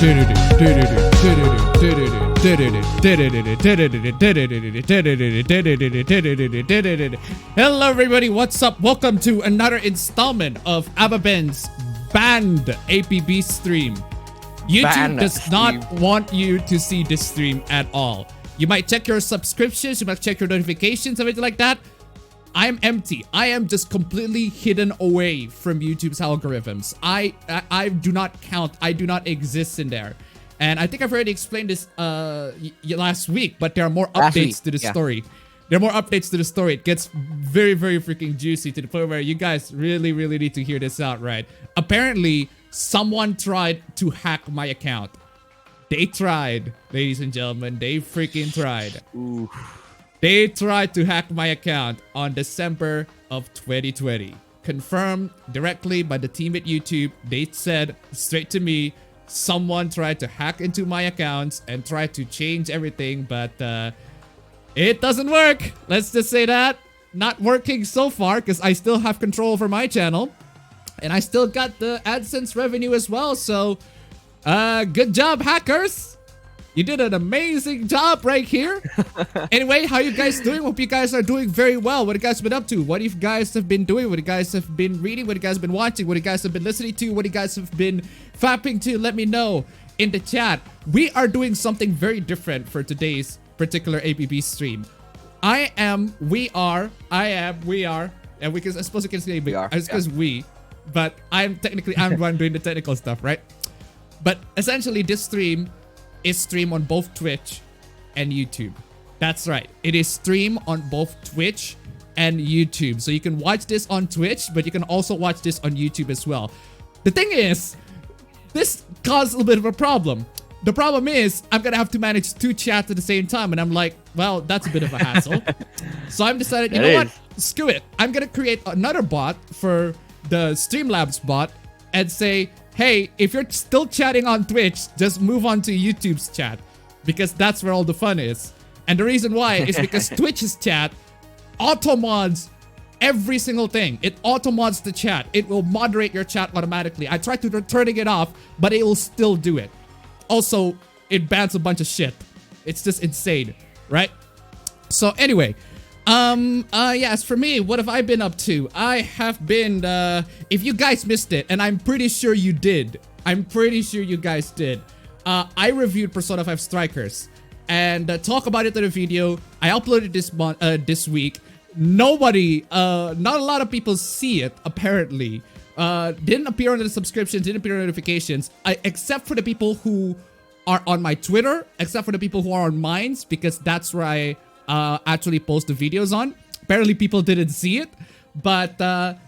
Hello everybody, what's up? Welcome to another installment of APB's banned APB stream. YouTube does not want you to see this stream at all. You might check your subscriptions, you might check your notifications, everything like that. I am empty. I am just completely hidden away from YouTube's algorithms. I do not count. I do not exist in there. And I think I've already explained this last week, but there are more updates to the story. There are more updates to the story. It gets very, very freaking juicy to the point where you guys really, really need to hear this out, right? Apparently, someone tried to hack my account. They tried, ladies and gentlemen. They freaking tried. Ooh. They tried to hack my account on December of 2020. Confirmed directly by the team at YouTube. They said straight to me, someone tried to hack into my accounts and tried to change everything, but it doesn't work. Let's just say that. Not working so far because I still have control over my channel. And I still got the AdSense revenue as well. So, good job, hackers. You did an amazing job right here. Anyway, how you guys doing? Hope you guys are doing very well. What you guys been up to? What you guys have been doing? What you guys have been reading? What you guys have been watching? What you guys have been listening to? What you guys have been fapping to? Let me know in the chat. We are doing something very different for today's particular APB stream. We are, and we can, I suppose you can say we are. It's because we, but I'm the one doing the technical stuff, right? But essentially this stream is stream on both Twitch and YouTube. That's right. It is stream on both Twitch and YouTube. So you can watch this on Twitch, but you can also watch this on YouTube as well. The thing is, this caused a little bit of a problem. The problem is, I'm gonna have to manage two chats at the same time, and I'm like, well, that's a bit of a hassle. So I'm decided, you know what? Screw it. I'm gonna create another bot for the Streamlabs bot and say, hey, if you're still chatting on Twitch, just move on to YouTube's chat because that's where all the fun is. And the reason why is because Twitch's chat auto-mods every single thing. It auto-mods the chat. It will moderate your chat automatically. I tried to turning it off, but it will still do it. Also, it bans a bunch of shit. It's just insane, right? So anyway, yes, for me, what have I been up to? I have been, if you guys missed it, and I'm pretty sure you did. I'm pretty sure you guys did. I reviewed Persona 5 Strikers and talk about it in a video. I uploaded this week. Nobody, not a lot of people see it, apparently. Didn't appear on the subscriptions, didn't appear on notifications, except for the people who are on my Twitter, except for the people who are on Minds, because that's where I actually post the videos on. Apparently people didn't see it, but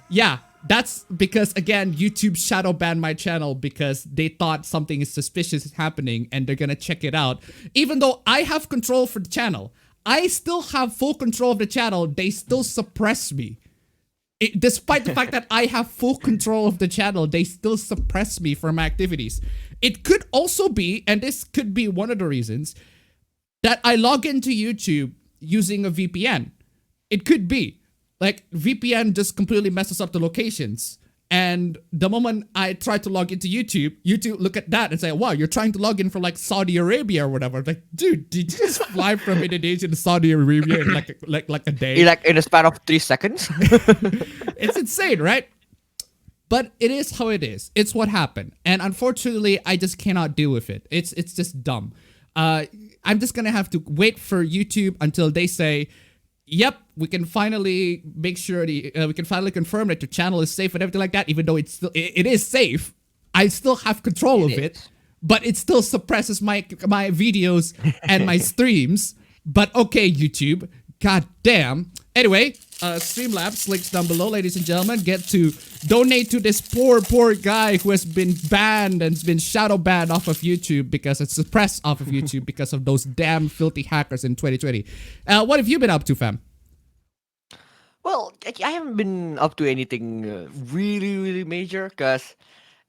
yeah, that's because, again, YouTube shadow banned my channel because they thought something is suspicious is happening and they're gonna check it out. Even though I have control for the channel, I still have full control of the channel, they still suppress me. Despite the fact that I have full control of the channel, they still suppress me from my activities. It could also be, and this could be one of the reasons, that I log into YouTube using a VPN. It could be. Like, VPN just completely messes up the locations. And the moment I try to log into YouTube, YouTube look at that and say, wow, you're trying to log in for like Saudi Arabia or whatever. Like, dude, did you just fly from Indonesia to Saudi Arabia in like a day? Like in a span of 3 seconds? It's insane, right? But it is how it is. It's what happened. And unfortunately, I just cannot deal with it. It's just dumb. I'm just gonna have to wait for YouTube until they say, yep, we can finally make sure we can finally confirm that your channel is safe and everything like that. Even though it is safe, I still have control of it, but it still suppresses my videos and my streams. But okay, YouTube, god damn. Anyway, Streamlabs, links down below, ladies and gentlemen. Get to donate to this poor guy who has been banned and has been shadow banned off of YouTube because it's suppressed off of YouTube because of those damn filthy hackers in 2020. What have you been up to, fam? Well, I haven't been up to anything really major because,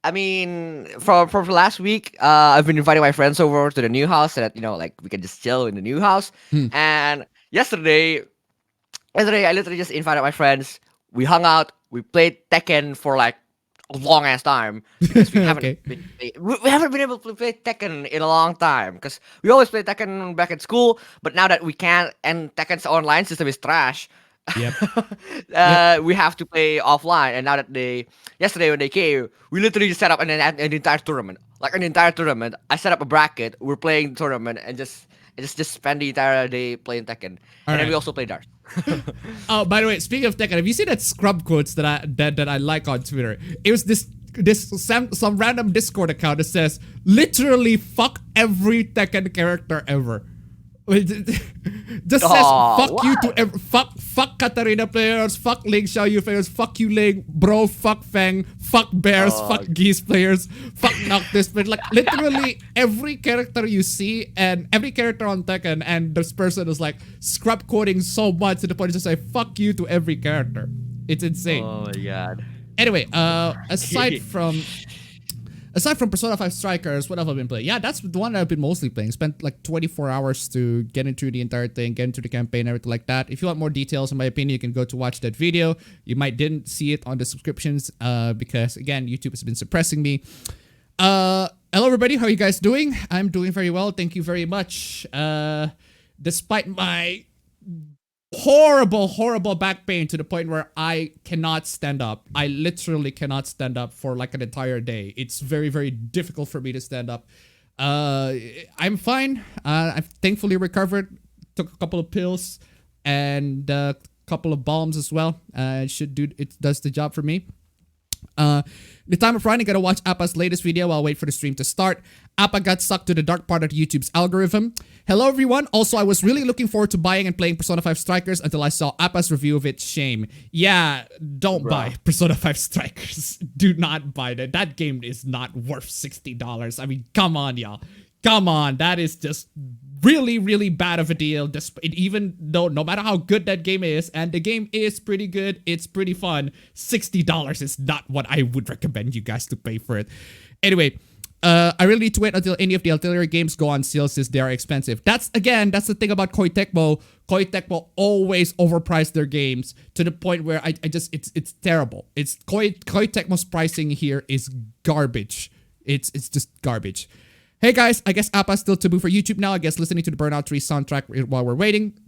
I mean, for last week, I've been inviting my friends over to the new house so that, you know, like we can just chill in the new house. And yesterday, I literally just invited my friends. We hung out. We played Tekken for like a long ass time because we haven't Okay. we haven't been able to play Tekken in a long time because we always play Tekken back at school, but now that we can't and Tekken's online system is trash. Yep. Yep. We have to play offline, and now that they yesterday when they came, we literally just set up an entire tournament, like an entire tournament. I set up a bracket. We're playing the tournament and just spend the entire day playing Tekken, All and then we right. also play Dart. Oh, by the way, speaking of Tekken, have you seen that scrub quotes that I like on Twitter? It was some random Discord account that says literally fuck every Tekken character ever. Just says fuck you to fuck Katarina players, fuck Ling Xiaoyu players, fuck you Ling, bro, fuck Feng, fuck Bears, fuck Geese players, fuck Noctis, but like literally every character you see and every character on Tekken, and this person is like scrub quoting so much to the point to say fuck you to every character. It's insane. Oh my god. Anyway, aside from Persona 5 Strikers, what have I been playing? Yeah, that's the one that I've been mostly playing. Spent like 24 hours to get into the entire thing, get into the campaign, everything like that. If you want more details, in my opinion, you can go to watch that video. You might didn't see it on the subscriptions because, again, YouTube has been suppressing me. Hello, everybody. How are you guys doing? I'm doing very well. Thank you very much. Despite my horrible back pain to the point where I cannot stand up. I literally cannot stand up for like an entire day. It's very difficult for me to stand up. I'm fine. I've thankfully recovered. Took a couple of pills and a couple of balms as well. It does the job for me. The time of running, gotta watch Appa's latest video while I wait for the stream to start. Appa got sucked to the dark part of YouTube's algorithm. Hello everyone. Also, I was really looking forward to buying and playing Persona 5 Strikers until I saw Appa's review of it. Shame. Yeah, don't buy Persona 5 Strikers. Do not buy that. That game is not worth $60. I mean, come on, y'all. Come on. That is just really bad of a deal. Even though no matter how good that game is, and the game is pretty good, it's pretty fun, $60 is not what I would recommend you guys to pay for it. Anyway, I really need to wait until any of the artillery games go on sale since they are expensive. That's the thing about Koei Tecmo. Koei Tecmo always overprice their games to the point where it's terrible. It's Koei Tecmo's pricing here is garbage. It's just garbage. Hey guys, I guess Appa's still taboo for YouTube now. I guess listening to the Burnout 3 soundtrack while we're waiting.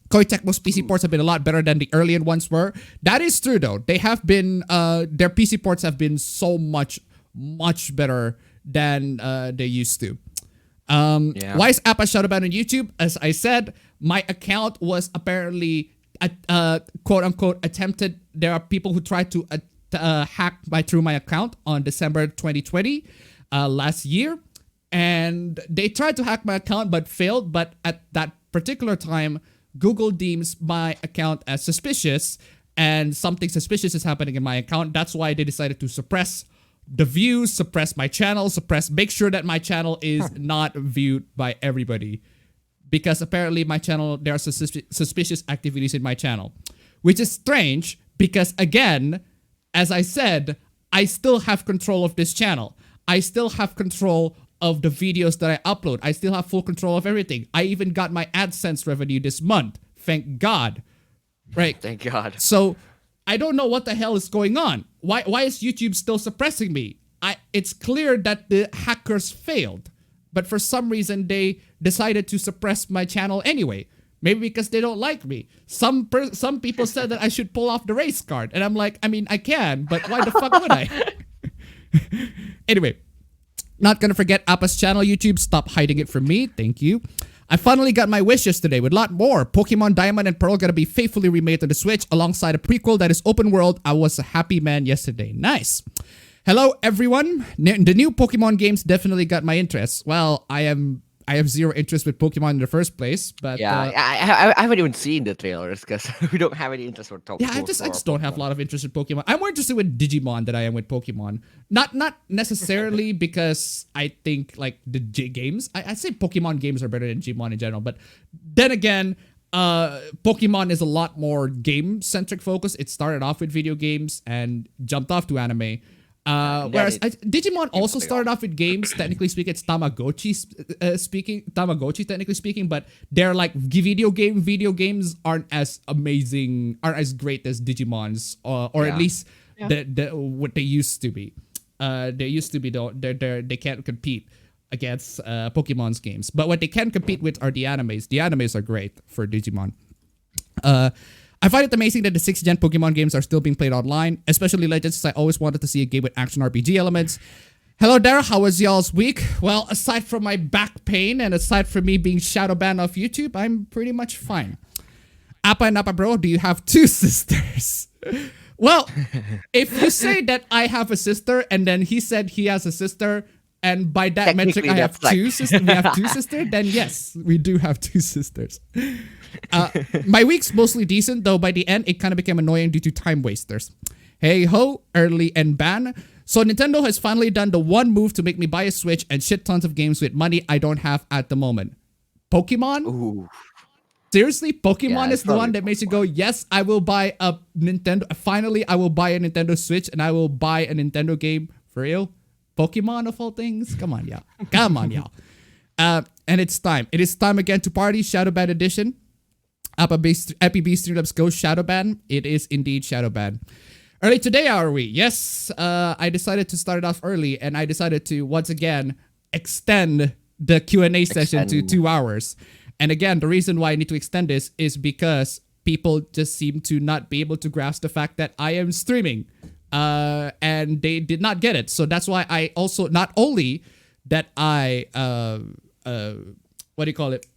Koei Tecmo's PC ports have been a lot better than the earlier ones were. That is true though. They have been, their PC ports have been so much better than they used to. Why is Appa shoutout on YouTube? As I said, my account was apparently, quote unquote, attempted. There are people who tried to hack through my account on December 2020, last year. And they tried to hack my account but failed. But at that particular time, Google deems my account as suspicious and something suspicious is happening in my account. That's why they decided to suppress the views, suppress my channel, make sure that my channel is not viewed by everybody. Because apparently my channel, there are suspicious activities in my channel. Which is strange because again, as I said, I still have control of this channel. I still have control of the videos that I upload. I still have full control of everything. I even got my AdSense revenue this month. Thank God. Right? Thank God. So, I don't know what the hell is going on. Why is YouTube still suppressing me? It's clear that the hackers failed. But for some reason, they decided to suppress my channel anyway. Maybe because they don't like me. Some people said that I should pull off the race card. And I'm like, I mean, I can, but why the fuck would I? Anyway. Not gonna forget Appa's channel, YouTube. Stop hiding it from me. Thank you. I finally got my wish yesterday with a lot more. Pokemon Diamond and Pearl gonna be faithfully remade on the Switch alongside a prequel that is open world. I was a happy man yesterday. Nice. Hello, everyone. The new Pokemon games definitely got my interest. Well, I have zero interest with Pokemon in the first place, but Yeah, I haven't even seen the trailers because we don't have any interest for yeah, I just don't have a lot of interest in Pokemon. I'm more interested with Digimon than I am with Pokemon. Not necessarily because I think like the games. I say Pokemon games are better than Digimon in general, but then again, Pokemon is a lot more game centric focus. It started off with video games and jumped off to anime. Whereas Digimon also started off with games. Technically speaking, it's Tamagotchi technically speaking, but they're like video games aren't as amazing, aren't as great as Digimon's, or at least what they used to be. They used to be they can't compete against Pokemon's games. But what they can compete with are the animes. The animes are great for Digimon. I find it amazing that the 6th gen Pokemon games are still being played online, especially Legends, since I always wanted to see a game with action RPG elements. Hello there, how was y'all's week? Well, aside from my back pain and aside from me being shadow banned off YouTube, I'm pretty much fine. Appa and Appa Bro, do you have 2 sisters? Well, if you say that I have a sister and then he said he has a sister, and by that metric I have like... 2 sisters, we have 2 sisters, then yes, we do have 2 sisters. My week's mostly decent, though by the end it kind of became annoying due to time wasters. Hey ho, early and ban. So Nintendo has finally done the one move to make me buy a Switch and shit tons of games with money I don't have at the moment. Pokemon? Ooh. Seriously? Pokemon is the one that makes you go, yes, I will buy a Nintendo. Finally, I will buy a Nintendo Switch and I will buy a Nintendo game. For real? Pokemon of all things? Come on, y'all. Come on, y'all. And it's time. It is time again to party. Shadowban edition. APB Streamlabs Go Shadowban. It is indeed Shadowban. Early today, are we? Yes. I decided to start it off early, and I decided to once again extend the Q&A session to 2 hours. And again, the reason why I need to extend this is because people just seem to not be able to grasp the fact that I am streaming, and they did not get it. So that's why I also not only that I what do you call it?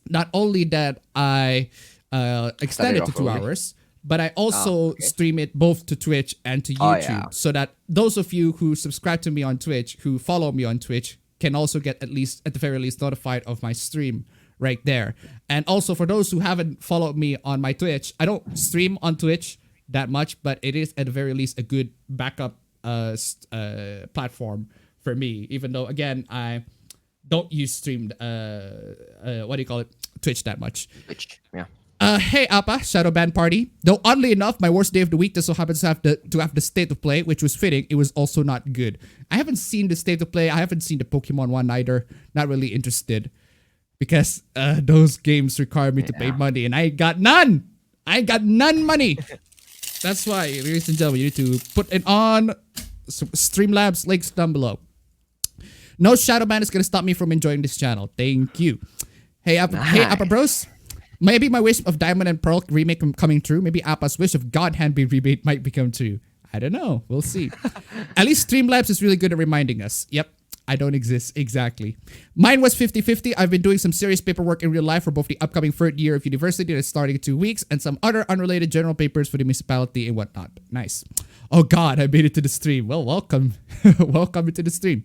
Not only that I extended to 2 hours. But I also stream it both to Twitch and to YouTube, so that those of you who subscribe to me on Twitch, who follow me on Twitch, can also get at the very least, notified of my stream right there. And also for those who haven't followed me on my Twitch, I don't stream on Twitch that much, but it is at the very least a good backup platform for me. Even though again I don't use streamed what do you call it, Twitch that much. Twitch, yeah. Hey Appa, Shadowban party. Though oddly enough, my worst day of the week just so happens to have the state of play, which was fitting. It was also not good. I haven't seen the state of play. I haven't seen the Pokemon one either. Not really interested, because those games require me to pay money, and I got none. I got none money. That's why, ladies and gentlemen, you need to put it on Streamlabs. Links down below. No Shadowban is gonna stop me from enjoying this channel. Thank you. Hey Appa, hey Appa Bros. Maybe my wish of Diamond and Pearl remake coming true. Maybe Appa's wish of God Handby remake might become true. I don't know. We'll see. At least Streamlabs is really good at reminding us. Yep, I don't exist. Exactly. Mine was 50-50. I've been doing some serious paperwork in real life for both the upcoming 3rd year of university that's starting in 2 weeks and some other unrelated general papers for the municipality and whatnot. Nice. Oh God, I made it to the stream. Well, welcome. Welcome into the stream.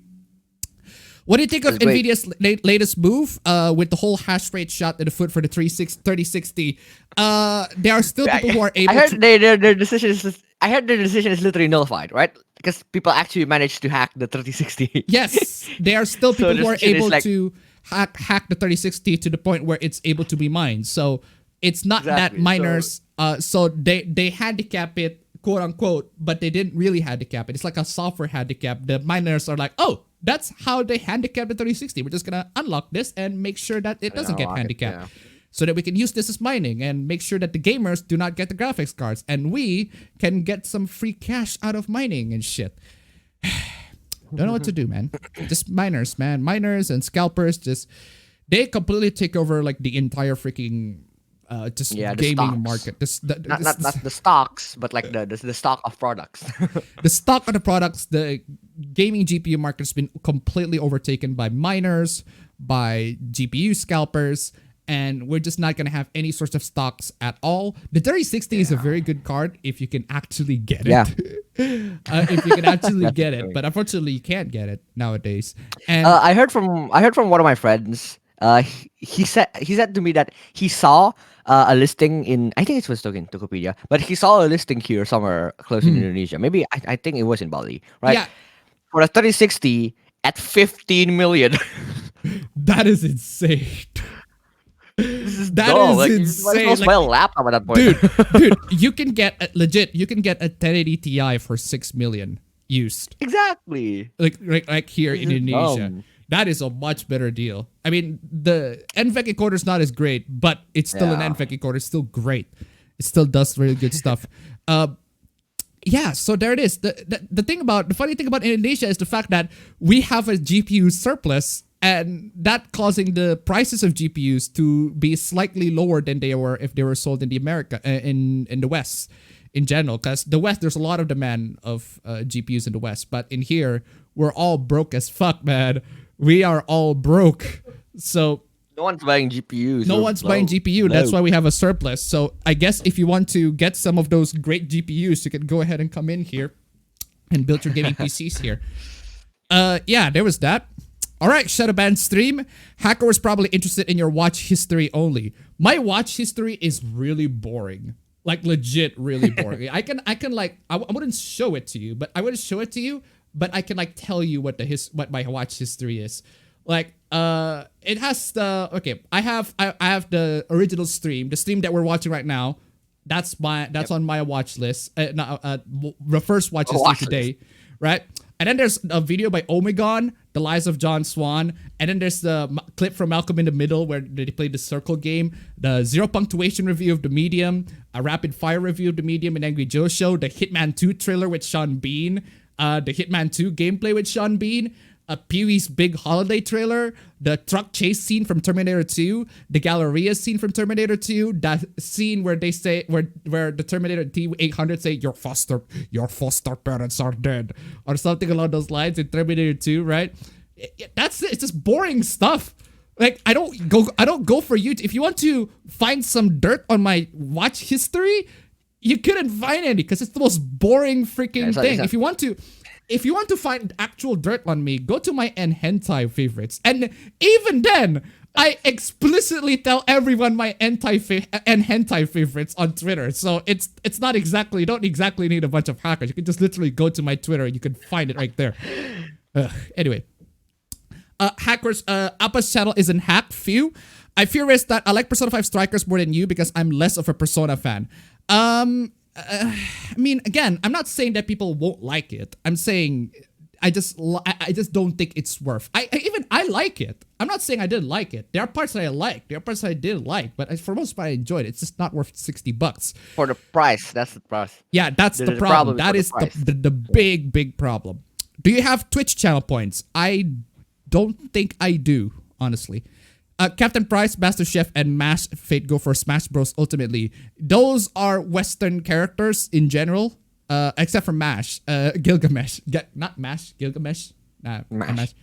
What do you think of NVIDIA's latest move with the whole hash rate shot in the foot for the 3060? There are still people who are able I heard to... their decision is literally nullified, right? Because people actually managed to hack the 3060. Yes, there are still people who are able to hack the 3060 to the point where it's able to be mined. So it's not that miners... So they handicap it, quote unquote, but they didn't really handicap it. It's like a software handicap. The miners are like, oh, that's how they handicap the 3060. We're just gonna unlock this and make sure that it doesn't get handicapped, so that we can use this as mining and make sure that the gamers do not get the graphics cards and we can get some free cash out of mining and shit. Don't know what to do, man. Just miners, man. Miners and scalpers, just they completely take over like the entire freaking gaming market. Not the stocks, but like the stock of products. The stock of the products, the gaming GPU market has been completely overtaken by miners, by GPU scalpers, and we're just not going to have any sorts of stocks at all. The 3060 is a very good card if you can actually get it. If you can actually get it, but unfortunately you can't get it nowadays. And I heard from one of my friends. He said to me that he saw a listing in, I think it was in Tokopedia, but he saw a listing here somewhere close in Indonesia. Maybe I think it was in Bali, right? Yeah. For a 3060 at 15 million. That is insane. That is insane. Like, well, laptop at that point. dude, you can get a 1080 Ti for 6 million used. Exactly. Like here in Indonesia. That is a much better deal. I mean, the NVENC encoder is not as great, but it's still an NVENC encoder. It's still great. It still does really good stuff. yeah, so there it is. The funny thing about Indonesia is the fact that we have a GPU surplus, and that causing the prices of GPUs to be slightly lower than they were if they were sold in the America in the West in general. Because the West, there's a lot of demand of GPUs in the West, but in here we're all broke as fuck, man. We are all broke, so. No one's buying GPUs. No one's buying GPU. That's why we have a surplus. So I guess if you want to get some of those great GPUs, you can go ahead and come in here and build your gaming PCs here. Yeah, there was that. All right, Shadowban stream. Hacker was probably interested in your watch history only. My watch history is really boring. Like legit, really boring. I can like I wouldn't show it to you, but I wouldn't show it to you, but I can like tell you what what my watch history is. Like it has the okay. I have the original stream, the stream that we're watching right now. That's on my watch list. The first watch list today, right? And then there's a video by Omegon, The Lies of John Swan, and then there's the clip from Malcolm in the Middle where they played the circle game, the zero punctuation review of The Medium, a rapid fire review of The Medium and Angry Joe Show, the Hitman 2 trailer with Sean Bean, the Hitman 2 gameplay with Sean Bean, a Pee-wee's Big Holiday trailer, the truck chase scene from Terminator 2, the Galleria scene from Terminator 2, that scene where they say where the Terminator T-800 say your foster parents are dead or something along those lines in Terminator 2, right? That's it. It's just boring stuff. Like I don't go for you. If you want to find some dirt on my watch history, you couldn't find any because it's the most boring freaking thing. If you want to find actual dirt on me, go to my hentai favorites. And even then, I explicitly tell everyone my hentai favorites on Twitter. So it's not exactly, you don't exactly need a bunch of hackers. You can just literally go to my Twitter and you can find it right there. Anyway. Hackers, Appa's channel isn't hacked. Phew. I fear is that I like Persona 5 Strikers more than you because I'm less of a Persona fan. I mean, again, I'm not saying that people won't like it. I'm saying I just don't think it's worth. I like it. I'm not saying I didn't like it. There are parts that I like. There are parts that I didn't like. But for most part, I enjoyed it. It's just not worth $60 for the price. That's the price. Yeah, that's the problem. That is the big problem. Do you have Twitch channel points? I don't think I do, honestly. Captain Price, Master Chef, and Mash Fate go for Smash Bros. Ultimately. Those are Western characters in general, except for Mash. Gilgamesh. Not Mash, Gilgamesh. Mash.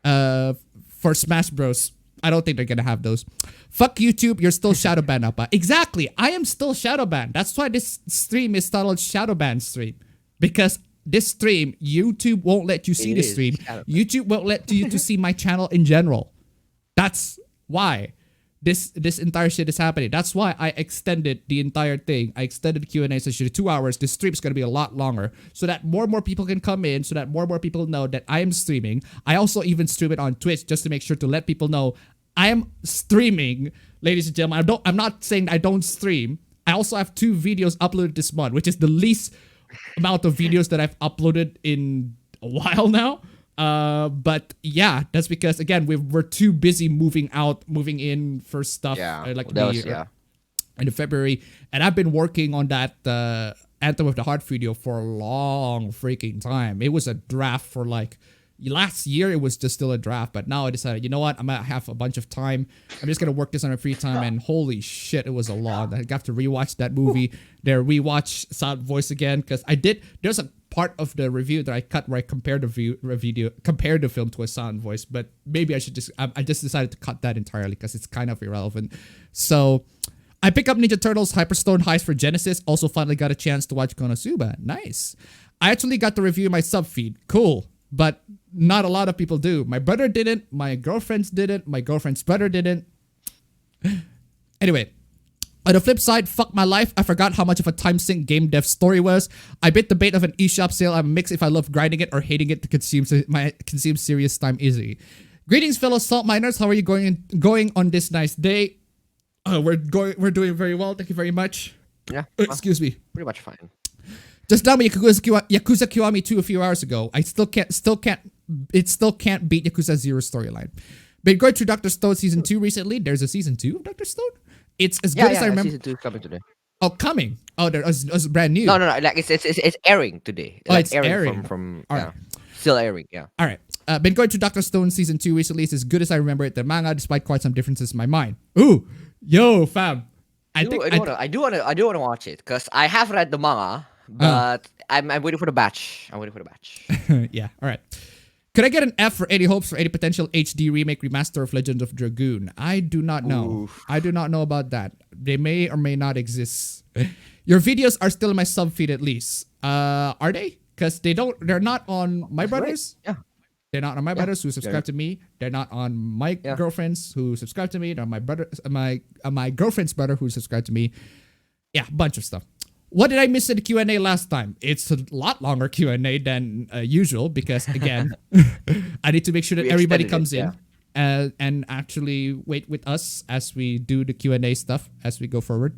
For Smash Bros. I don't think they're gonna have those. Fuck YouTube, you're still Shadowban, Appa. Exactly, I am still Shadowban. That's why this stream is titled Shadowban stream. Because this stream, YouTube won't let you see the stream. YouTube won't let you to see my channel in general. That's why this entire shit is happening. That's why I extended the entire thing. I extended the Q&A session to 2 hours. The stream's going to be a lot longer so that more and more people can come in, so that more and more people know that I am streaming. I also even stream it on Twitch just to make sure to let people know I am streaming, ladies and gentlemen. I'm not saying I don't stream. I also have 2 videos uploaded this month, which is the least amount of videos that I've uploaded in a while now. But yeah, that's because again we're too busy moving in for stuff like in February, and I've been working on that Anthem of the Heart video for a long freaking time. It was a draft for like last year. It was just still a draft, but now I decided, you know what, I'm gonna have a bunch of time. I'm just gonna work this on my free time, and holy shit, it was a lot. I got to rewatch that movie. Rewatch Sound Voice again because there's a part of the review that I cut where I compared the film to a Sound Voice, but maybe I just decided to cut that entirely because it's kind of irrelevant. So I pick up Ninja Turtles Hyperstone Heist for Genesis. Also finally got a chance to watch Konosuba. Nice. I actually got to review my sub feed. Cool. But not a lot of people do. My brother didn't. My girlfriends didn't. My girlfriend's brother didn't. Anyway. On the flip side, fuck my life. I forgot how much of a time sink game dev story was. I bit the bait of an eShop sale. I'm mixed if I love grinding it or hating it to consume serious time easily. Greetings, fellow salt miners. How are you going on this nice day? We're doing very well. Thank you very much. Yeah. Excuse me. Pretty much fine. Just down with Yakuza Kiwami 2 a few hours ago. It still can't beat Yakuza 0 storyline. Been going through Dr. Stone Season 2 recently. There's a Season 2 of Dr. Stone? It's as good as I remember. Season 2 is coming today. Oh, coming. Oh, there was brand new. No, no, no. Like it's airing today. Oh, Like it's airing airing. from All yeah, right. still airing. Yeah. All right. Been going to Doctor Stone season 2 recently. It's as good as I remember it. The manga, despite quite some differences in my mind. Ooh, yo, fam. I do wanna watch it because I have read the manga, uh, but I'm waiting for the batch. I'm waiting for the batch. yeah. All right. Could I get an F for any hopes for any potential HD remake remaster of Legend of Dragoon? I do not know. Oof. I do not know about that. They may or may not exist. Your videos are still in my sub feed at least. Are they? Because they're not on my brothers. Yeah. They're not on my brothers who subscribe to me. They're not on my girlfriends who subscribe to me. They're on my brother, my girlfriend's brother who subscribed to me. Yeah, bunch of stuff. What did I miss in the Q&A last time? It's a lot longer Q&A than usual because, again, I need to make sure that everybody comes in and actually wait with us as we do the Q&A stuff as we go forward.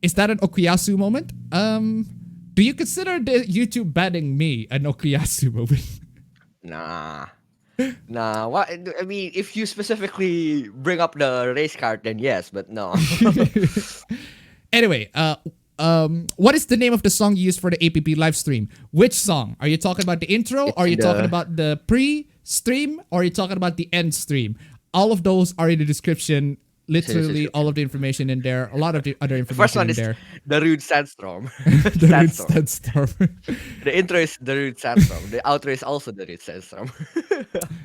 Is that an Okuyasu moment? Do you consider the YouTube banning me an Okuyasu moment? Nah. Nah. What? I mean, if you specifically bring up the race card, then yes, but no. Anyway, what is the name of the song you used for the APB live stream? Which song? Are you talking about the intro? Or are you talking about the pre-stream? Or are you talking about the end stream? All of those are in the description. Literally all of the information in there. A lot of the other information First one in there. The Rude Sandstorm. The Rude Sandstorm. The intro is the Rude Sandstorm. The outro is also the Rude Sandstorm.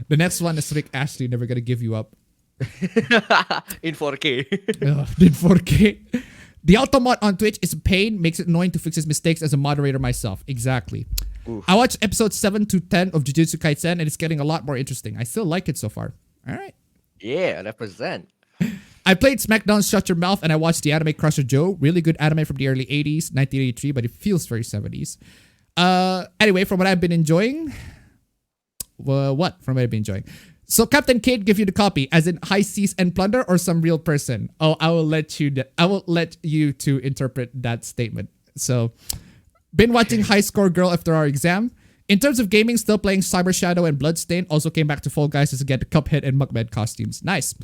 The next one is Rick Ashley, Never Gonna Give You Up. In 4K. In 4K. The Automod on Twitch is a pain, makes it annoying to fix his mistakes as a moderator myself. Exactly. Oof. I watched episodes 7 to 10 of Jujutsu Kaisen and it's getting a lot more interesting. I still like it so far. All right. Yeah, represent. I played SmackDown Shut Your Mouth and I watched the anime Crusher Joe. Really good anime from the early 80s, 1983, but it feels very 70s. Anyway, from what I've been enjoying... what? From what I've been enjoying. So Captain Kid give you the copy, as in High Seas and Plunder or some real person? Oh, I will let you to interpret that statement. So, been watching High Score Girl after our exam. In terms of gaming, still playing Cyber Shadow and Bloodstain. Also came back to Fall Guys to get the Cuphead and Mugmed costumes. Nice.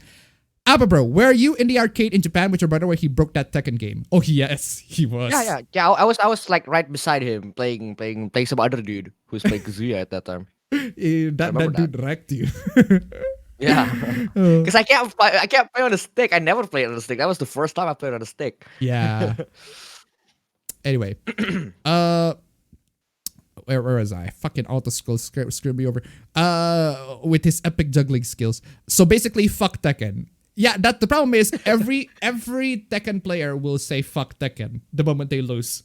Abba bro, were you in the arcade in Japan with your brother where he broke that Tekken game? Oh yes, he was. Yeah. I was like right beside him playing some other dude who's playing Kazuya at that time. That dude wrecked you. Yeah, because I can't play on the stick. I never played on the stick. That was the first time I played on the stick. Yeah. Anyway, where was I? Fucking auto scroll screwed me over. With his epic juggling skills. So basically, fuck Tekken. Yeah, that the problem is every Tekken player will say fuck Tekken the moment they lose.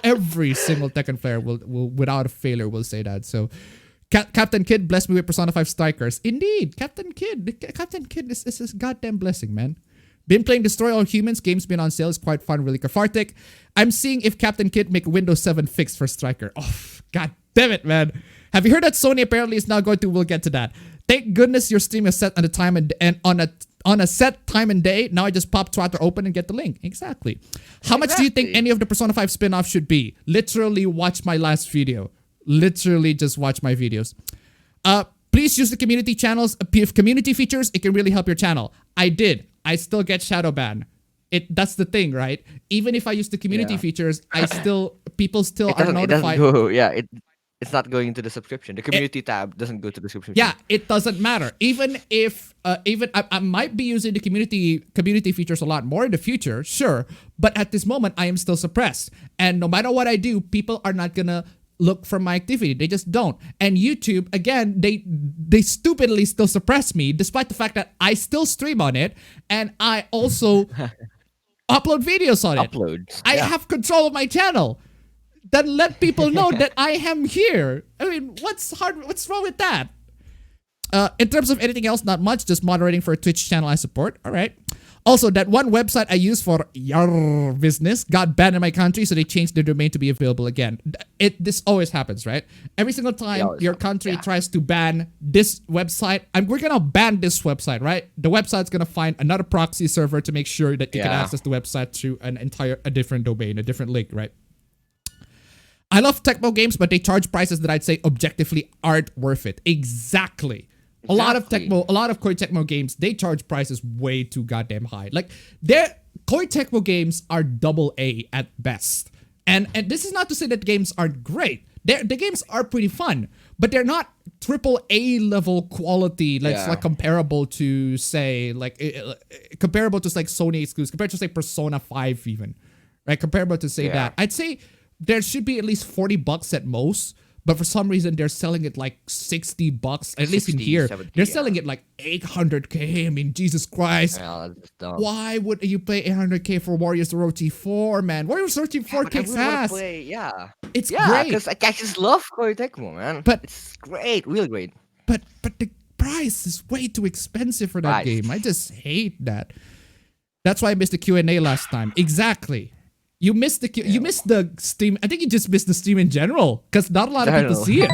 Every single Tekken player will without a failure will say that. So. Captain Kid blessed me with Persona 5 strikers. Indeed, Captain Kid is a goddamn blessing, man. Been playing Destroy All Humans. Game's been on sale. It's quite fun, really cathartic. I'm seeing if Captain Kid make Windows 7 fix for Striker. Oh, god damn it, man. Have you heard that Sony apparently is now going to? We'll get to that. Thank goodness your stream is set on the time and on a set time and day. Now I just pop Twitter open and get the link. Exactly. How much do you think any of the Persona 5 spin-offs should be? Literally watch my last video. Literally just watch my videos. Please use the community channels. If community features, it can really help your channel. I did. I still get shadow ban. That's the thing, right? Even if I use the community features, people still are notified. It's not going into the subscription. The community tab doesn't go to the subscription. Yeah, it doesn't matter. Even if I might be using the community features a lot more in the future, sure. But at this moment, I am still suppressed. And no matter what I do, people are not gonna look for my activity. They just don't. And YouTube, again, they stupidly still suppress me, despite the fact that I still stream on it, and I also upload videos on it. I have control of my channel. Then let people know that I am here. I mean, what's wrong with that? In terms of anything else, not much. Just moderating for a Twitch channel I support. All right. Also, that one website I use for your business got banned in my country, so they changed their domain to be available again. This always happens, right? Every single time your country tries to ban this website, we're gonna ban this website, right? The website's gonna find another proxy server to make sure that you can access the website through a different domain, a different link, right? I love Tecmo games, but they charge prices that I'd say objectively aren't worth it. Exactly. A lot of Koei Tecmo games, they charge prices way too goddamn high. Like, their Koei Tecmo games are double A at best. And this is not to say that games aren't great. The games are pretty fun, but they're not triple A level quality. Like comparable to say comparable to like Sony exclusives, compared to say Persona 5 even, right? Comparable to say that. I'd say there should be at least $40 at most. But for some reason, they're selling it like $60. At least in here, 70, they're selling it like $800K. I mean, Jesus Christ. Yeah, that's dumb. Why would you pay $800K for Warriors Road T4, man? Warriors Road T4 kicks ass. It's great. Because I just love Koei Tecmo, man. But it's great, really great. But the price is way too expensive for that game. I just hate that. That's why I missed the Q&A last time. Exactly. You missed the Steam. I think you just missed the Steam in general because not a lot of people see it.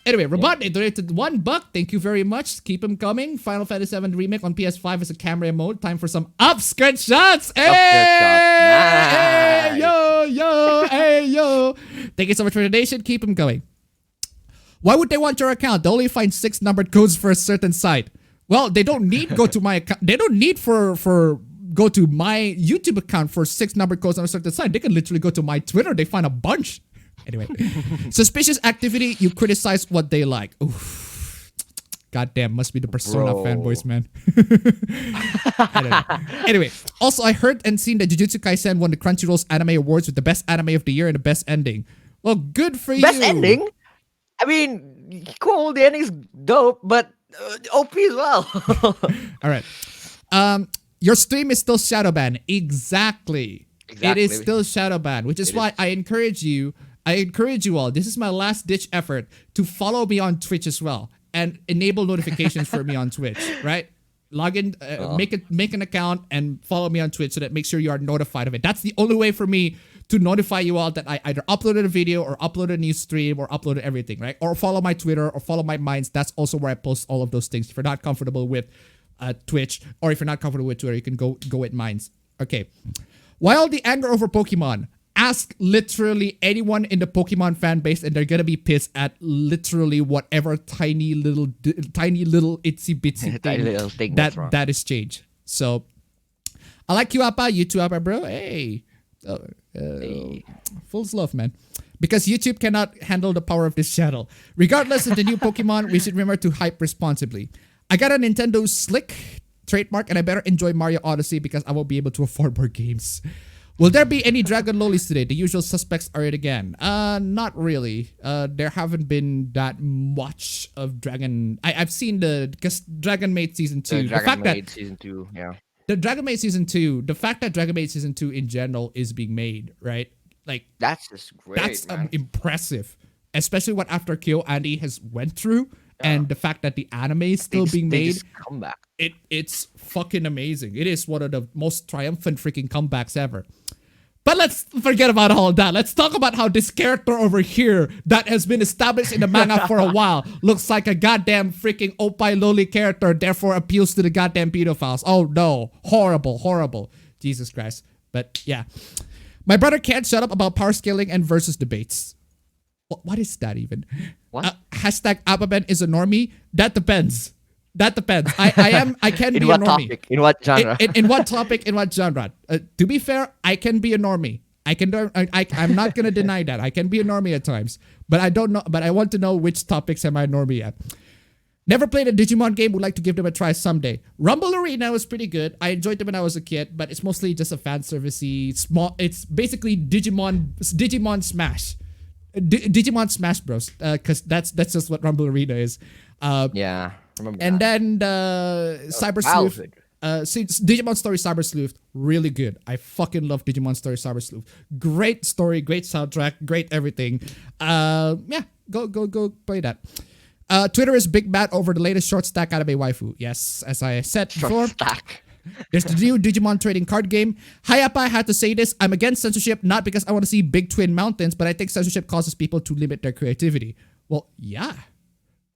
Anyway, Robotnik donated $1. Thank you very much. Keep them coming. Final Fantasy VII Remake on PS5 is a camera mode. Time for some upskirt shots. Hey, Nice. hey, yo. Thank you so much for the donation. Keep them going. Why would they want your account? They only find 6 numbered codes for a certain site. Well, they don't need go to my account. They don't need go to my YouTube account for 6 numbered codes on a certain site. They can literally go to my Twitter. They find a bunch. Anyway, suspicious activity. You criticize what they like. Oof. Goddamn, must be the Persona fanboys, man. Anyway, also I heard and seen that Jujutsu Kaisen won the Crunchyroll's Anime Awards with the best anime of the year and the best ending. Well, good for you. Best ending? I mean, cool. The ending's dope, but OP as well. All right. Your stream is still shadow banned. Exactly. It is still shadow banned, which is why I encourage you all. This is my last ditch effort to follow me on Twitch as well and enable notifications for me on Twitch, right? Log in, make an account and follow me on Twitch so that make sure you are notified of it. That's the only way for me to notify you all that I either uploaded a video or uploaded a new stream or uploaded everything, right? Or follow my Twitter or follow my Minds. That's also where I post all of those things. If you're not comfortable with Twitch, or if you're not comfortable with Twitter, you can go with Minds. Okay. Why all the anger over Pokemon? Ask literally anyone in the Pokemon fan base, and they're gonna be pissed at literally whatever tiny little itsy bitsy thing that is changed. So I like you, Appa. You too, Appa, bro. Hey, full love, man. Because YouTube cannot handle the power of this channel. Regardless of the new Pokemon, we should remember to hype responsibly. I got a Nintendo Slick trademark, and I better enjoy Mario Odyssey because I won't be able to afford more games. Will there be any Dragon Lolis today? The usual suspects are it again. Not really. There haven't been that much of Dragon. I've seen because Dragon Maid Season 2. The fact that Season 2, yeah. The Dragon Maid Season 2, the fact that Dragon Maid Season 2 in general is being made, right? Like, that's just great. That's impressive. Especially what After Kill Andy has went through. And the fact that the anime is still being made, comeback. It's fucking amazing. It is one of the most triumphant freaking comebacks ever. But let's forget about all of that. Let's talk about how this character over here that has been established in the manga for a while looks like a goddamn freaking opai loli character, therefore appeals to the goddamn pedophiles. Oh no. Horrible, horrible. Jesus Christ. But yeah. My brother can't shut up about power scaling and versus debates. What is that even? What? Hashtag APB is a normie. That depends. That depends. I can be a normie. Topic? In what genre? In what topic? In what genre? To be fair, I can be a normie. I'm not gonna deny that. I can be a normie at times. But I don't know. But I want to know which topics am I a normie at. Never played a Digimon game. Would like to give them a try someday. Rumble Arena was pretty good. I enjoyed them when I was a kid, but it's mostly just a fan servicey small. It's basically Digimon Smash. Digimon Smash Bros. Because that's just what Rumble Arena is. Yeah, remember. And then Cyber Sleuth. Digimon Story Cyber Sleuth, really good. I fucking love Digimon Story Cyber Sleuth. Great story, great soundtrack, great everything. Yeah, go play that. Twitter is big mad over the latest short stack anime waifu. Yes, as I said before. Short stack. There's the new Digimon trading card game. Hayapa, I had to say this. I'm against censorship, not because I want to see big twin mountains, but I think censorship causes people to limit their creativity. Well, yeah.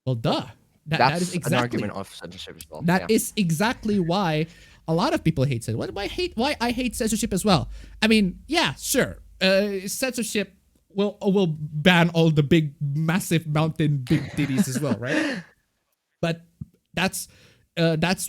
Well, duh. That is exactly an argument of censorship as well. That is exactly why a lot of people hate censorship. Why I hate censorship as well. I mean, yeah, sure. Censorship will ban all the big, massive mountain big titties as well, right? But that's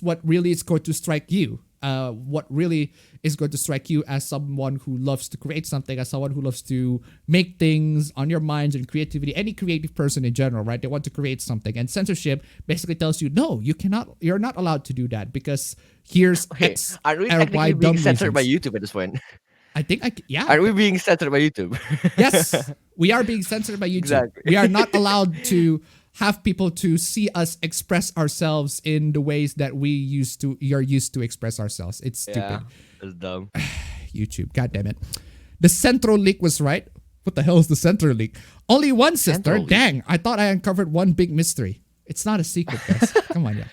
what really is going to strike you. what really is going to strike you as someone who loves to create something, as someone who loves to make things on your minds and creativity, any creative person in general, right? They want to create something, and censorship basically tells you, no, you're not allowed to do that because here's Okay, X aren't we or Y technically being dumb censored by reasons. YouTube at this point? I think yeah. Are we being censored by YouTube? Yes, we are being censored by YouTube. Exactly. We are not allowed to have people to see us express ourselves in the ways that you're used to express ourselves. It's stupid. Yeah, that's dumb. YouTube, god damn it. The Central leak was right. What the hell is the Central leak? Only one sister. Central leak. Dang, I thought I uncovered one big mystery. It's not a secret, guys. Come on, yeah.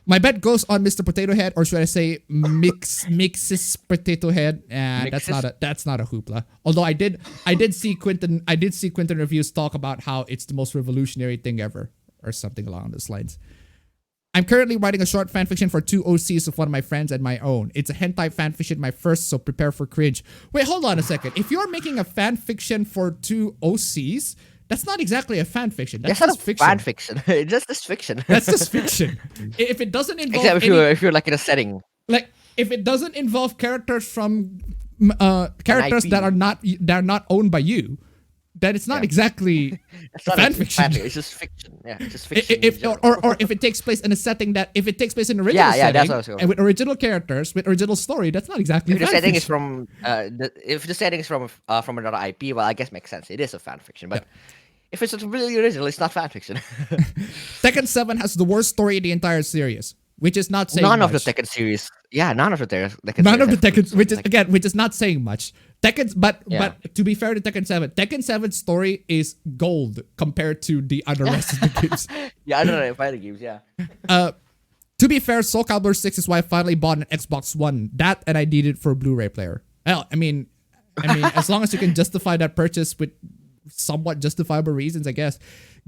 My bet goes on Mr. Potato Head, or should I say Mixes Potato Head? That's not a hoopla. Although I did see Quentin reviews talk about how it's the most revolutionary thing ever, or something along those lines. I'm currently writing a short fanfiction for 2 OCs of one of my friends and my own. It's a hentai fanfiction, my first, so prepare for cringe. Wait, hold on a second. If you're making a fanfiction for 2 OCs, that's not exactly a fanfiction. That's not just a fiction. fan fiction. It's just fiction. That's just fiction. If it doesn't involve Except if you're like in a setting. like if it doesn't involve characters from characters IP. that are not owned by you, then it's not exactly It's not fan a fiction. It's just fiction. Yeah, it's just fiction. If in general. or if it takes place in a setting if it takes place in an original Yeah, that's setting what I was going and with original characters with original story, that's not exactly if the fan setting is fiction. from if the setting is from another IP, well, I guess makes sense. It is a fan fiction, but if it's really original, it's not fan fiction. Tekken 7 has the worst story in the entire series, which is not saying None much. of the Tekken series. Yeah, none of the Tekken. None of the series Tekken, which is not saying much. But Yeah. to be fair to Tekken 7, Tekken 7's story is gold compared to the other rest of the games. Yeah, I don't know. Fighting games. Yeah. To be fair, Soul Calibur 6 is why I finally bought an Xbox One. That and I need it for a Blu-ray player. Well, I mean, as long as you can justify that purchase with somewhat justifiable reasons, I guess.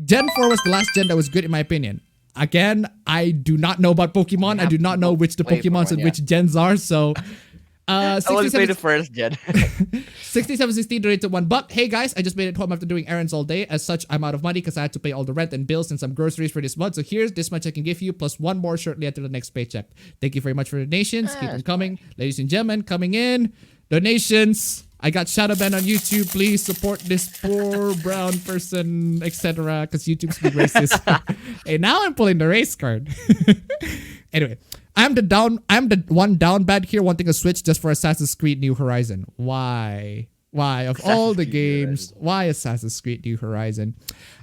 Gen 4 was the last gen that was good in my opinion. Again, I do not know about Pokemon. I do not know which the play Pokemons and Pokemon, which gens are, so... I only played the 67 first gen. 6716 donated $1. Hey guys, I just made it home after doing errands all day. As such, I'm out of money because I had to pay all the rent and bills and some groceries for this month. So here's this much I can give you, plus one more shortly after the next paycheck. Thank you very much for the donations. Keep them coming. Ladies and gentlemen, coming in. Donations. I got shadow banned on YouTube. Please support this poor brown person, etc. Because YouTube's being racist. Hey, now I'm pulling the race card. Anyway, I'm the one down bad here wanting a Switch just for Assassin's Creed New Horizon. Why? Why? Of all the games, why Assassin's Creed New Horizon?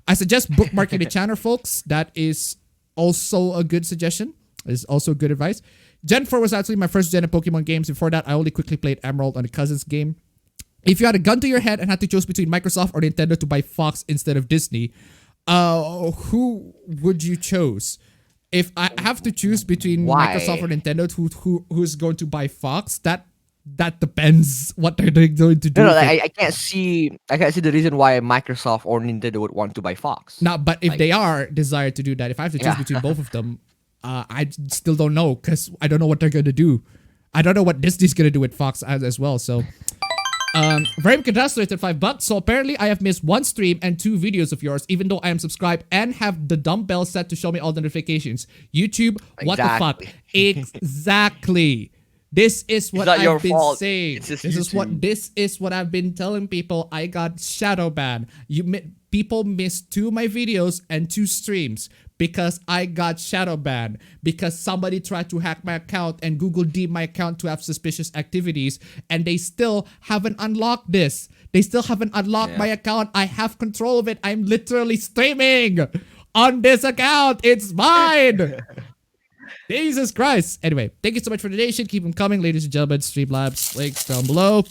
I suggest bookmarking the channel, folks. That is also a good suggestion. It's also good advice. Gen 4 was actually my first gen of Pokemon games. Before that, I only quickly played Emerald on a cousin's game. If you had a gun to your head and had to choose between Microsoft or Nintendo to buy Fox instead of Disney, who would you choose? If I have to choose between Why? Microsoft or Nintendo, who's going to buy Fox? That depends what they're going to do. No, I can't see. I can't see the reason why Microsoft or Nintendo would want to buy Fox. Now, but if they are desired to do that, if I have to choose between both of them, I still don't know because I don't know what they're going to do. I don't know what Disney's going to do with Fox as well. So, very congratulated $5. So apparently I have missed 1 stream and 2 videos of yours, even though I am subscribed and have the dumbbell set to show me all the notifications. YouTube, what the fuck? Exactly. This is what I've been saying. This is what I've been telling people. I got shadow banned. People missed 2 of my videos and 2 streams because I got shadow banned because somebody tried to hack my account and Google deemed my account to have suspicious activities, and they still haven't unlocked this. They still haven't unlocked my account. I have control of it. I'm literally streaming on this account. It's mine. Jesus Christ. Anyway, thank you so much for the donation. Keep them coming, ladies and gentlemen. Streamlabs, links down below.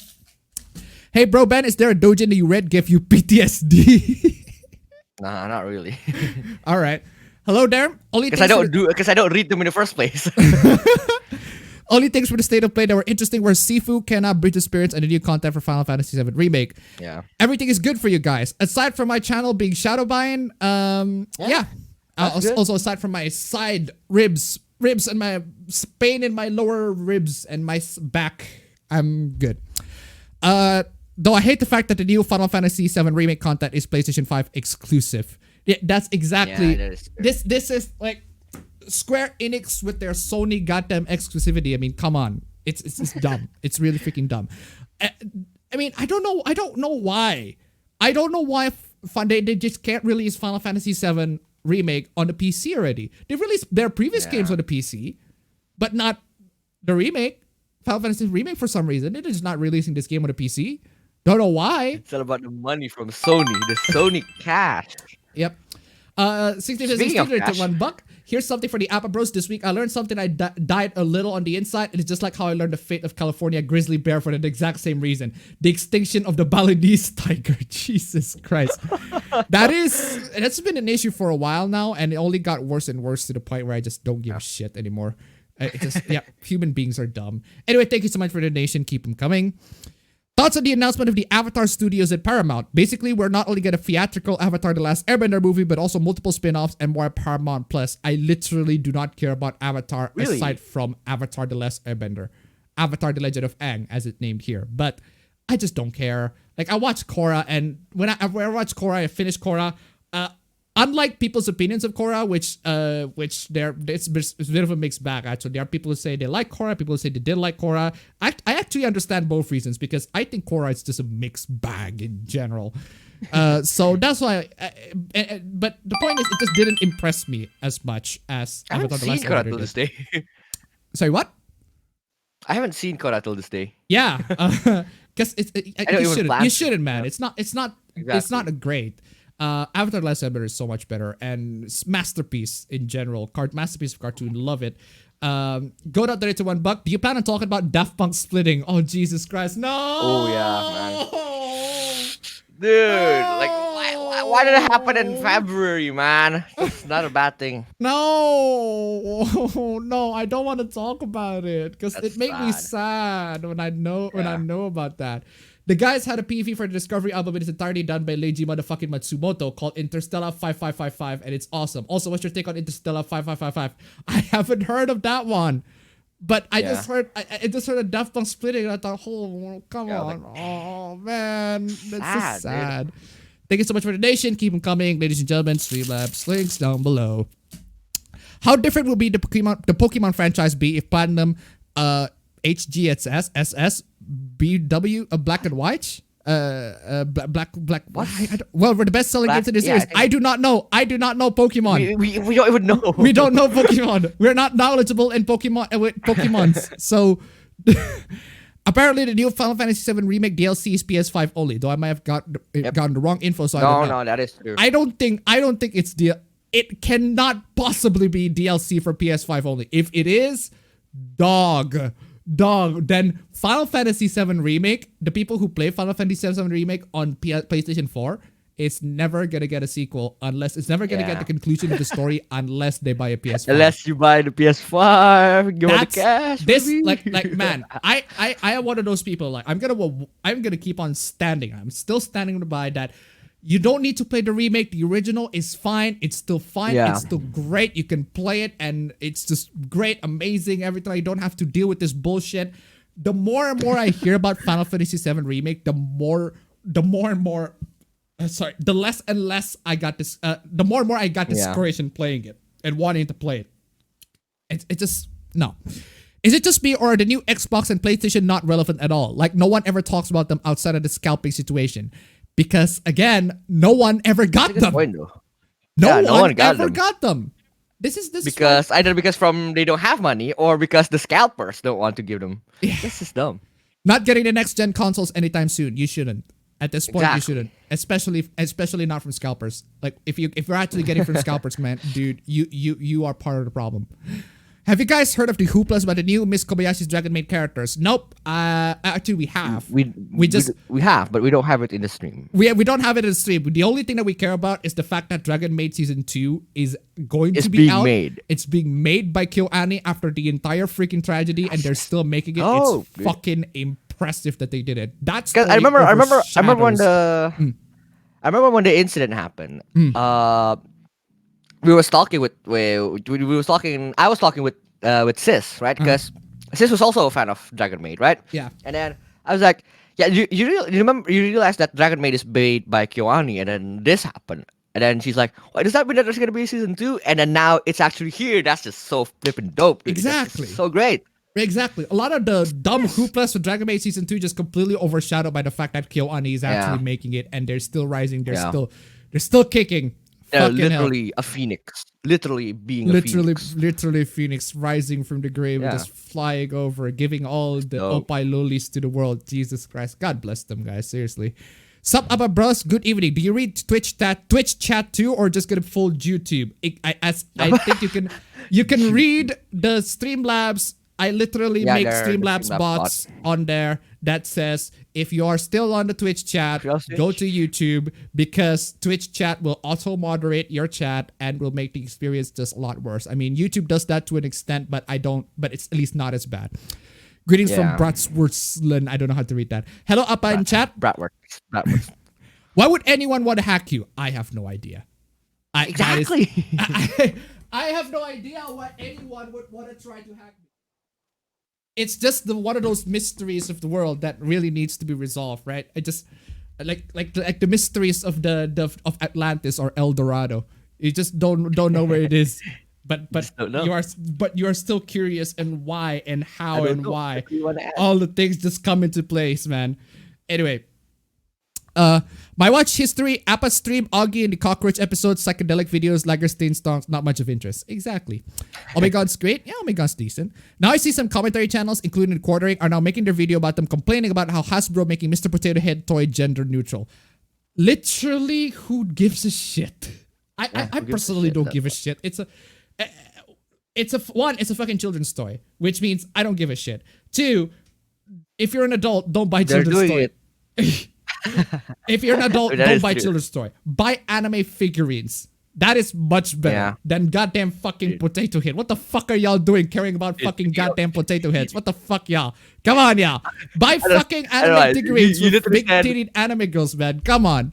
Hey, bro, Ben, is there a doujin that you read give you PTSD? Nah, not really. All right. Hello there. Because I don't read them in the first place. Only things for the state of play that were interesting were Sifu, Kenna, Bridge of Spirits, and the new content for Final Fantasy VII Remake. Yeah. Everything is good for you guys. Aside from my channel being shadow buying, yeah. Also aside from my side ribs and my pain in my lower ribs and my back, I'm good. Though I hate the fact that the new Final Fantasy VII Remake content is PlayStation 5 exclusive. Yeah, that's exactly this is like Square Enix with their Sony goddamn exclusivity. I mean, come on. It's dumb. It's really freaking dumb. I mean, I don't know. I don't know why. I don't know why they just can't release Final Fantasy VII Remake on the PC already. They released their previous games on the PC, but not the remake. Final Fantasy Remake for some reason. They're just not releasing this game on the PC. Don't know why. It's all about the money from Sony, the Sony cash. Yep. 60 Speaking of to cash. $1. Here's something for the Appa Bros this week. I learned something. I died a little on the inside. And it's just like how I learned the fate of California grizzly bear for the exact same reason. The extinction of the Balinese tiger. Jesus Christ. That's been an issue for a while now. And it only got worse and worse to the point where I just don't give a shit anymore. Human beings are dumb. Anyway, thank you so much for the donation. Keep them coming. Thoughts on the announcement of the Avatar Studios at Paramount? Basically, we're not only get a theatrical Avatar The Last Airbender movie, but also multiple spin-offs and more Paramount Plus. I literally do not care about Avatar aside from Avatar The Last Airbender. Avatar The Legend of Aang, as it's named here. But I just don't care. Like, I watched Korra, and when I watched Korra, I finished Korra. Unlike people's opinions of Korra, it's a bit of a mixed bag, actually. There are people who say they like Korra, people who say they didn't like Korra. I actually understand both reasons because I think Korra is just a mixed bag in general. So that's why. But the point is, it just didn't impress me as much as I haven't seen Korra till this day. Sorry, what? I haven't seen Korra till this day. Yeah, because you shouldn't, man. It's not a great. Avatar The Last Airbender is so much better and masterpiece in general. Masterpiece of cartoon, love it. Go down there to $1. Do you plan on talking about Daft Punk splitting? Oh Jesus Christ, no! Oh yeah, man. Dude, like why did it happen in February, man? It's not a bad thing. No, no, I don't want to talk about it because it made me sad when I know about that. The guys had a PV for the Discovery album. It is entirely done by Leiji motherfucking Matsumoto called Interstellar 5555, and it's awesome. Also, what's your take on Interstellar 5555? I haven't heard of that one, but I just heard a Daft Punk splitting, and I thought, oh, come on. Oh, man. That's so sad. Dude. Thank you so much for the donation. Keep them coming. Ladies and gentlemen, Streamlabs, links down below. How different will be the Pokemon franchise be if Platinum, HGSS, SS, BW, Black and White, Black. What? Well, we're the best-selling games in this series. I do not know. Pokemon. We don't even know. We don't know Pokemon. We're not knowledgeable in Pokemon with Pokemons. So apparently, the new Final Fantasy VII Remake DLC is PS5 only. Though I might have gotten the wrong info. So no, that is true. I don't think it's it cannot possibly be DLC for PS5 only. If it is, dog, then Final Fantasy VII Remake, the people who play Final Fantasy VII Remake on PlayStation 4, it's never gonna get a sequel unless it's never gonna get the conclusion of the story unless they buy a PS5. Unless you buy the PS5, give me the cash. This like man, I am one of those people. Like I'm gonna keep on standing. I'm still standing by that. You don't need to play the remake. The original is fine. It's still fine. Yeah. It's still great. You can play it and it's just great, amazing, everything. You don't have to deal with this bullshit. The more and more I hear about Final Fantasy VII Remake, the less and less I got this, the more and more I got discouraged in playing it and wanting to play it. It just, no. Is it just me or are the new Xbox and PlayStation not relevant at all? Like no one ever talks about them outside of the scalping situation. Because again, no one ever got them. No one ever got them. This because either because they don't have money or because the scalpers don't want to give them. Yeah. This is dumb. Not getting the next gen consoles anytime soon. You shouldn't. At this point, you shouldn't. Especially not from scalpers. Like if you're actually getting from scalpers, man, dude, you are part of the problem. Have you guys heard of the hooplas about the new Miss Kobayashi's Dragon Maid characters? Nope. Actually, we have. We have, but we don't have it in the stream. We don't have it in the stream. The only thing that we care about is the fact that Dragon Maid Season 2 is going to be out. It's being made by KyoAni after the entire freaking tragedy, and they're still making it. It's fucking impressive that they did it. That's I remember when the incident happened. We was talking I was talking with Sis, right? Because Sis was also a fan of Dragon Maid, right? Yeah. And then I was like, yeah, you realize that Dragon Maid is made by KyoAni, and then this happened. And then she's like, well, does that mean that there's gonna be a season 2? And then now it's actually here. That's just so flipping dope. Exactly. So great. Exactly. A lot of the dumb hooplas for Dragon Maid Season 2 just completely overshadowed by the fact that KyoAni is actually Yeah. making it and they're still rising. Yeah. They're still kicking. They're Fucking hell. literally a phoenix. Literally being a Literally, phoenix. literally Phoenix rising from the grave and Yeah. just flying over, giving all the So Opai Lolis to the world. Jesus Christ. God bless them, guys. Seriously. Sup, Abba Bros? Good evening. Do you read Twitch chat too, or just gonna fold YouTube? I think you can read the Streamlabs. I literally yeah, make they're the Streamlabs Streamlabs bot. bots on there that says if you are still on the Twitch chat, Real go Twitch? to YouTube because Twitch chat will auto moderate your chat and will make the experience just a lot worse. I mean, YouTube does that to an extent, but but it's at least not as bad. Greetings from Yeah. Bratswurstlen. I don't know how to read that. Hello, Appa in chat. Bratwurst. Bratwurst. Why would anyone want to hack you? I have no idea. Exactly. I have no idea why anyone would want to try to hack me. It's just one of those mysteries of the world that really needs to be resolved, right? I just like the mysteries of of Atlantis or El Dorado. You just don't know where it is. But don't know. you are still curious and why and how and why. You wanna ask? All the things just come into place, man. Anyway, my watch history, Appa stream, Augie and the Cockroach episodes, psychedelic videos, Lagerstein songs, not much of interest. Exactly. Omegon's great. Yeah, Omegon's decent. Now I see some commentary channels, including Quartering, are now making their video about them complaining about how Hasbro making Mr. Potato Head toy gender neutral. Literally, who gives a shit? I who gives a personally shit? don't give a shit. It's a fucking children's toy, which means I don't give a shit. Two, if you're an adult, don't buy They're children's doing toy. it. If you're an adult, That don't is buy true. children's toy. Buy anime figurines. That is much better Yeah. than goddamn fucking potato head. What the fuck are y'all doing caring about fucking goddamn potato heads? What the fuck, y'all? Come on, y'all. Buy fucking I don't know. anime figurines You with literally big said- titted anime girls, man. Come on.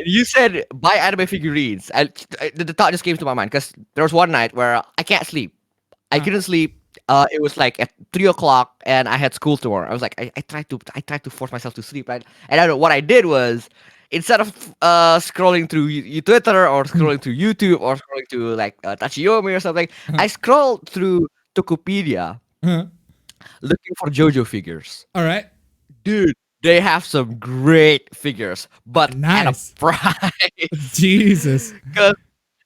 You said buy anime figurines. The thought just came to my mind because there was one night where I can't sleep. I couldn't sleep. It was like at 3 o'clock, and I had school tomorrow. I was like, I tried to force myself to sleep, right? And I don't, what I did was, instead of scrolling through Twitter or scrolling through YouTube or scrolling to like Tachiyomi or something, I scrolled through Tokopedia Uh-huh. looking for JoJo figures. All right. Dude, they have some great figures, but at Nice. a price. Jesus. Because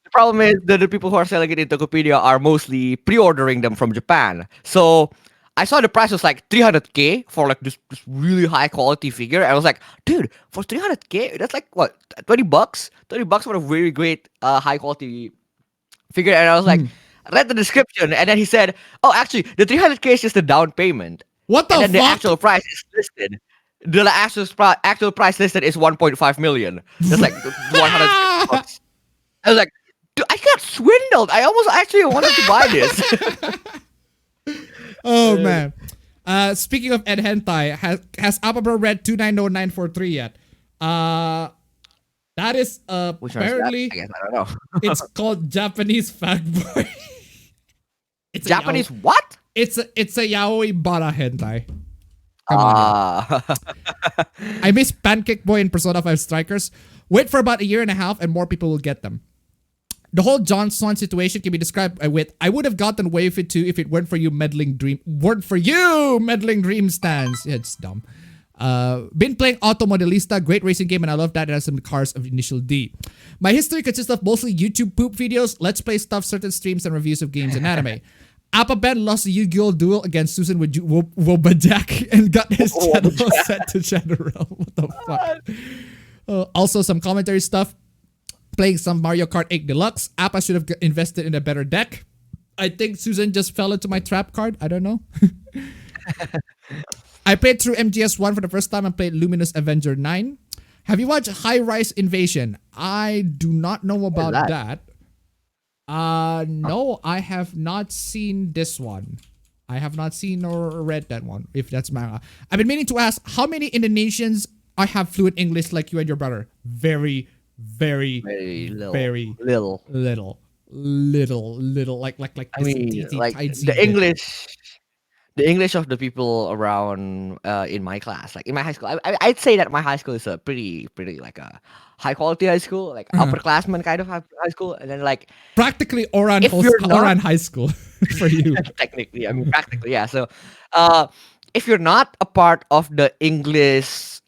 the problem is that the people who are selling it in Tokopedia are mostly pre-ordering them from Japan. So I saw the price was like 300K for like this really high quality figure. I was like, dude, for 300K, that's like what, 20 bucks? 20 bucks for a very great high quality figure. And I was like, I read the description, and then he said, oh, actually, the 300K is just the down payment. What the And then the fuck? actual price is listed. The actual price listed is 1.5 million. That's like 100 bucks. I was like, dude, I got swindled. I almost actually wanted to buy this. Oh man. Speaking of Ed Hentai, has Apabro read 290943 yet? That is Which one is that? apparently I guess I don't know. it's called Japanese Fuckboy. It's a Japanese what? It's a yaoi bara hentai. Come on. Ah. I miss Pancake Boy and Persona 5 Strikers. Wait for about a year and a half and more people will get them. The whole John Swan situation can be described with, I would have gotten away with it too if it weren't for you meddling dream stands. Yeah, it's dumb. Been playing Auto Modelista, great racing game, and I love that it has some cars of initial D. My history consists of mostly YouTube poop videos, let's play stuff, certain streams, and reviews of games and anime. APB lost a Yu-Gi-Oh! Duel against Susan with Wobajak and got his channel set to general. What the fuck? Also, some commentary stuff. Playing some Mario Kart 8 Deluxe. Appa should have invested in a better deck. I think Susan just fell into my trap card. I don't know. I played through MGS1 for the first time and played Luminous Avenger 9. Have you watched High Rise Invasion? I do not know about that. No, I have not seen this one. I have not seen or read that one, if that's manga. I've been meaning to ask, how many Indonesians I have fluent English like you and your brother? Very little. Like I mean, like the the English of the people around in my class, like in my high school. I'd say that my high school is a pretty like a high quality high school, like Uh-huh. upperclassman kind of high school. And then like Practically Oran, if you're not Oran High School for you. technically, I mean practically, yeah. So uh, if you're not a part of the English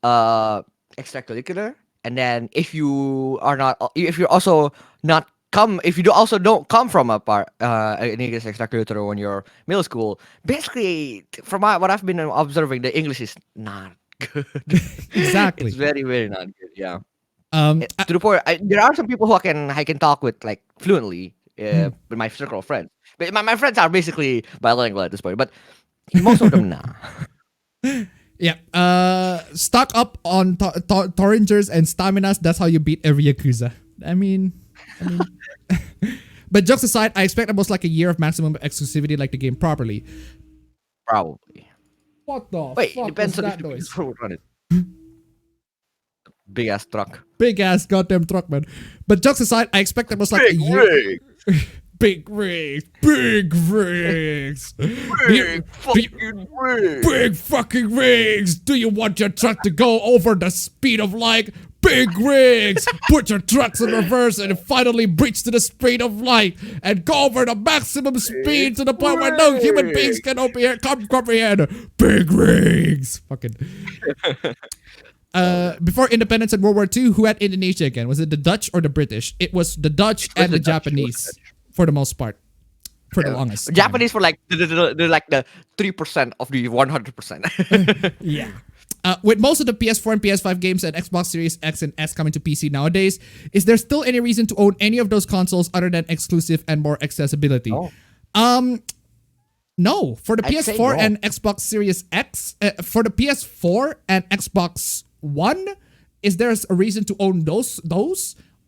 extracurricular, and then if you are not, if you're also not come, if you do also don't come from a part an English extracurricular when you're middle school, basically from what I've been observing, the English is not good. It's Exactly. very not good. Yeah. Um, I- To the point, there are some people who I can talk with like fluently hmm. with my circle of friends. But my friends are basically bilingual at this point, but most of them nah. Yeah. Stock up on torringers and staminas. That's how you beat every Yakuza. I mean. But jokes aside, I expect almost like a year of maximum exclusivity, like the game properly. Probably. What the Wait, it fuck was depends on if that the noise? people run it. Big ass truck. Big ass goddamn truck, man. But jokes aside, I expect almost like a year. rig. Big rigs, big rigs, Big fucking rig. big fucking rigs. Do you want your truck to go over the speed of light? Big rigs. Put your trucks in reverse and finally breach to the speed of light and go over the maximum speed to the point where no human beings can comprehend. Big rigs. Fucking. Before independence in World War II, who had Indonesia again? Was it the Dutch or the British? It was the Dutch and the the Dutch, it was the Japanese for the most part, for the longest time. Japanese for like the like the 3% of the 100%. Yeah. With most of the PS4 and PS5 games and Xbox Series X and S coming to PC nowadays, is there still any reason to own any of those consoles other than exclusive and more accessibility? No. For the I'd say PS4 no. and Xbox Series X, for the PS4 and Xbox One, is there a reason to own those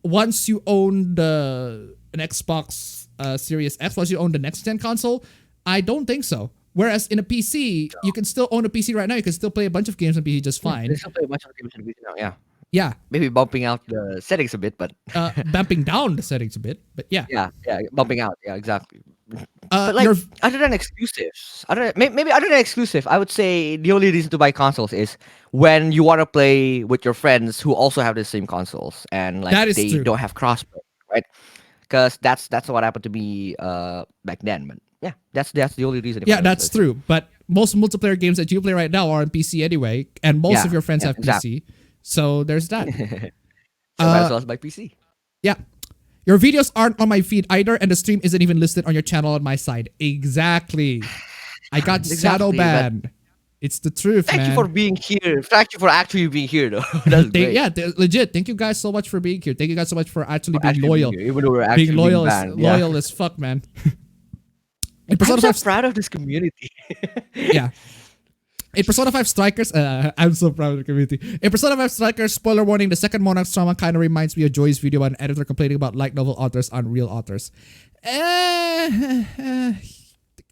once you own an Xbox Series X, once you own the next gen console? I don't think so. Whereas in a PC, you can still own a PC right now. You can still play a bunch of games on PC just fine. They still play a bunch of games on the PC now, yeah. Yeah, Maybe bumping out the settings a bit, but bumping down the settings a bit, but yeah. yeah, bumping out, yeah, exactly. Uh, But like your other than exclusives, maybe other than exclusive, I would say the only reason to buy consoles is when you want to play with your friends who also have the same consoles and like That is they true. don't have crossplay, right? Because that's what happened to me back then. But yeah, that's the only reason. Yeah, that's true. But most multiplayer games that you play right now are on PC anyway, and most Yeah, of your friends yeah, have exactly. PC. So there's that. So might as well buy PC. Yeah. Your videos aren't on my feed either, and the stream isn't even listed on your channel on my side. Exactly. I got shadow Exactly, but- banned. It's the truth, Thank man. you for being here. Thank you for actually being here, though. That's great. Legit. Thank you guys so much for being here. Thank you guys so much for actually being Actually loyal. here, even though we're actually Being loyal, banned. Yeah. loyal as fuck, man. In I'm Persona so 5, proud of this community. yeah. In Persona 5 Strikers, I'm so proud of the community. In Persona 5 Strikers, spoiler warning, the second Monarch's trauma kind of reminds me of Joy's video about an editor complaining about light novel authors on real authors.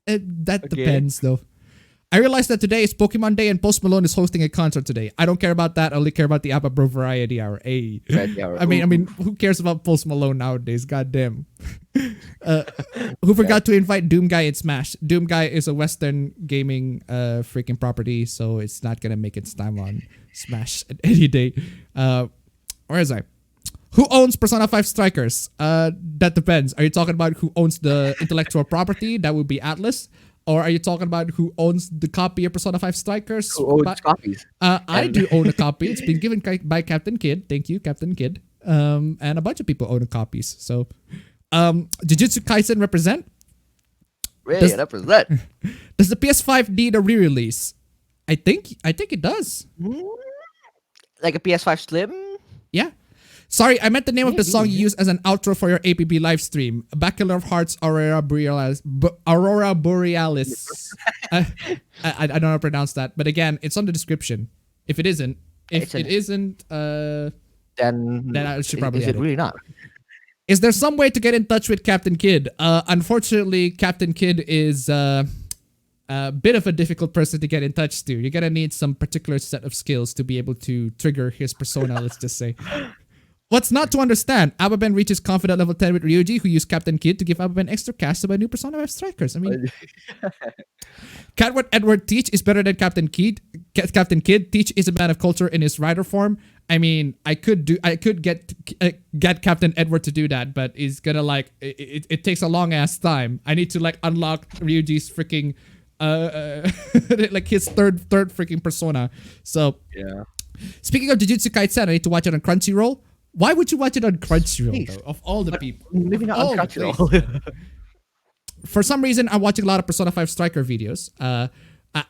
That Okay. depends, though. I realized that today is Pokemon Day and Post Malone is hosting a concert today. I don't care about that. I only care about the Appa Bro Variety Hour. Hey. Variety Hour. I mean, who cares about Post Malone nowadays? Goddamn. Who forgot to invite Doom Guy in Smash? Doom Guy is a Western gaming freaking property, so it's not gonna make its time on Smash any day. Where is I? Who owns Persona 5 Strikers? That depends. Are you talking about who owns the intellectual property? That would be Atlas. Or are you talking about who owns the copy of Persona 5 Strikers? Who owns copies? I do own a copy. It's been given by Captain Kid. Thank you, Captain Kid. And a bunch of people own copies. So, Jujutsu Kaisen represent? Really, represent. Does the PS5 need a re-release? I think it does. Like a PS5 Slim? Yeah. Sorry, I meant the name of the song you used as an outro for your APB live stream. Bachelor of Hearts Aurora Borealis. Aurora Borealis. I don't know how to pronounce that. But again, it's on the description. If it isn't, then I should probably is add it it. really not? Is there some way to get in touch with Captain Kidd? Unfortunately, Captain Kidd is a bit of a difficult person to get in touch to. You're gonna need some particular set of skills to be able to trigger his persona, let's just say. What's not to understand? Apaben reaches confident level 10 with Ryuji, who used Captain Kid to give Apaben extra cash to buy new Persona 5 strikers. I mean, Catwood Edward Teach is better than Captain Kid. Captain Kid. Teach is a man of culture in his rider form. I mean, I could get Captain Edward to do that, but it's gonna like it takes a long ass time. I need to like unlock Ryuji's freaking like his third freaking persona. So Yeah. speaking of Jujutsu Kaisen, I need to watch it on Crunchyroll. Why would you watch it on Crunchyroll Please. though? Of all the people, Maybe not all on the Crunchyroll. for some reason, I'm watching a lot of Persona 5 Striker videos. I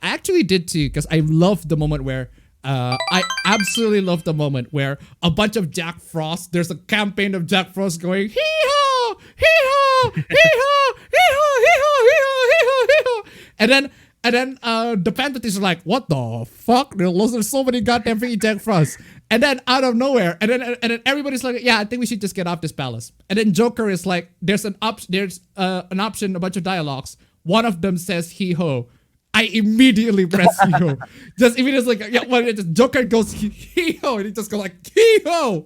actually did too, because I love the moment where I absolutely love the moment where a bunch of Jack Frost, there's a campaign of Jack Frost going hee-haw, hee-haw, hee-haw, hee-haw, hee-haw, hee-haw, hee-haw, hee-haw. And then the Panther are like, what the fuck? There's so many goddamn freaking Jack Frost. And then out of nowhere, and then everybody's like, yeah, I think we should just get off this palace. And then Joker is like, there's an option, a bunch of dialogues. One of them says hee ho. I immediately press hee ho. Just immediately like, yeah, well, Joker goes hee ho, and he just goes like hee ho.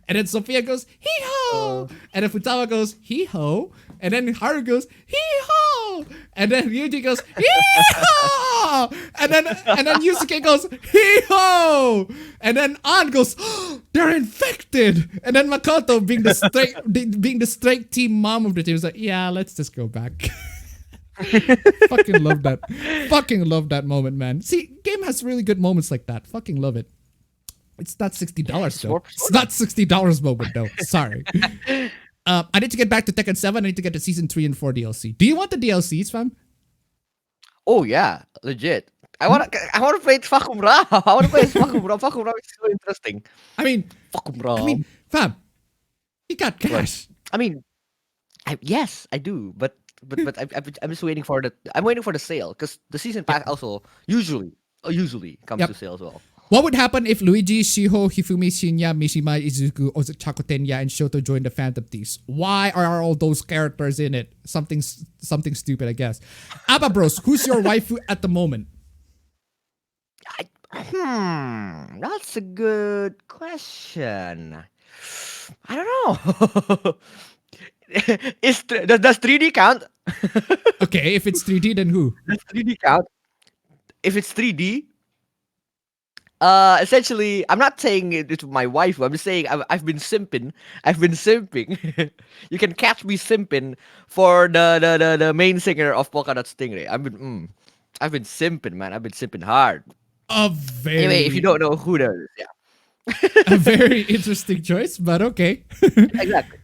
And then Sophia goes hee ho, and then Futaba goes hee ho, and then Haru goes hee ho, and then Ryuji goes hee ho, and then Yusuke goes hee ho, and then An goes, oh, they're infected, and then Makoto, being the straight team mom of the team, is like, yeah, let's just go back. Fucking love that. Fucking love that moment, man. See, game has really good moments like that. Fucking love it. It's not $60 though. It's not $60 moment though. Sorry. I need to get back to Tekken 7. I need to get to Season 3 and 4 DLC. Do you want the DLCs, fam? Oh yeah, legit. I wanna play Fakumra. I wanna play Fakumra. Fakumra is so interesting. I mean, Fakumra. fam, you got cash. I mean, yes, I do, but I'm just waiting for the. I'm waiting for the sale because the season pass also usually comes to sale as well. What would happen if Luigi, Shiho, Hifumi, Shinya, Mishima, Izuku, Ochako Tenya, and Shoto joined the Phantom Thieves? Why are all those characters in it? Something stupid, I guess. Abba Bros, who's your waifu at the moment? That's a good question. I don't know. Does 3D count? Okay, if it's 3D, then who? Does 3D count? If it's 3D, essentially, I'm not saying it's my wife. I'm just saying I've been simping. I've been simping. You can catch me simping for the main singer of Polka Dot Stingray. I've been simping, man. I've been simping hard. Anyway, if you don't know who that is, yeah. A very interesting choice, but okay. Exactly.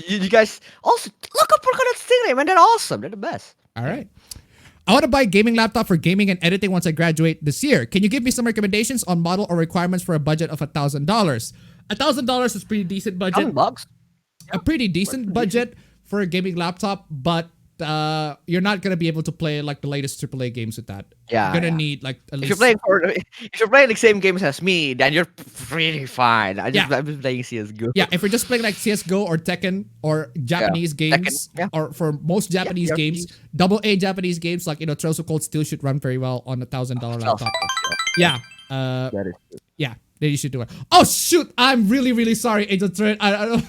You guys also look up Polka Dot Stingray, man. They're awesome. They're the best. All right. I want to buy a gaming laptop for gaming and editing once I graduate this year. Can you give me some recommendations on model or requirements for a budget of $1,000? $1,000 is pretty decent budget. $1,000? A pretty decent budget for a gaming laptop, but you're not gonna be able to play like the latest AAA games with that. Yeah, you're gonna need like at least. If you're playing the same games as me, then you're pretty fine. I'm just playing CS:GO. Yeah, if you're just playing like CS:GO or Tekken or Japanese games, or for most Japanese games, AA Japanese games like Trails of Cold Steel should run very well on $1,000 laptop. Yeah. That is true. Yeah. Then you should do it. Oh shoot! I'm really sorry, Angel Turret. I'm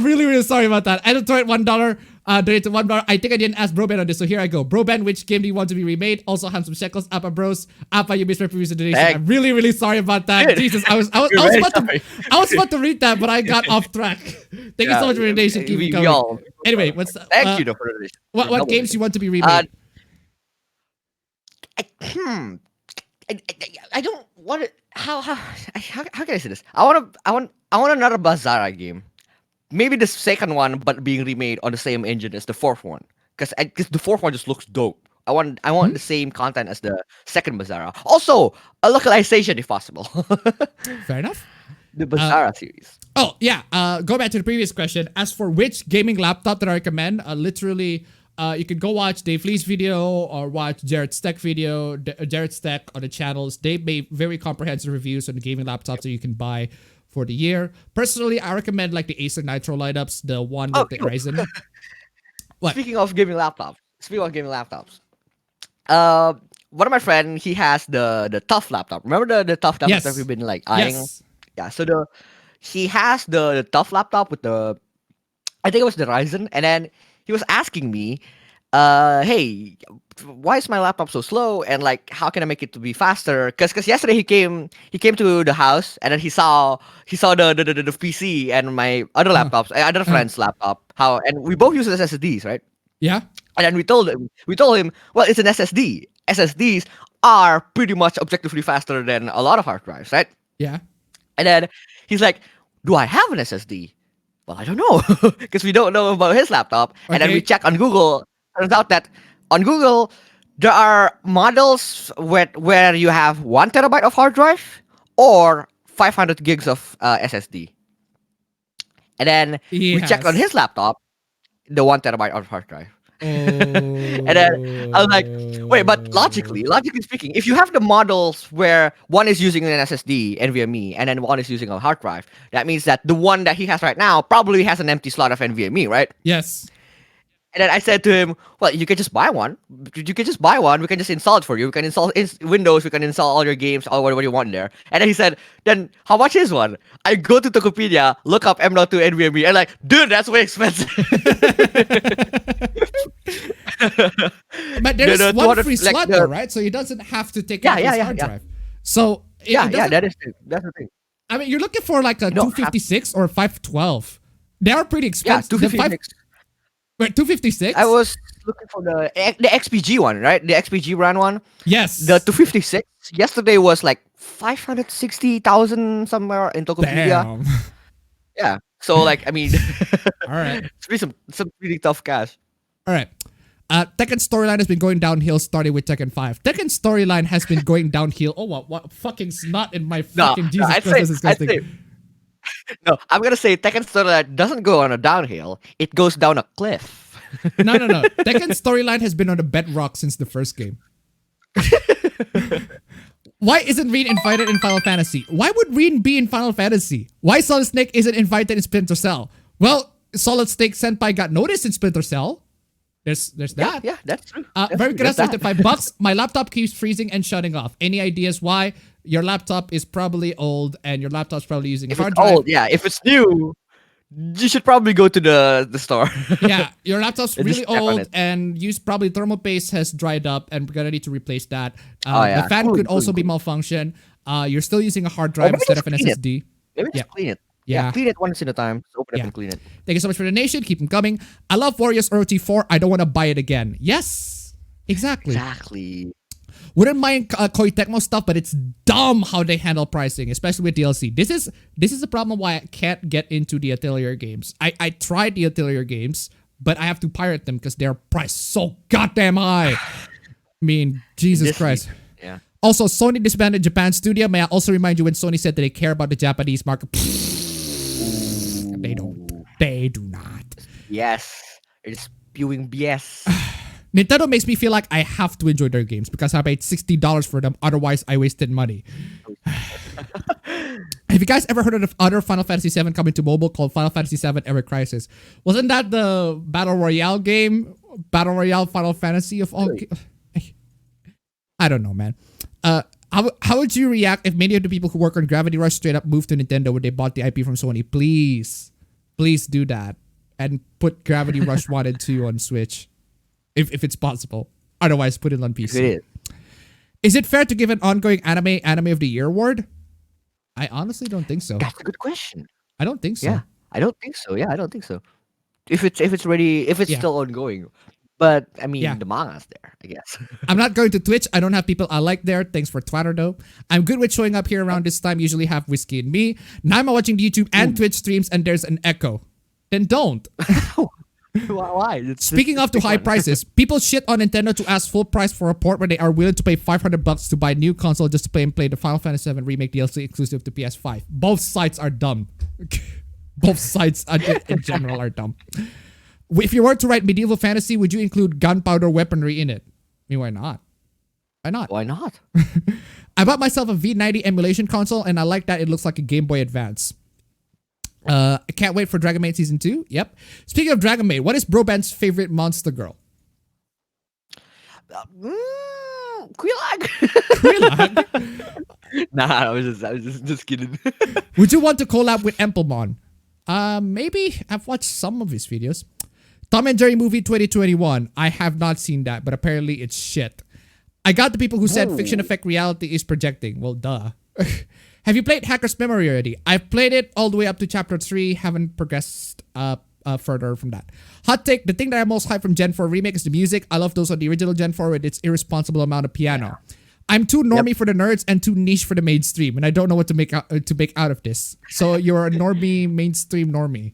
really sorry about that. Angel Turret $1. Donated $1. I think I didn't ask Broban on this, so here I go. Broban, which game do you want to be remade? Also, Handsome Shekels, Appa Bros, Appa, you missed my previous donation. I'm really sorry about that. Jesus, I was about to read that, but I got off track. Thank you so much for the donation. Keep it coming. Anyway, thank you for the donation. What games you want to be remade? I don't want it. How can I say this? I want another Bazara game. Maybe the second one, but being remade on the same engine as the fourth one. Because the fourth one just looks dope. I want the same content as the second Bazara. Also, a localization if possible. Fair enough. The Bazara series. Oh yeah. Go back to the previous question. As for which gaming laptop that I recommend, literally. You can go watch Dave Lee's video or watch Jared's Tech video, Jared's Tech on the channels. They made very comprehensive reviews on the gaming laptops that you can buy for the year. Personally, I recommend like the Acer Nitro light-ups, the one with the Ryzen. What? Speaking of gaming laptops, one of my friends, he has the tough laptop. Remember the tough laptop that we've been like eyeing? Yes. Yeah, so he has the tough laptop with the, I think it was the Ryzen, and then he was asking me, hey, why is my laptop so slow? And like, how can I make it to be faster? Because yesterday he came to the house, and then he saw the PC and my other Uh, laptops, other uh, friend's laptop. How, and we both use SSDs, right? yeah. And then we told him, well, it's an SSD. SSDs are pretty much objectively faster than a lot of hard drives, right? Yeah. And then he's like, do I have an SSD? Well, I don't know because we don't know about his laptop. And then we Okay. check on Google. Turns out that on Google, there are models where you have 1 terabyte of hard drive or 500 gigs of SSD. And then we checked on Yes. his laptop, the 1 terabyte of hard drive. And then I was like, wait, but logically speaking, if you have the models where one is using an SSD, NVMe, and then one is using a hard drive, that means that the one that he has right now probably has an empty slot of NVMe, right? Yes. And then I said to him, well, you can just buy one. You can just buy one. We can just install it for you. We can install Windows. We can install all your games, all what you want there. And then he said, then how much is one? I go to Tokopedia, look up M.2 NVMe, and like, dude, that's way expensive. But there's The one 200 free like slot the though, right? So he doesn't have to take yeah, out yeah, his yeah, hard yeah. drive. So Yeah, it yeah, doesn't. that's the thing. I mean, you're looking for like a You don't have 256 or 512. They are pretty yeah, expensive. The five, 256. wait, I 256? was looking for the XPG one, right? The XPG brand one. The Yes. 256 yesterday was like 560,000 somewhere in Tokopedia. Damn. Yeah. So like I mean All right. it's really some really tough cash. All right. Tekken's storyline has been going downhill starting with Tekken 5. Tekken's storyline has been going downhill. Oh, what fucking snot in my No, fucking no, Jesus Christ, that's I'd disgusting. say no, I'm gonna say Tekken Storyline doesn't go on a downhill, it goes down a cliff. No, no, no. Tekken's storyline has been on the bedrock since the first game. Why isn't Reen invited in Final Fantasy? Why would Reen be in Final Fantasy? Why Solid Snake isn't invited in Splinter Cell? Well, Solid Snake Senpai got noticed in Splinter Cell. There's Yeah, that. yeah, that's true. Very good. That's That's that. $5. My laptop keeps freezing and shutting off. Any ideas why? Your laptop is probably old and your laptop's probably using a If it's hard drive. old, yeah. If it's new, you should probably go to the store. Yeah, your laptop's And just really check on old it. and use probably thermal paste has dried up and we're gonna need to replace that. Oh, yeah. The fan Cooling, could also cooling, be malfunction. You're still using a hard Or drive maybe instead just of an clean it. SSD. Maybe Yeah. just clean it. Yeah. Clean it once in a time. Just open it Yeah. and clean it. Thank you so much for the donation. Keep them coming. I love Warriors ROT4. I don't want to buy it again. Yes, exactly. Exactly. Wouldn't mind Koei Tecmo stuff, but it's dumb how they handle pricing, especially with DLC. This is the problem why I can't get into the Atelier games. I tried the Atelier games, but I have to pirate them because they're priced so goddamn high. I mean, Jesus This Christ. week, yeah. Also, Sony disbanded Japan studio. May I also remind you when Sony said that they care about the Japanese market? They don't. They do not. Yes. It's spewing BS. Nintendo makes me feel like I have to enjoy their games because I paid $60 for them. Otherwise, I wasted money. Have you guys ever heard of the other Final Fantasy VII coming to mobile called Final Fantasy VII Ever Crisis? Wasn't that the Battle Royale game? Battle Royale Final Fantasy of all... I don't know, man. How would you react if many of the people who work on Gravity Rush straight up moved to Nintendo when they bought the IP from Sony? Please. Please do that. And put Gravity Rush 1 and 2 on Switch. If it's possible. Otherwise, put it on PC. It is. Is it fair to give an ongoing Anime of the Year award? I honestly don't think so. That's a good question. I don't think so. Yeah. I don't think so. Yeah, I don't think so. If it's Yeah. still ongoing. But I mean Yeah. the manga's there, I guess. I'm not going to Twitch. I don't have people I like there. Thanks for Twitter though. I'm good with showing up here around this time. Usually have Whiskey and me. Now I'm watching the YouTube and Twitch streams and there's an echo. Then don't. Why? It's Speaking of just too high one. prices, people shit on Nintendo to ask full price for a port when they are willing to pay $500 to buy a new console just to play and play the Final Fantasy VII Remake DLC exclusive to PS5. Both sides are dumb. Both sides in general are dumb. If you were to write medieval fantasy, would you include gunpowder weaponry in it? I mean, why not? Why not? Why not? I bought myself a V90 emulation console and I like that it looks like a Game Boy Advance. I can't wait for Dragon Maid Season 2. Yep. Speaking of Dragon Maid, what is Broband's favorite monster girl? Quillag. Quillag? Nah, I was just kidding. Would you want to collab with Emplemon? Maybe. I've watched some of his videos. Tom and Jerry movie 2021. I have not seen that, but apparently it's shit. I got the people who said fiction effect reality is projecting. Well, duh. Have you played Hacker's Memory already? I've played it all the way up to chapter 3. Haven't progressed further from that. Hot take. The thing that I'm most hyped from Gen 4 remake is the music. I love those on the original Gen 4 with its irresponsible amount of piano. Yeah. I'm too normie for the nerds and too niche for the mainstream, and I don't know what to make out of this. So you're a normie, mainstream normie.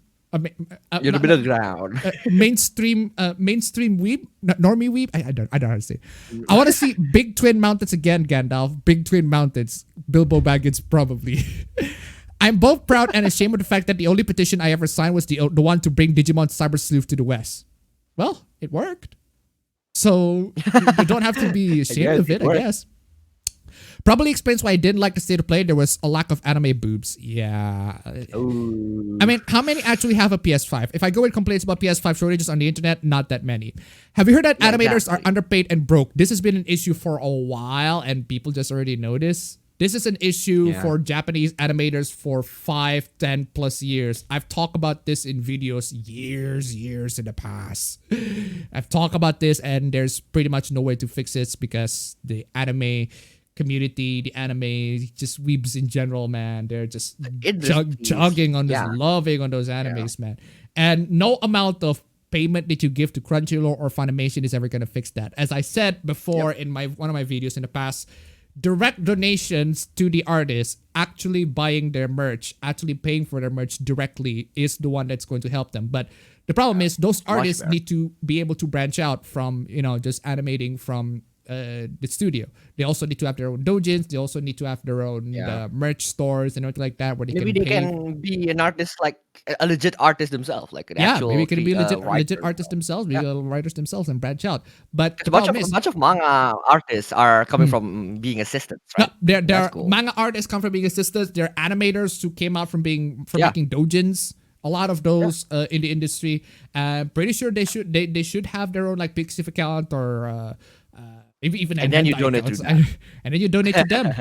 You're the middle ground. Mainstream weeb, normie weeb. I don't know how to say. I want to see big twin mountains again, Gandalf. Big twin mountains. Bilbo Baggins probably. I'm both proud and ashamed of the fact that the only petition I ever signed was the one to bring Digimon Cyber Sleuth to the West. Well, it worked. So you don't have to be ashamed of it, I guess. Probably explains why I didn't like the state of play. There was a lack of anime boobs. Yeah. Ooh. I mean, how many actually have a PS5? If I go with complaints about PS5 shortages on the internet, not that many. Have you heard that animators are underpaid and broke? This has been an issue for a while and people just already notice. This is an issue for Japanese animators for 5, 10 plus years. I've talked about this in videos years in the past. I've talked about this and there's pretty much no way to fix it because the anime community, the anime, just weebs in general, man. They're just jogging on this, loving on those animes, man. And no amount of payment that you give to Crunchyroll or Funimation is ever going to fix that. As I said before in one of my videos in the past, direct donations to the artists, actually buying their merch, actually paying for their merch directly is the one that's going to help them. But the problem is those artists need to be able to branch out from, just animating from the studio. They also need to have their own doujins. They also need to have their own merch stores and everything like that where maybe they can be an artist, like a legit artist themselves, like an actual. Maybe they can be legit artists themselves, maybe writers themselves and branch out. But a bunch of manga artists are coming from being assistants, right? No, they're cool. Manga artists come from being assistants. They're animators who came out from making doujins. A lot of those in the industry. Pretty sure they should have their own like Pixiv account or maybe even and then you donate to them. And then you donate to them.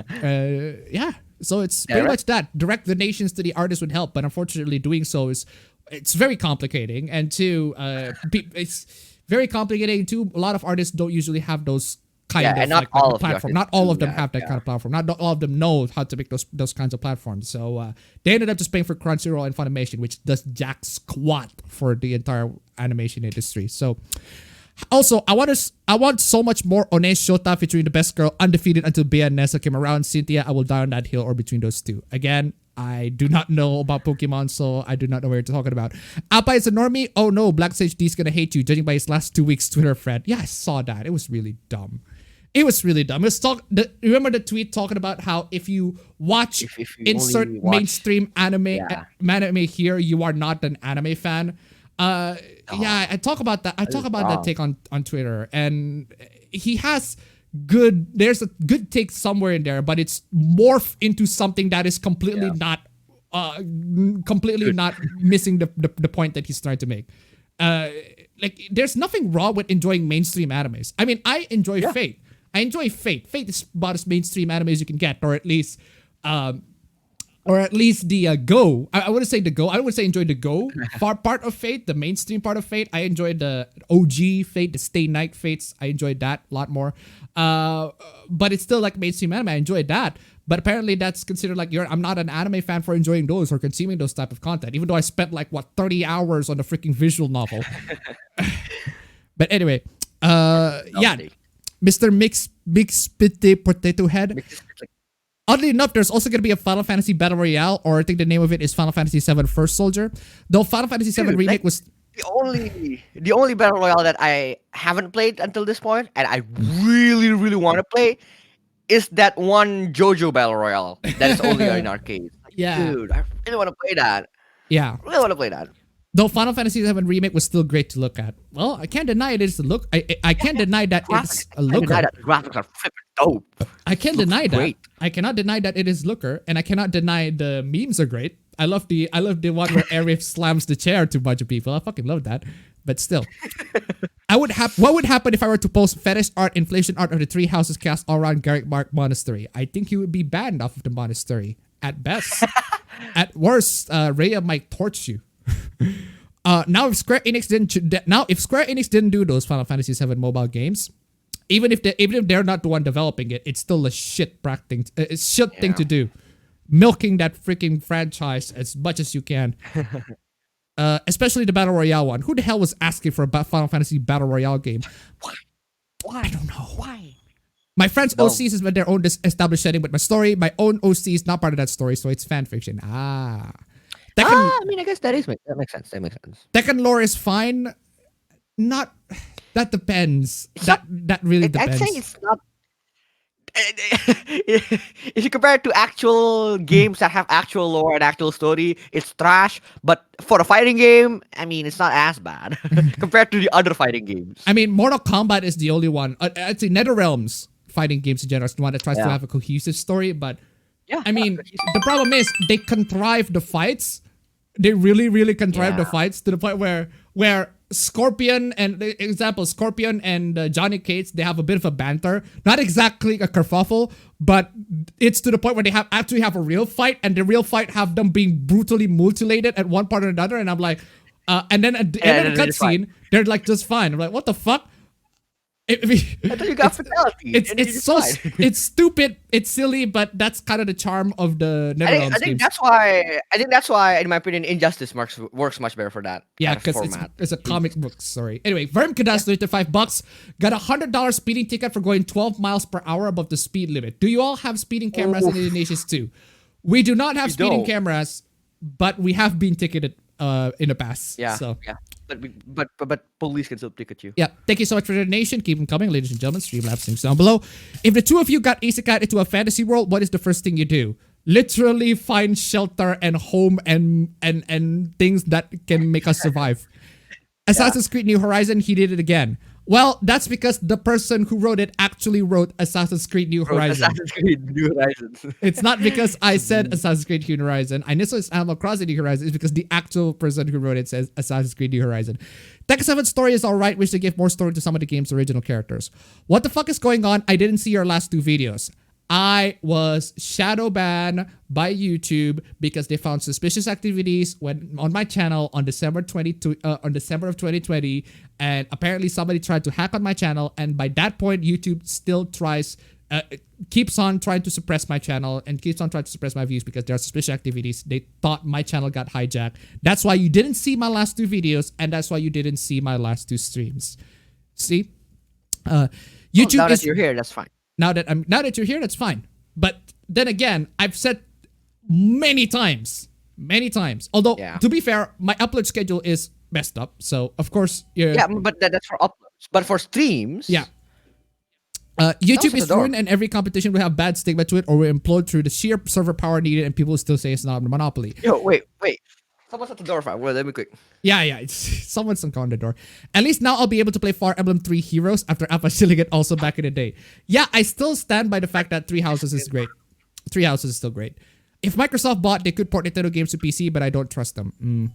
So it's pretty much that. Direct donations to the artist would help, but unfortunately doing so it's very complicating. And two, it's very complicating too. A lot of artists don't usually have those kind of and not like, all of platform. Not all of them have that kind of platform. Not all of them know how to make those kinds of platforms. So they ended up just paying for Crunchyroll and Funimation, which does jack squat for the entire animation industry. So also, I want so much more One Shota featuring the best girl, undefeated until Bea and Nessa came around. Cynthia, I will die on that hill or between those two. Again, I do not know about Pokemon, so I do not know what you're talking about. Appa is a normie? Oh no, Black Sage D is gonna hate you, judging by his last 2 weeks Twitter thread. Yeah, I saw that. It was really dumb. Remember the tweet talking about how if you watch insert mainstream anime here, you are not an anime fan. I talk about that. I talk about that take on Twitter, and he has there's a good take somewhere in there, but it's morphed into something that is completely not missing the point that he's trying to make. Like there's nothing wrong with enjoying mainstream animes. I mean, I enjoy Fate. I enjoy Fate. Fate is about as mainstream anime as you can get, or at least the Go. I wouldn't say the Go. I would say enjoy the Go part of Fate, the mainstream part of Fate. I enjoyed the OG Fate, the Stay Night Fates. I enjoyed that a lot more. But it's still like mainstream anime. I enjoyed that. But apparently that's considered like I'm not an anime fan for enjoying those or consuming those type of content, even though I spent 30 hours on a freaking visual novel. But anyway, Mr. Big Spitty Potato Head. Oddly enough, there's also going to be a Final Fantasy Battle Royale, or I think the name of it is Final Fantasy VII First Soldier. Though Final Fantasy VII Remake was the only Battle Royale that I haven't played until this point, and I really, really want to play, is that one JoJo Battle Royale that is only in arcades. Dude, I really want to play that. Yeah. I really want to play that. Though Final Fantasy VII Remake was still great to look at. Well, I can't deny it is a look. I can't deny that it's a looker. The graphics are flipping dope. I can't deny that. I cannot deny that it is looker, and I cannot deny the memes are great. I love the one where Aerith slams the chair to a bunch of people. I fucking love that. But still. What would happen if I were to post fetish art, inflation art of the three houses cast all around Garrick Mark Monastery? I think you would be banned off of the monastery at best. At worst, Rhea might torch you. Now if Square Enix didn't do those Final Fantasy VII mobile games, even if they're not the one developing it, it's still a shit thing to do. Milking that freaking franchise as much as you can. Especially the Battle Royale one. Who the hell was asking for a Final Fantasy Battle Royale game? Why? I don't know. Why? My friend's OCs has been their own established setting with my story. My own OC is not part of that story, so it's fan fiction. I guess that makes sense. That makes sense. Tekken lore is fine. Not... That depends. That really depends. I'd say it's not... If you compare it to actual games that have actual lore and actual story, it's trash. But for a fighting game, I mean, it's not as bad compared to the other fighting games. I mean, Mortal Kombat is the only one. I'd say NetherRealms fighting games in general is the one that tries to have a cohesive story. But I mean, the problem is they contrive the fights. They really, really contrive the fights to the point where Scorpion and Johnny Cage, they have a bit of a banter. Not exactly a kerfuffle, but it's to the point where they actually have a real fight, and the real fight have them being brutally mutilated at one part or another. And I'm like, and then at the end of the cutscene, they're like just fine. I'm like, what the fuck? I thought you got fatality. It's stupid, it's silly, but that's kind of the charm of the NetherRealms I think that's why, in my opinion, Injustice works much better for that. Yeah, because it's a comic book story. Anyway, Verm Kadas donated $5. Got a $100 speeding ticket for going 12 miles per hour above the speed limit. Do you all have speeding cameras in Indonesia too? We do not have speeding cameras, but we have been ticketed in the past. Yeah. So. Yeah. But police can still ticket you. Yeah, thank you so much for the donation. Keep them coming, ladies and gentlemen. Streamlabs links down below. If the two of you got isekai into a fantasy world, what is the first thing you do? Literally find shelter and home and things that can make us survive. Assassin's Creed New Horizon, he did it again. Well, that's because the person who wrote it actually wrote Assassin's Creed New Horizon. Assassin's Creed New Horizon. It's not because I said Assassin's Creed New Horizon. I know it's Animal Crossing New Horizon. It's because the actual person who wrote it says Assassin's Creed New Horizon. Tekken 7's story is alright. Wish they give more story to some of the game's original characters. What the fuck is going on? I didn't see your last two videos. I was shadow banned by YouTube because they found suspicious activities on my channel on December of 2020, and apparently somebody tried to hack on my channel, and by that point YouTube still keeps on trying to suppress my channel and keeps on trying to suppress my views because there are suspicious activities. They thought my channel got hijacked. That's why you didn't see my last two videos, and that's why you didn't see my last two streams. See? YouTube now that you're here, that's fine. Now that you're here, that's fine. But then again, I've said many times. Although, to be fair, my upload schedule is messed up. So, of course... but that's for uploads. But for streams... Yeah. YouTube is ruined, and every competition will have bad stigma to it or will implode through the sheer server power needed, and people will still say it's not a monopoly. Yo, wait. Someone's at the door. Well, let me quick. Yeah. Someone's on the door. At least now I'll be able to play Fire Emblem 3 Heroes after Alpha shilling it also back in the day. Yeah, I still stand by the fact that Three Houses is great. Three Houses is still great. If Microsoft bought, they could port Nintendo games to PC, but I don't trust them.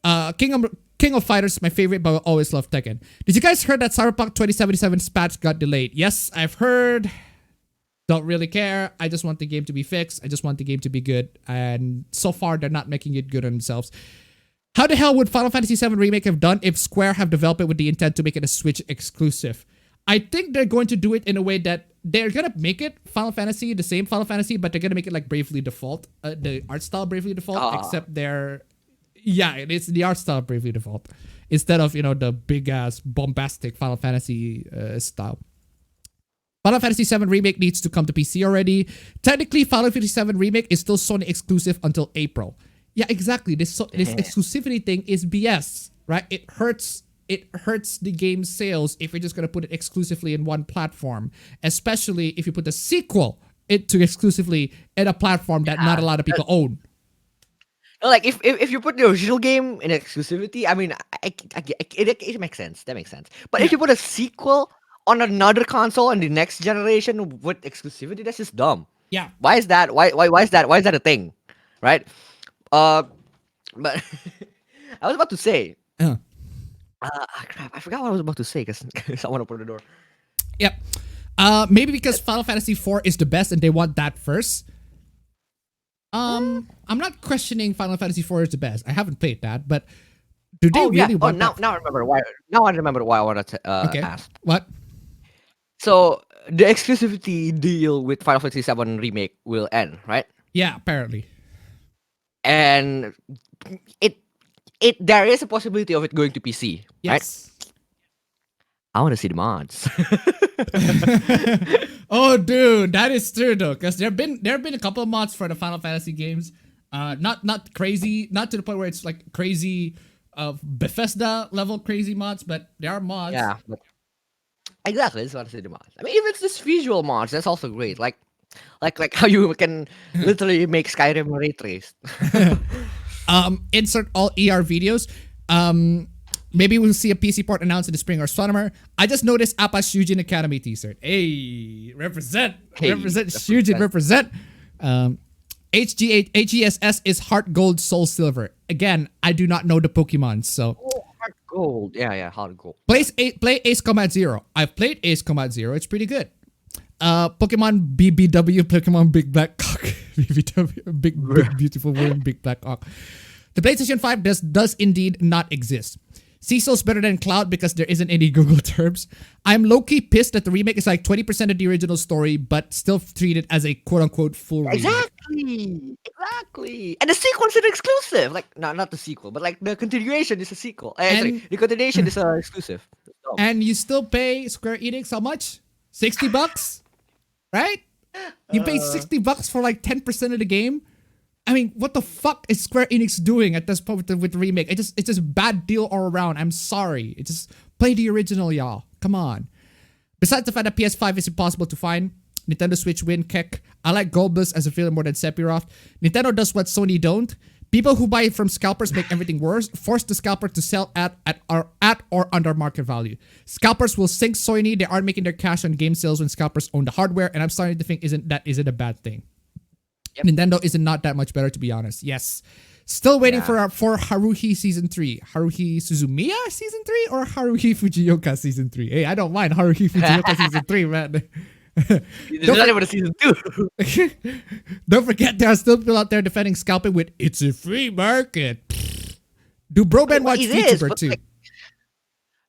King of Fighters is my favorite, but I always love Tekken. Did you guys heard that Cyberpunk 2077's patch got delayed? Yes, I've heard. Don't really care. I just want the game to be fixed. I just want the game to be good. And so far, they're not making it good on themselves. How the hell would Final Fantasy VII Remake have done if Square have developed it with the intent to make it a Switch exclusive? I think they're going to do it in a way that they're going to make it Final Fantasy, the same Final Fantasy, but they're going to make it like Bravely Default. The art style Bravely Default, except they're... Yeah, it's the art style Bravely Default. Instead of, the big-ass, bombastic Final Fantasy style. Final Fantasy VII Remake needs to come to PC already. Technically, Final Fantasy VII Remake is still Sony exclusive until April. Yeah, exactly. This exclusivity thing is BS, right? It hurts the game's sales if you're just going to put it exclusively in one platform. Especially if you put the sequel exclusively in a platform that not a lot of people own. Like, if you put the original game in exclusivity, I mean, it makes sense. That makes sense. But if you put a sequel on another console in the next generation with exclusivity, that's just dumb. Yeah. Why is that? Why is that? Why is that a thing? Right? But I was about to say, Crap, I forgot what I was about to say because someone opened the door. Yep. Maybe because Final Fantasy IV is the best and they want that first. I'm not questioning Final Fantasy IV is the best. I haven't played that, but do they really want now, that? now I remember why. Now I remember why I wanted to Okay. ask. What? So the exclusivity deal with Final Fantasy VII Remake will end, right? Yeah, apparently. And it there is a possibility of it going to PC, right? Yes. I want to see the mods. Oh, dude, that is true though, because there have been a couple of mods for the Final Fantasy games. Not crazy, not to the point where it's like crazy, Bethesda level crazy mods, but there are mods. Yeah, but exactly. I just want to see the mods. I mean, if it's just visual mods, that's also great. Like how you can literally make Skyrim ray traced. Insert all ER videos. Maybe we'll see a PC port announced in the spring or summer. I just noticed Appa Shujin Academy teaser. Hey, represent Shujin, represent. HGSS is Heart Gold, Soul Silver. Again, I do not know the Pokemon, so. Oh, Heart Gold. Yeah, Heart Gold. Play Ace Combat Zero. I've played Ace Combat Zero. It's pretty good. Pokemon BBW, Pokemon Big Black Cock. BBW, big beautiful worm, Big Black Cock. The PlayStation 5 does indeed not exist. Cecil's better than Cloud because there isn't any Google terms. I'm low-key pissed that the remake is like 20% of the original story, but still treated as a quote-unquote full remake. Exactly. And the sequel is an exclusive. Like, not the sequel, but like the continuation is a sequel. Sorry, the continuation is exclusive. And you still pay Square Enix how much? $60? Right? You pay $60 for like 10% of the game? I mean, what the fuck is Square Enix doing at this point with the remake? It's just bad deal all around. I'm sorry. It just play the original, y'all. Come on. Besides the fact that PS5 is impossible to find, Nintendo Switch win kick. I like Goldblust as a villain more than Sephiroth. Nintendo does what Sony don't. People who buy it from scalpers make everything worse. Force the scalper to sell at or under market value. Scalpers will sink Sony. They aren't making their cash on game sales when scalpers own the hardware, and I'm starting to think isn't a bad thing. Yep. Nintendo isn't not that much better, to be honest. Yes. Still waiting for Haruhi Season 3. Haruhi Suzumiya Season 3 or Haruhi Fujioka Season 3? Hey, I don't mind Haruhi Fujioka Season 3, man. There's not even a Season 2. Don't forget, there are still people out there defending scalping with "it's a free market." Do Broman watch VTuber too? Like,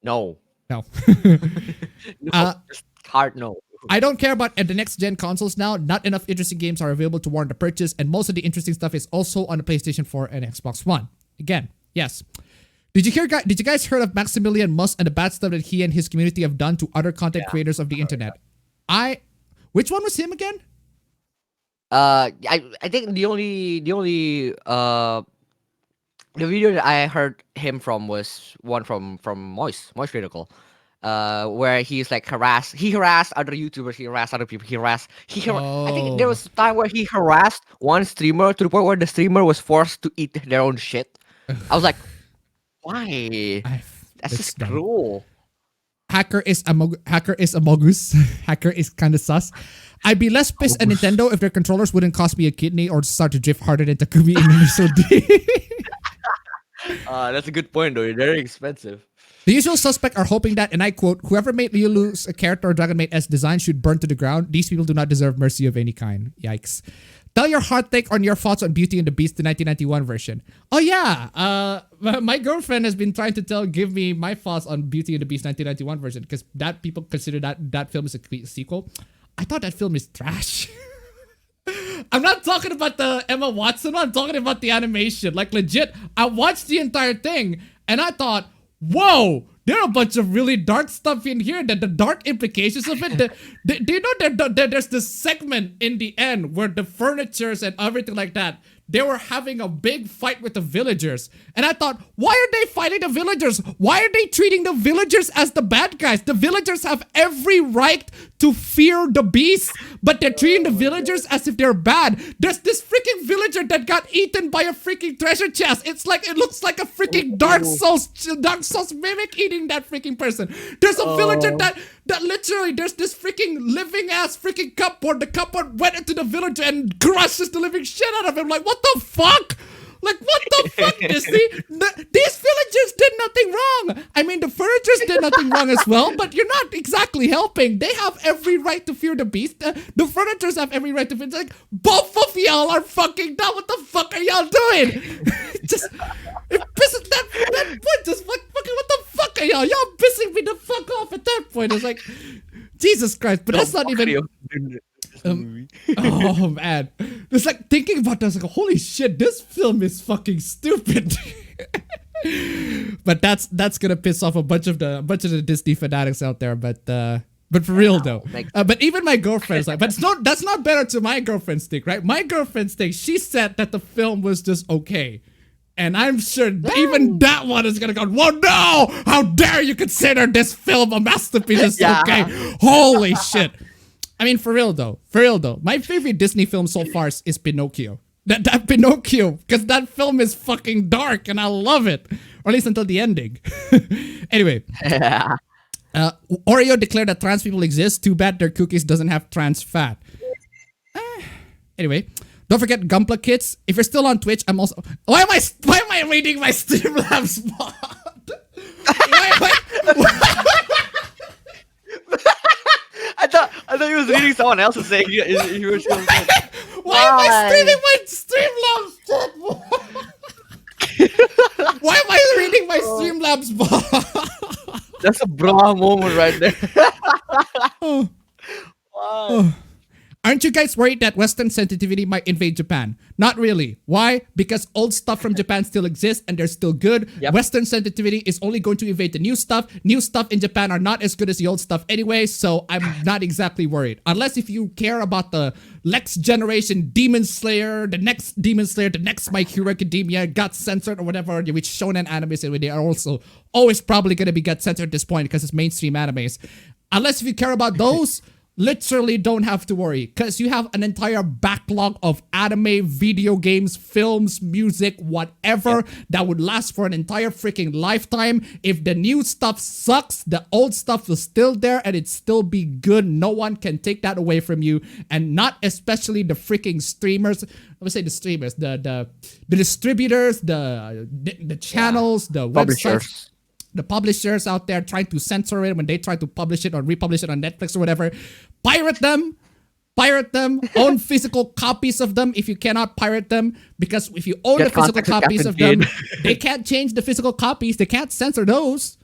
no. No. Just hard no. I don't care about the next gen consoles now. Not enough interesting games are available to warrant the purchase, and most of the interesting stuff is also on the PlayStation 4 and Xbox One. Again, yes. Did you guys heard of Maximilian Musk and the bad stuff that he and his community have done to other content creators of the internet? Which one was him again? I think the only the video that I heard him from was one from Moist Critical. Where he's like harassed other YouTubers, he harassed other people, I think there was a time where he harassed one streamer to the point where the streamer was forced to eat their own shit. I was like, why? That's just cruel. Hacker is Amogus. Hacker is kind of sus. I'd be less pissed at Nintendo if their controllers wouldn't cost me a kidney or start to drift harder than Takumi in Initial D. That's a good point though. They're very expensive. The usual suspects are hoping that, and I quote, "Whoever made Liulu's character or Dragon Maid S design should burn to the ground. These people do not deserve mercy of any kind." Yikes. Tell your hot take on your thoughts on Beauty and the Beast, the 1991 version. Oh yeah, my girlfriend has been trying to give me my thoughts on Beauty and the Beast 1991 version because that people consider that film is a sequel. I thought that film is trash. I'm not talking about the Emma Watson one, I'm talking about the animation. Like legit, I watched the entire thing and I thought, whoa, there are a bunch of really dark stuff in here. That the dark implications of it. Do you know that there's this segment in the end where the furnitures and everything like that, they were having a big fight with the villagers. And I thought, why are they fighting the villagers? Why are they treating the villagers as the bad guys? The villagers have every right to fear the beast, but they're treating the villagers as if they're bad. There's this freaking villager that got eaten by a freaking treasure chest. It looks like a freaking Dark Souls mimic eating that freaking person. There's a villager that literally, there's this freaking living ass freaking cupboard. The cupboard went into the villager and crushes the living shit out of him. Like, what the fuck? Like, what the fuck, Disney? These villagers did nothing wrong. I mean, the furnitures did nothing wrong as well, but you're not exactly helping. They have every right to fear the beast. The furnitures have every right to fear. It's like, both of y'all are fucking dumb. What the fuck are y'all doing? Just, it pisses that point. Just fucking, what the fuck are y'all? Y'all pissing me the fuck off at that point. It's like, Jesus Christ. But that's not even... oh man, it's like thinking about this, like, holy shit, this film is fucking stupid. But that's gonna piss off a bunch of the Disney fanatics out there. But for real though, but even my girlfriend's like, but that's not better to my girlfriend's take, right? My girlfriend's take, she said that the film was just okay. And I'm sure even that one is gonna go, whoa, no! How dare you consider this film a masterpiece? It's okay. Holy shit. I mean, for real though, my favorite Disney film so far is Pinocchio. That Pinocchio, because that film is fucking dark and I love it. Or at least until the ending. Anyway. Oreo declared that trans people exist. Too bad their cookies doesn't have trans fat. Anyway. Don't forget Gumpla Kids. If you're still on Twitch, I'm also... Why am I reading my Streamlabs mod? I thought he was reading someone else's saying he was going to Why am I streaming my Streamlabs? Why am I reading my Streamlabs mod? That's a bra moment right there. Wow. Aren't you guys worried that Western sensitivity might invade Japan? Not really. Why? Because old stuff from Japan still exists and they're still good. Yep. Western sensitivity is only going to invade the new stuff. New stuff in Japan are not as good as the old stuff anyway, so I'm not exactly worried. Unless if you care about the next generation Demon Slayer, the next Demon Slayer, the next My Hero Academia got censored or whatever, which shonen animes, and they are also always probably going to be got censored at this point because it's mainstream animes. Unless if you care about those... literally don't have to worry because you have an entire backlog of anime, video games, films, music, whatever that would last for an entire freaking lifetime. If the new stuff sucks, the old stuff is still there and it still be good. No one can take that away from you, and not especially the freaking streamers. Let me say the streamers, the distributors, the channels, the websites. The publishers out there trying to censor it when they try to publish it or republish it on Netflix or whatever. Pirate them, own physical copies of them if you cannot pirate them, because if you own the physical copies of them, they can't change the physical copies, they can't censor those.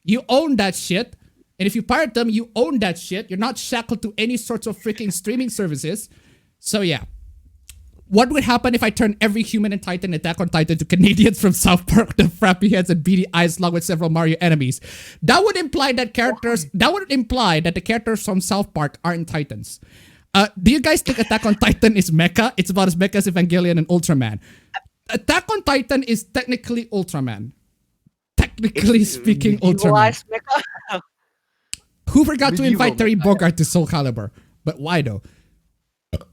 You own that shit, and if you pirate them, you own that shit. You're not shackled to any sorts of freaking streaming services. So yeah. What would happen if I turn every human in Titan Attack on Titan to Canadians from South Park, the frappy heads and beady eyes along with several Mario enemies? That would imply that the characters from South Park aren't Titans. Do you guys think Attack on Titan is mecha? It's about as mecha as Evangelion and Ultraman. Attack on Titan is technically Ultraman. Technically speaking, Ultraman. Who forgot to invite Terry Bogard to Soul Calibur? But why though?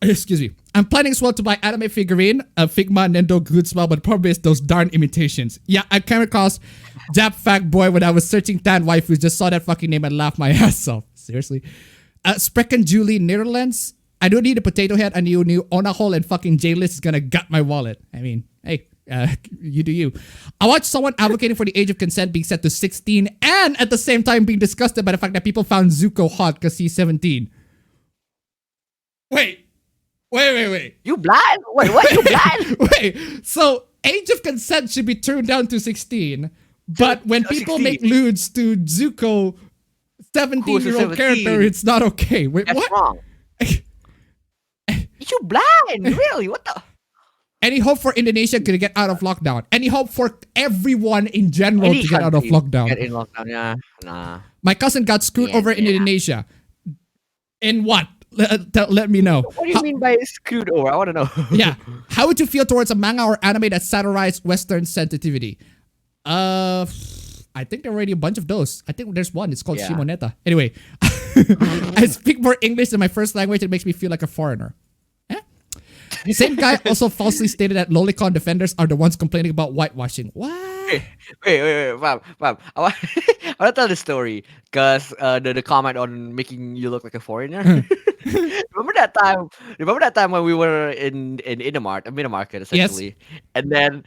Excuse me. I'm planning as well to buy anime figurine, Figma, Nendo, Goodsmell, but the problem is those darn imitations. Yeah, I came across Jap Fact Boy when I was searching Tan Waifus, just saw that fucking name and laughed my ass off. Seriously. Sprechen Julie Netherlands. I don't need a potato head. I knew Onahole and fucking J-List is gonna gut my wallet. I mean, hey, you do you. I watched someone advocating for the age of consent being set to 16 and at the same time being disgusted by the fact that people found Zuko hot because he's 17. Wait. You blind? Wait, what? You blind? Wait. So, age of consent should be turned down to 16. But when people 16. Make lewds to Zuko, 17-year-old character, it's not okay. Wait, that's what? Wrong. You blind? Really? What the? Any hope for Indonesia to get out of lockdown? Any hope for everyone in general to get out of lockdown? Get in lockdown, yeah. Nah. My cousin got screwed over in Indonesia. In what? Let me know. What do you mean by screwed over? I want to know. Yeah. How would you feel towards a manga or anime that satirized Western sensitivity? I think there are already a bunch of those. I think there's one. It's called Shimoneta. Anyway, I speak more English than my first language. It makes me feel like a foreigner. Same guy also falsely stated that Lolicon defenders are the ones complaining about whitewashing. What? fam. I want to tell the story because the comment on making you look like a foreigner. remember that time? Remember that time when we were in a mini market Yes. essentially, and then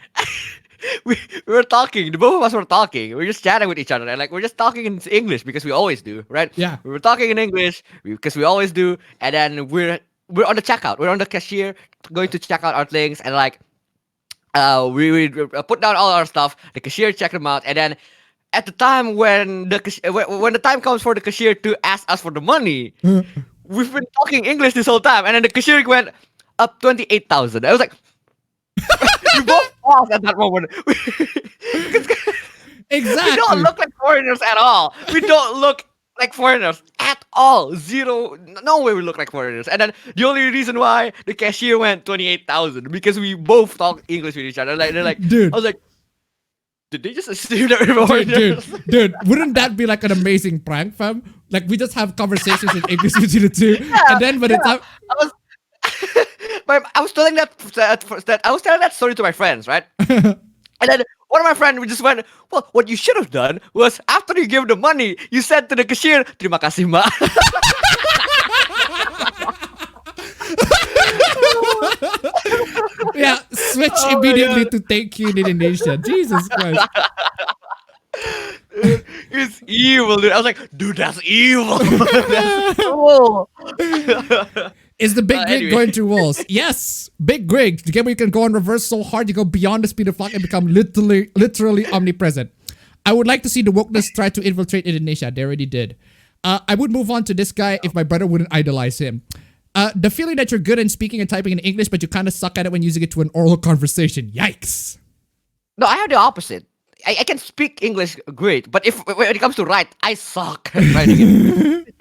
we were talking. The both of us were talking. We were just chatting with each other, and like we're just talking in English because we always do, right? Yeah. We were talking in English because we always do, and then we're on the checkout. We're on the cashier going to check out our things, and like we put down all our stuff. The cashier checked them out, and then at the time when when the time comes for the cashier to ask us for the money, we've been talking English this whole time, and then the cashier went up 28,000. I was like, we both paused at that moment. Because Exactly. we don't look like foreigners at all. We don't look like foreigners at all. Zero. No way we look like foreigners. And then the only reason why the cashier went 28,000 because we both talk English with each other. Like they're like, Dude. I was like, did they just assume that we're foreigners? Dude, wouldn't that be like an amazing prank, fam? Like we just have conversations in English between the two, and then by the time, I was, I was telling I was telling that story to my friends, right? And then one of my friends just went, well, what you should have done was after you give the money, you said to the cashier, terima kasih, Mbak. yeah, switch immediately to thank you in Indonesia. Jesus Christ. It's evil, dude. I was like, dude, that's evil. That's cool. Is the big grig Anyway. going through walls? Yes, big grig. The game where you can go on reverse so hard you go beyond the speed of light and become literally omnipresent. I would like to see the wokeness try to infiltrate Indonesia. They already did. I would move on to this guy if my brother wouldn't idolize him. The feeling that you're good in speaking and typing in English, but you kind of suck at it when using it to an oral conversation. Yikes. No, I have the opposite. I can speak English great, but when it comes to write, I suck at writing it.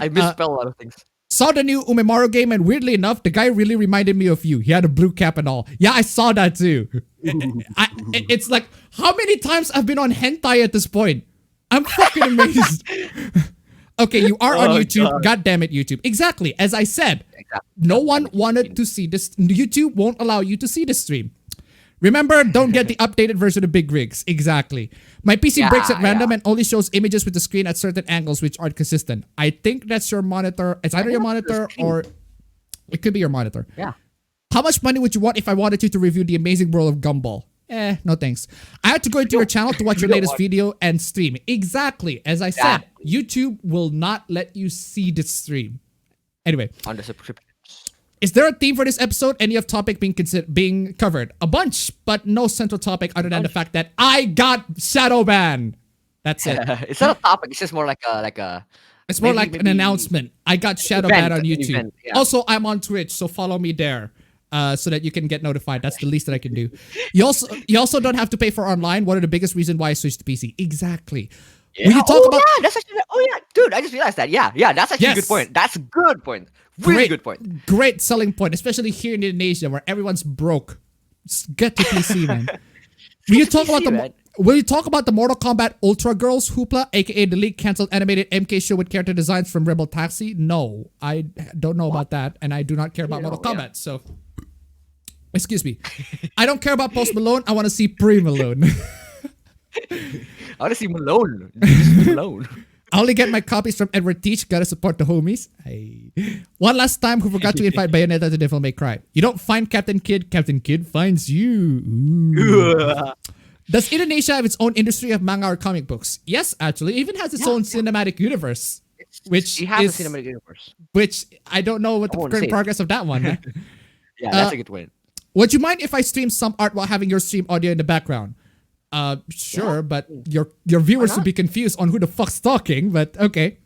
I misspell a lot of things. Saw the new Umemaru game, and weirdly enough, the guy really reminded me of you. He had a blue cap and all. Yeah, I saw that too. It's like, how many times I've been on hentai at this point? I'm fucking amazed. Okay, you are on YouTube. God damn it, YouTube. Exactly. As I said, no one wanted to see this. YouTube won't allow you to see the stream. Remember, don't get the updated version of Big Rigs. Exactly. My PC breaks at random and only shows images with the screen at certain angles which aren't consistent. I think that's your monitor. It's either your monitor or it could be your monitor. Yeah. How much money would you want if I wanted you to review the amazing world of Gumball? No thanks. I had to go into your channel to watch your latest video and stream. Exactly. As I said, YouTube will not let you see the stream. Anyway. On the subscription. Is there a theme for this episode? Any of topic being covered? A bunch, but no central topic other than the fact that I got shadow banned. That's it. It's not a topic. It's just more like a. It's more like an announcement. I got shadow banned on YouTube. Event, yeah. Also, I'm on Twitch, so follow me there. So that you can get notified. That's the least that I can do. You also don't have to pay for online. One of the biggest reasons why I switched to PC. Exactly. Yeah. When you talk about that's actually. Oh yeah, dude, I just realized that. Yeah, that's actually a good point. That's a good point. Really good point. Great selling point, especially here in Indonesia where everyone's broke. Just get to PC, man. Will you talk about the Mortal Kombat Ultra Girls Hoopla, aka the leaked cancelled animated MK show with character designs from Rebel Taxi? No, I don't know about that, and I do not care about Mortal Kombat. So, excuse me, I don't care about Post Malone. I want to see Pre Malone. I want to see Malone. Malone. I only get my copies from Edward Teach. Gotta support the homies. Hey. One last time, who forgot to invite Bayonetta to Devil May Cry? You don't find Captain Kid. Captain Kid finds you. Does Indonesia have its own industry of manga or comic books? Yes, actually. It even has its own cinematic universe. Which you have a cinematic universe. Which I don't know what the current progress of that one. Yeah, that's a good point. Would you mind if I stream some art while having your stream audio in the background? Sure, but your viewers would be confused on who the fuck's talking, but okay.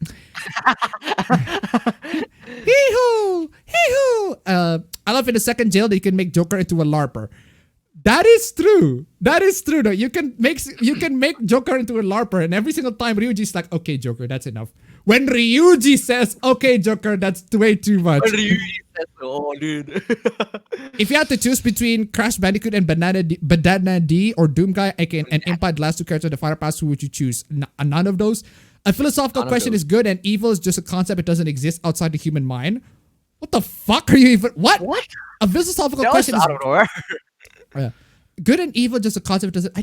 Hee-hoo! Hee-hoo! I love in the second jail that you can make Joker into a LARPer. That is true. That is true though. You can make Joker into a LARPer, and every single time Ryuji's like, okay, Joker, that's enough. When Ryuji says, okay, Joker, that's way too much. When Ryuji says, oh, dude. If you had to choose between Crash Bandicoot and Banana D or Doom Guy, aka an Impa, last two characters in the Fire Pass, who would you choose? None of those. A philosophical question is good and evil is just a concept. It doesn't exist outside the human mind. What the fuck are you even? What? A philosophical question is. Out of nowhere. Good and evil, just a concept doesn't. I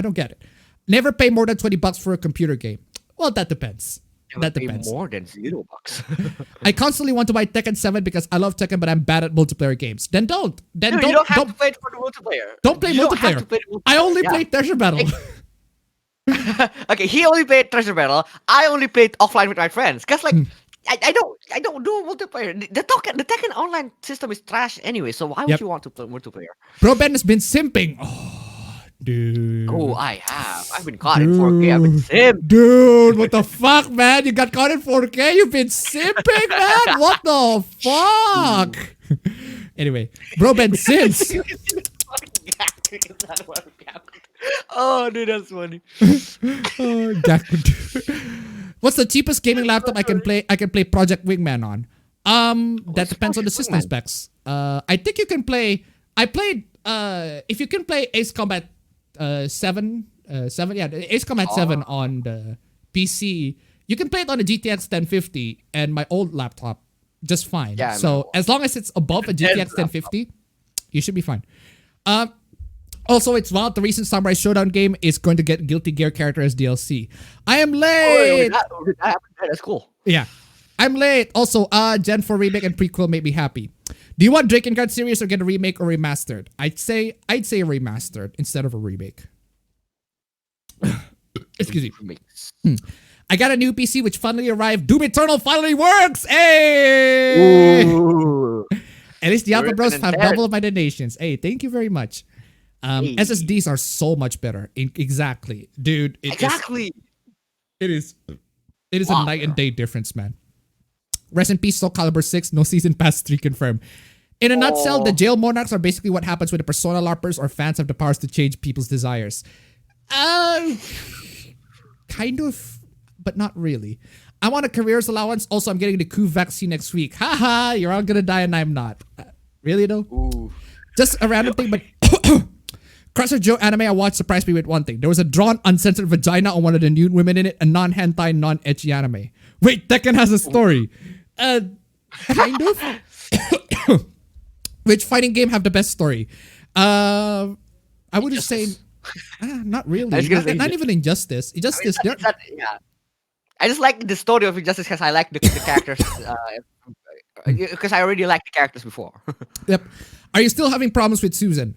don't get it. Never pay more than $20 for a computer game. Well, that depends. That depends. More than $0. I constantly want to buy Tekken 7 because I love Tekken, but I'm bad at multiplayer games. Then don't. Then No, you don't have to play it for the multiplayer. Don't play You don't have multiplayer. to play the multiplayer. I only Yeah. play Treasure Battle. Okay, he only played Treasure Battle. I only played offline with my friends. Cause like I don't do multiplayer. The Tekken online system is trash anyway. So why would Yep. you want to play multiplayer? Bro Ben has been simping. Oh, dude. Oh, I have. I've been caught in 4K. I've been sim. Dude, what the fuck, man? You got caught in 4K? You've been simping, man? What the fuck? Anyway, Bro Ben sims. Oh, dude, that's funny. What's the cheapest gaming laptop I can play Project Wingman on? That depends on the system specs. I think you can play. I played. If you can play Ace Combat 7, yeah, Ace Combat 7 on the PC, you can play it on a GTX 1050 and my old laptop just fine. Yeah, so as long as it's above a GTX 1050, you should be fine. Also, it's wild. The recent Samurai Showdown game is going to get Guilty Gear character as DLC. I am late. That's cool. Yeah. I'm late. Also, Gen 4 remake and prequel made me happy. Do you want Drakengard series or get a remake or remastered? I'd say remastered instead of a remake. Excuse me. I got a new PC which finally arrived. Doom Eternal finally works. Hey! Ooh. At least the Alpha Bros have 110. double of my donations. Hey, thank you very much. SSDs are so much better. Exactly. Dude. Exactly. It is a night and day difference, man. Rest in peace, Soul Calibur 6, no season pass 3 confirmed. In a nutshell, the jail monarchs are basically what happens when the Persona LARPers or fans have the powers to change people's desires. Kind of, but not really. I want a careers allowance. Also, I'm getting the coup vaccine next week. Haha, you're all gonna die and I'm not. Really though? Ooh. Just a random thing, but Crusher Joe anime I watched surprised me with one thing. There was a drawn, uncensored vagina on one of the nude women in it, a non-hentai, non-ecchi anime. Wait, Tekken has a story. Kind of. Which fighting game have the best story? I would just say, not really. Not even Injustice. Injustice. Yeah. I just like the story of Injustice because I like the characters. Because I already liked the characters before. Yep. Are you still having problems with Susan?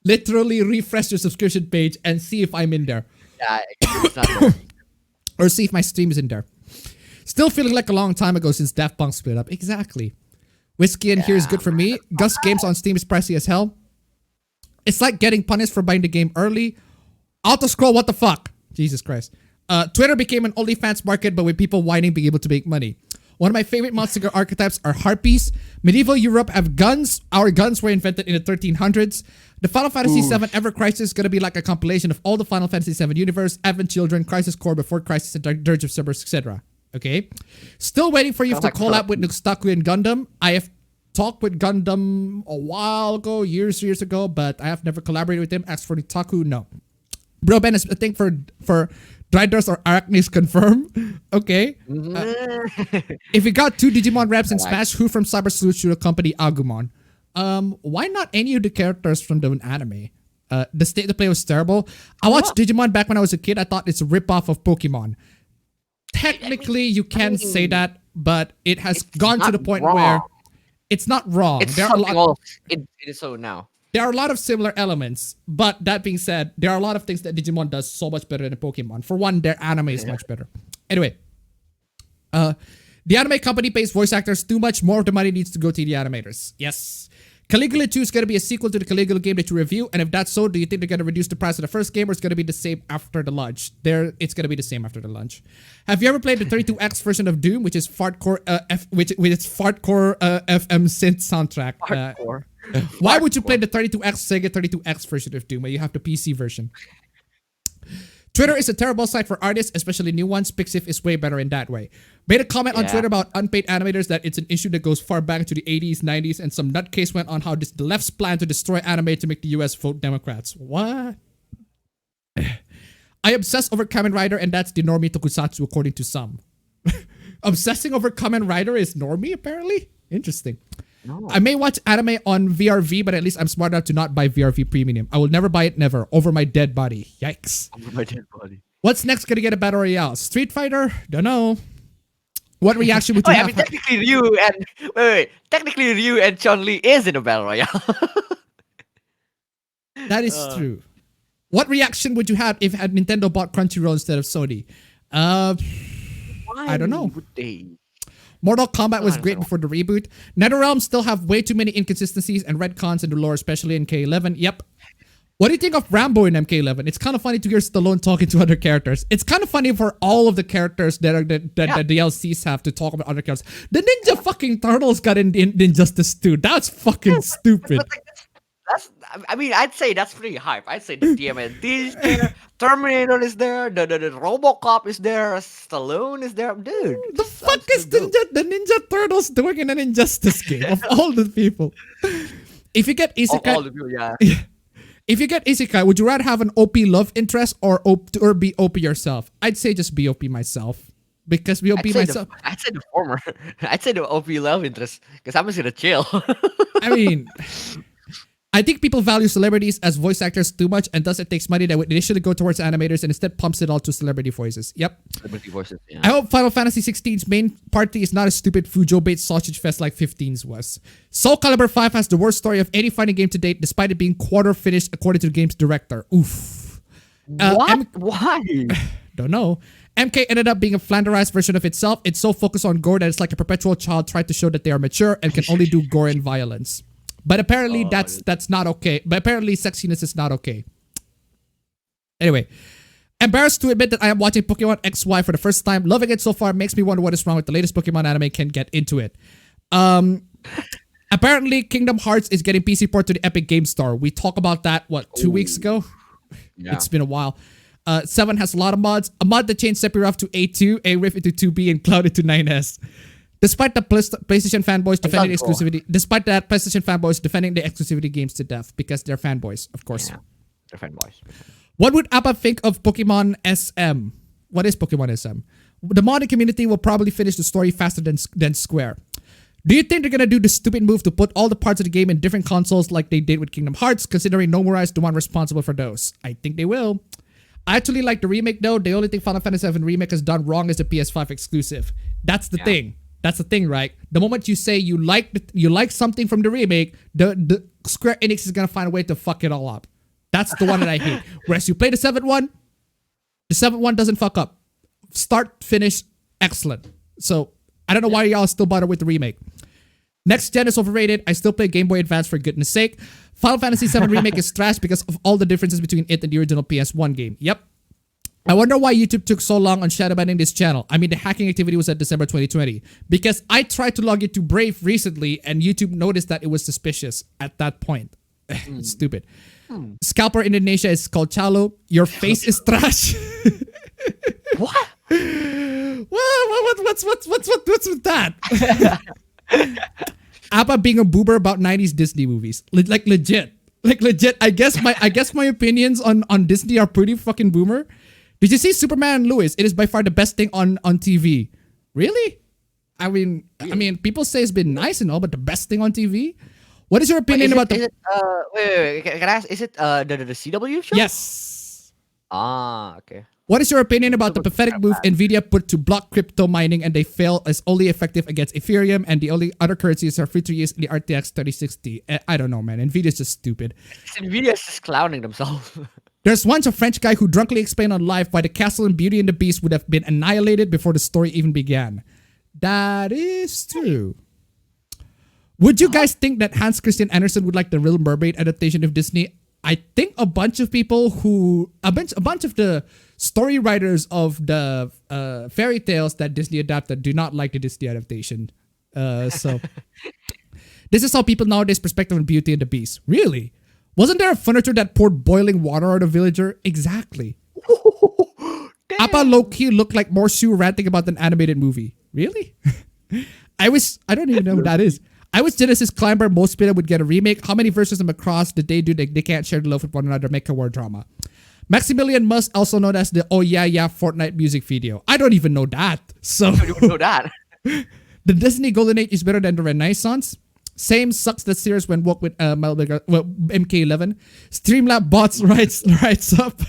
Literally refresh your subscription page and see if I'm in there. Yeah, it's not there. Or see if my stream is in there. Still feeling like a long time ago since Daft Punk split up. Exactly. Whiskey and here is good for me. Gus Games on Steam is pricey as hell. It's like getting punished for buying the game early. Auto scroll, what the fuck? Jesus Christ. Twitter became an OnlyFans market, but with people whining being able to make money. One of my favorite monster archetypes are harpies. Medieval Europe have guns. Our guns were invented in the 1300s. The Final Fantasy VII Ever Crisis is going to be like a compilation of all the Final Fantasy VII universe, Advent Children, Crisis Core, Before Crisis, and Dirge of Cerberus, etc. Okay? Still waiting for you to collab with Nuxtaku and Gundam. I have talked with Gundam a while ago, years ago, but I have never collaborated with him. As for Nuxtaku, no. Bro Ben is a thing for Drydos or Arachnes confirm. Okay. If you got 2 Digimon reps in Smash, who from Cyber Sleuth should accompany Agumon? Why not any of the characters from the anime? The state of play was terrible. I watched Digimon back when I was a kid. I thought it's a ripoff of Pokemon. Technically, you can say that, but it has gone to the point where it's not wrong. It's there are something else. It is so now. There are a lot of similar elements, but that being said, there are a lot of things that Digimon does so much better than Pokemon. For one, their anime is much better. Anyway, the anime company pays voice actors too much. More of the money needs to go to the animators. Yes. Caligula 2 is going to be a sequel to the Caligula game that you review, and if that's so, do you think they're going to reduce the price of the first game, or it's going to be the same after the launch? It's going to be the same after the launch. Have you ever played the 32X version of Doom, which is fartcore, with its fartcore FM synth soundtrack? Hardcore. Why would you play the 32X Sega 32X version of Doom when you have the PC version? Twitter is a terrible site for artists, especially new ones. Pixiv is way better in that way. Made a comment on Twitter about unpaid animators that it's an issue that goes far back into the 80s, 90s, and some nutcase went on how the left's plan to destroy anime to make the US vote Democrats. What? I obsess over Kamen Rider, and that's the normie tokusatsu according to some. Obsessing over Kamen Rider is normie, apparently? Interesting. No. I may watch anime on VRV, but at least I'm smart enough to not buy VRV Premium. I will never buy it, never. Over my dead body. Yikes. Over my dead body. What's next gonna get a Battle Royale? Street Fighter? Don't know. What reaction would you I have? mean, technically Ryu and wait. Technically Ryu and Chun-Li is in a battle royale. That is true. What reaction would you have if had Nintendo bought Crunchyroll instead of Sony? I don't know. Would they? Mortal Kombat was great before the reboot. NetherRealm still have way too many inconsistencies and retcons in the lore, especially in K11. Yep. What do you think of Rambo in MK11? It's kind of funny to hear Stallone talking to other characters. It's kind of funny for all of the characters that the DLCs have to talk about other characters. The Ninja fucking Turtles got in Injustice 2. That's fucking stupid. But like, I mean, I'd say that's pretty hype. I'd say the TMNT is there, Terminator is there, the RoboCop is there, Stallone is there, dude. The fuck is the Ninja Turtles doing in an Injustice game of all the people? If you get Isekai, all the people, yeah. If you get Isekai, would you rather have an OP love interest or be OP yourself? I'd say just be OP myself. Because be OP myself. I'd say the former. I'd say the OP love interest. Because I'm just gonna chill. I mean, I think people value celebrities as voice actors too much, and thus it takes money that would initially go towards animators and instead pumps it all to celebrity voices. Yep. Celebrity voices, yeah. I hope Final Fantasy 16's main party is not a stupid Fujo bait sausage fest like 15's was. Soul Calibur 5 has the worst story of any fighting game to date, despite it being quarter finished according to the game's director. Oof. What? Why? Don't know. MK ended up being a flanderized version of itself. It's so focused on gore that it's like a perpetual child trying to show that they are mature and can only do gore and violence. But apparently that's not okay. But apparently sexiness is not okay. Anyway, embarrassed to admit that I am watching Pokemon XY for the first time. Loving it so far makes me wonder what is wrong with the latest Pokemon anime. Can get into it. Apparently Kingdom Hearts is getting PC port to the Epic Game Store. We talked about that, 2 weeks ago? Yeah. It's been a while. 7 has a lot of mods. A mod that changed Sephiroth to A2, A-Rift into 2B, and Cloud into 9S. Despite the PlayStation fanboys defending exclusivity, the exclusivity games to death because they're fanboys, of course. Yeah, they're fanboys. What would Appa think of Pokemon SM? What is Pokemon SM? The modding community will probably finish the story faster than Square. Do you think they're gonna do the stupid move to put all the parts of the game in different consoles like they did with Kingdom Hearts, considering Nomura is the one responsible for those? I think they will. I actually like the remake though. The only thing Final Fantasy VII Remake has done wrong is the PS5 exclusive. That's the thing. That's the thing, right? The moment you say you like something from the remake, the Square Enix is gonna find a way to fuck it all up. That's the one that I hate. Whereas you play the 7th one, the 7th one doesn't fuck up. Start, finish, excellent. So I don't know why y'all still bother with the remake. Next gen is overrated. I still play Game Boy Advance for goodness sake. Final Fantasy VII Remake is trash because of all the differences between it and the original PS1 game. Yep. I wonder why YouTube took so long on shadow banning this channel. I mean, the hacking activity was at December 2020. Because I tried to log into Brave recently and YouTube noticed that it was suspicious at that point. It's stupid. Scalper Indonesia is called Chalo. Your face is trash. What? What's with that? Appa being a boomer about 90s Disney movies. Like legit. I guess my opinions on Disney are pretty fucking boomer. Did you see Superman and Lois? It is by far the best thing on TV. Really? I mean, people say it's been nice and all, but the best thing on TV? What is your opinion about the... Wait, can I ask, is it the CW show? Yes. Ah, okay. What is your opinion about the pathetic move Nvidia put to block crypto mining and they fail as only effective against Ethereum and the only other currencies are free to use in the RTX 3060? I don't know, man. Nvidia's just stupid. Nvidia's just clowning themselves. There's once a French guy who drunkenly explained on live why the castle in Beauty and the Beast would have been annihilated before the story even began. That is true. Would you guys think that Hans Christian Andersen would like the Little Mermaid adaptation of Disney? I think a bunch of people a bunch of the story writers of the fairy tales that Disney adapted do not like the Disney adaptation. So this is how people nowadays perspective on Beauty and the Beast. Really? Wasn't there a furniture that poured boiling water on a villager? Exactly. Appa low-key looked like more Sue ranting about an animated movie. Really? I don't even know who that is. I wish Genesis Climber Most Spirit would get a remake. How many versions of Macross did they do that they can't share the love with one another? Make a war drama. Maximilian Musk, also known as the Oh Yeah Yeah Fortnite music video. I don't even know that. So I don't even know that. The Disney Golden Age is better than the Renaissance. Same sucks that series when woke with MK11. Streamlab bots writes up.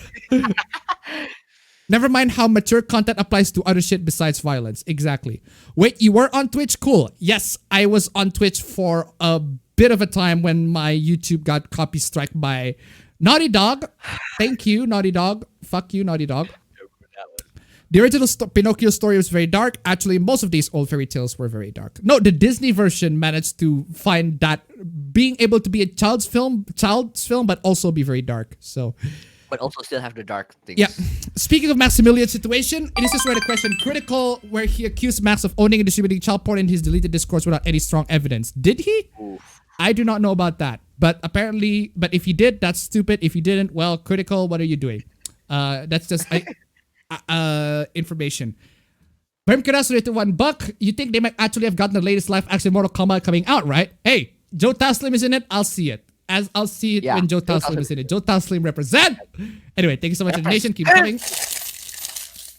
Never mind how mature content applies to other shit besides violence. Exactly. Wait, you were on Twitch? Cool. Yes, I was on Twitch for a bit of a time when my YouTube got copy struck by Naughty Dog. Thank you, Naughty Dog. Fuck you, Naughty Dog. The original Pinocchio story was very dark. Actually, most of these old fairy tales were very dark. No, the Disney version managed to find that being able to be a child's film, but also be very dark. So, but also still have the dark things. yeah. Speaking of Maximilian's situation, it is just read a question critical where he accused Max of owning and distributing child porn in his deleted discourse without any strong evidence. Did he? Oof. I do not know about that. But apparently, if he did, that's stupid. If he didn't, well, critical, what are you doing? That's just information. Berm Karas rated $1. You think they might actually have gotten the latest live action Mortal Kombat coming out, right? Hey, Joe Taslim is in it. I'll see it. I'll see it when Joe Taslim is in it. Joe Taslim represent. Anyway, thank you so much, Nation. Keep coming.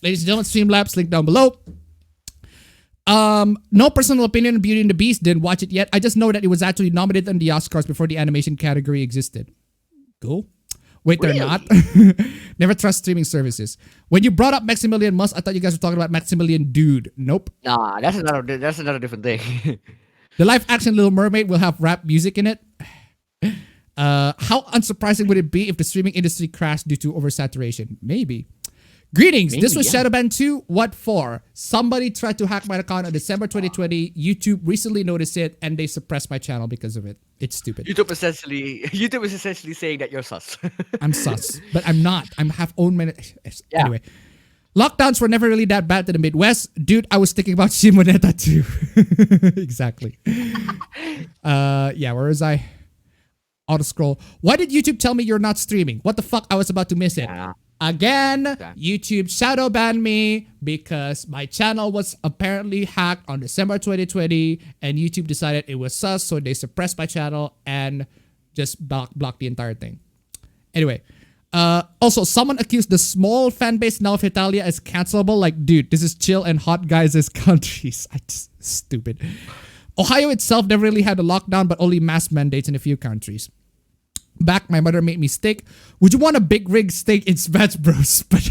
Ladies and gentlemen, Streamlabs, link down below. No personal opinion on Beauty and the Beast. Didn't watch it yet. I just know that it was actually nominated in the Oscars before the animation category existed. Cool. Wait, really? They're not. Never trust streaming services. When you brought up Maximilian Musk, I thought you guys were talking about Maximilian Dude. Nope. Nah, that's another different thing. The live action Little Mermaid will have rap music in it. How unsurprising would it be if the streaming industry crashed due to oversaturation? Maybe. Greetings. Maybe, this was Shadowban 2. What for? Somebody tried to hack my account on December 2020. YouTube recently noticed it and they suppressed my channel because of it. It's stupid. YouTube is essentially saying that you're sus. I'm sus, but I'm not. I'm half own minute. Anyway. Lockdowns were never really that bad to the Midwest. Dude, I was thinking about Shimoneta too. Exactly. Where was I? Auto scroll. Why did YouTube tell me you're not streaming? What the fuck? I was about to miss it. Again, YouTube shadow banned me because my channel was apparently hacked on December 2020 and YouTube decided it was sus, so they suppressed my channel and just blocked the entire thing. Anyway, also, someone accused the small fan base now of Italia as cancelable. Like, dude, this is chill and hot guys as countries. Stupid. Ohio itself never really had a lockdown, but only mask mandates in a few countries. Back, my mother made me steak. Would you want a big rig steak in Smash Bros? But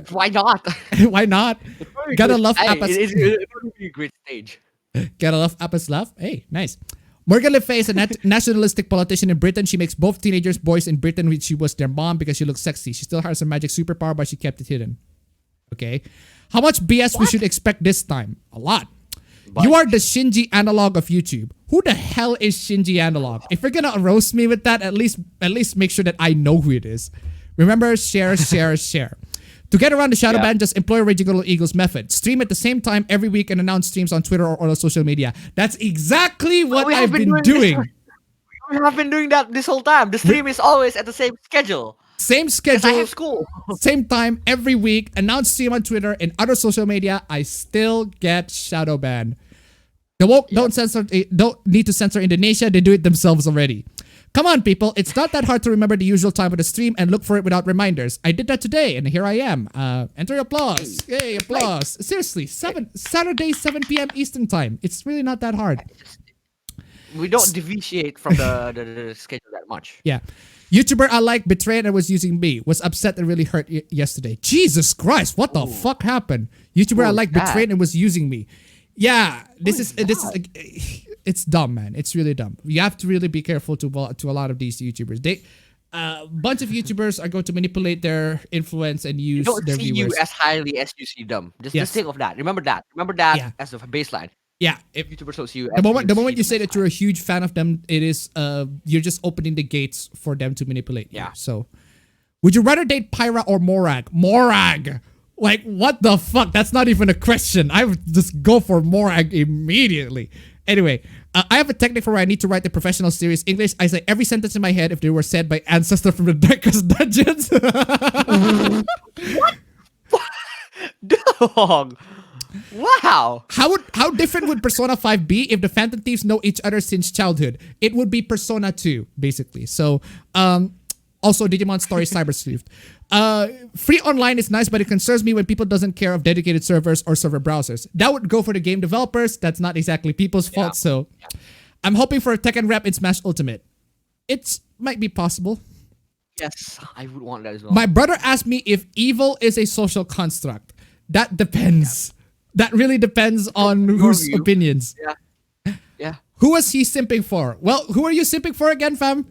why not? Why not? Gotta love Appas. It's going to be a great stage. Gotta love Appas love. Hey, nice. Morgan Le Fay is a nationalistic politician in Britain. She makes both teenagers boys in Britain, which she was their mom because she looks sexy. She still has a magic superpower, but she kept it hidden. Okay. How much BS we should expect this time? A lot. But you are the Shinji analog of YouTube. Who the hell is Shinji analog? If you're gonna roast me with that, at least make sure that I know who it is. Remember, share. To get around the shadow ban, just employ Raging Little Eagles method. Stream at the same time every week and announce streams on Twitter or other social media. That's exactly what I've been doing. We have been doing that this whole time. The stream is always at the same schedule. Same schedule, I have school. Same time every week. Announce stream on Twitter and other social media. I still get shadow banned. The woke don't need to censor Indonesia. They do it themselves already. Come on, people. It's not that hard to remember the usual time of the stream and look for it without reminders. I did that today, and here I am. Enter applause. Yay, applause. Seriously, Saturday, 7 p.m. Eastern time. It's really not that hard. We don't deviate from the schedule that much. Yeah. YouTuber I like betrayed and was using me. Was upset and really hurt yesterday. Jesus Christ, what the fuck happened? YouTuber I like betrayed and was using me. Yeah, this is it's dumb, man. It's really dumb. You have to really be careful to a lot of these YouTubers. Bunch of YouTubers are going to manipulate their influence and use their viewers. You as highly as you see them. Just think of that. Remember that. As a baseline. Yeah, if YouTubers don't see you, the moment you say that you're a huge fan of them, it is you're just opening the gates for them to manipulate you. So, would you rather date Pyra or Morag? Morag. Like, what the fuck? That's not even a question. I would just go for Morag immediately. Anyway, I have a technique for where I need to write the professional serious English. I say every sentence in my head if they were said by ancestor from the darkest dungeons. What? Dog. Wow. How different would Persona 5 be if the Phantom Thieves know each other since childhood? It would be Persona 2, basically. So, also Digimon Story Cyber Sleuth. Free online is nice, but it concerns me when people doesn't care of dedicated servers or server browsers. That would go for the game developers. That's not exactly people's fault. So I'm hoping for a Tekken rep in Smash Ultimate. It might be possible. Yes, I would want that as well. My brother asked me if evil is a social construct. That depends. That really depends on whose opinions. Yeah. Who was he simping for? Well, who are you simping for again, fam?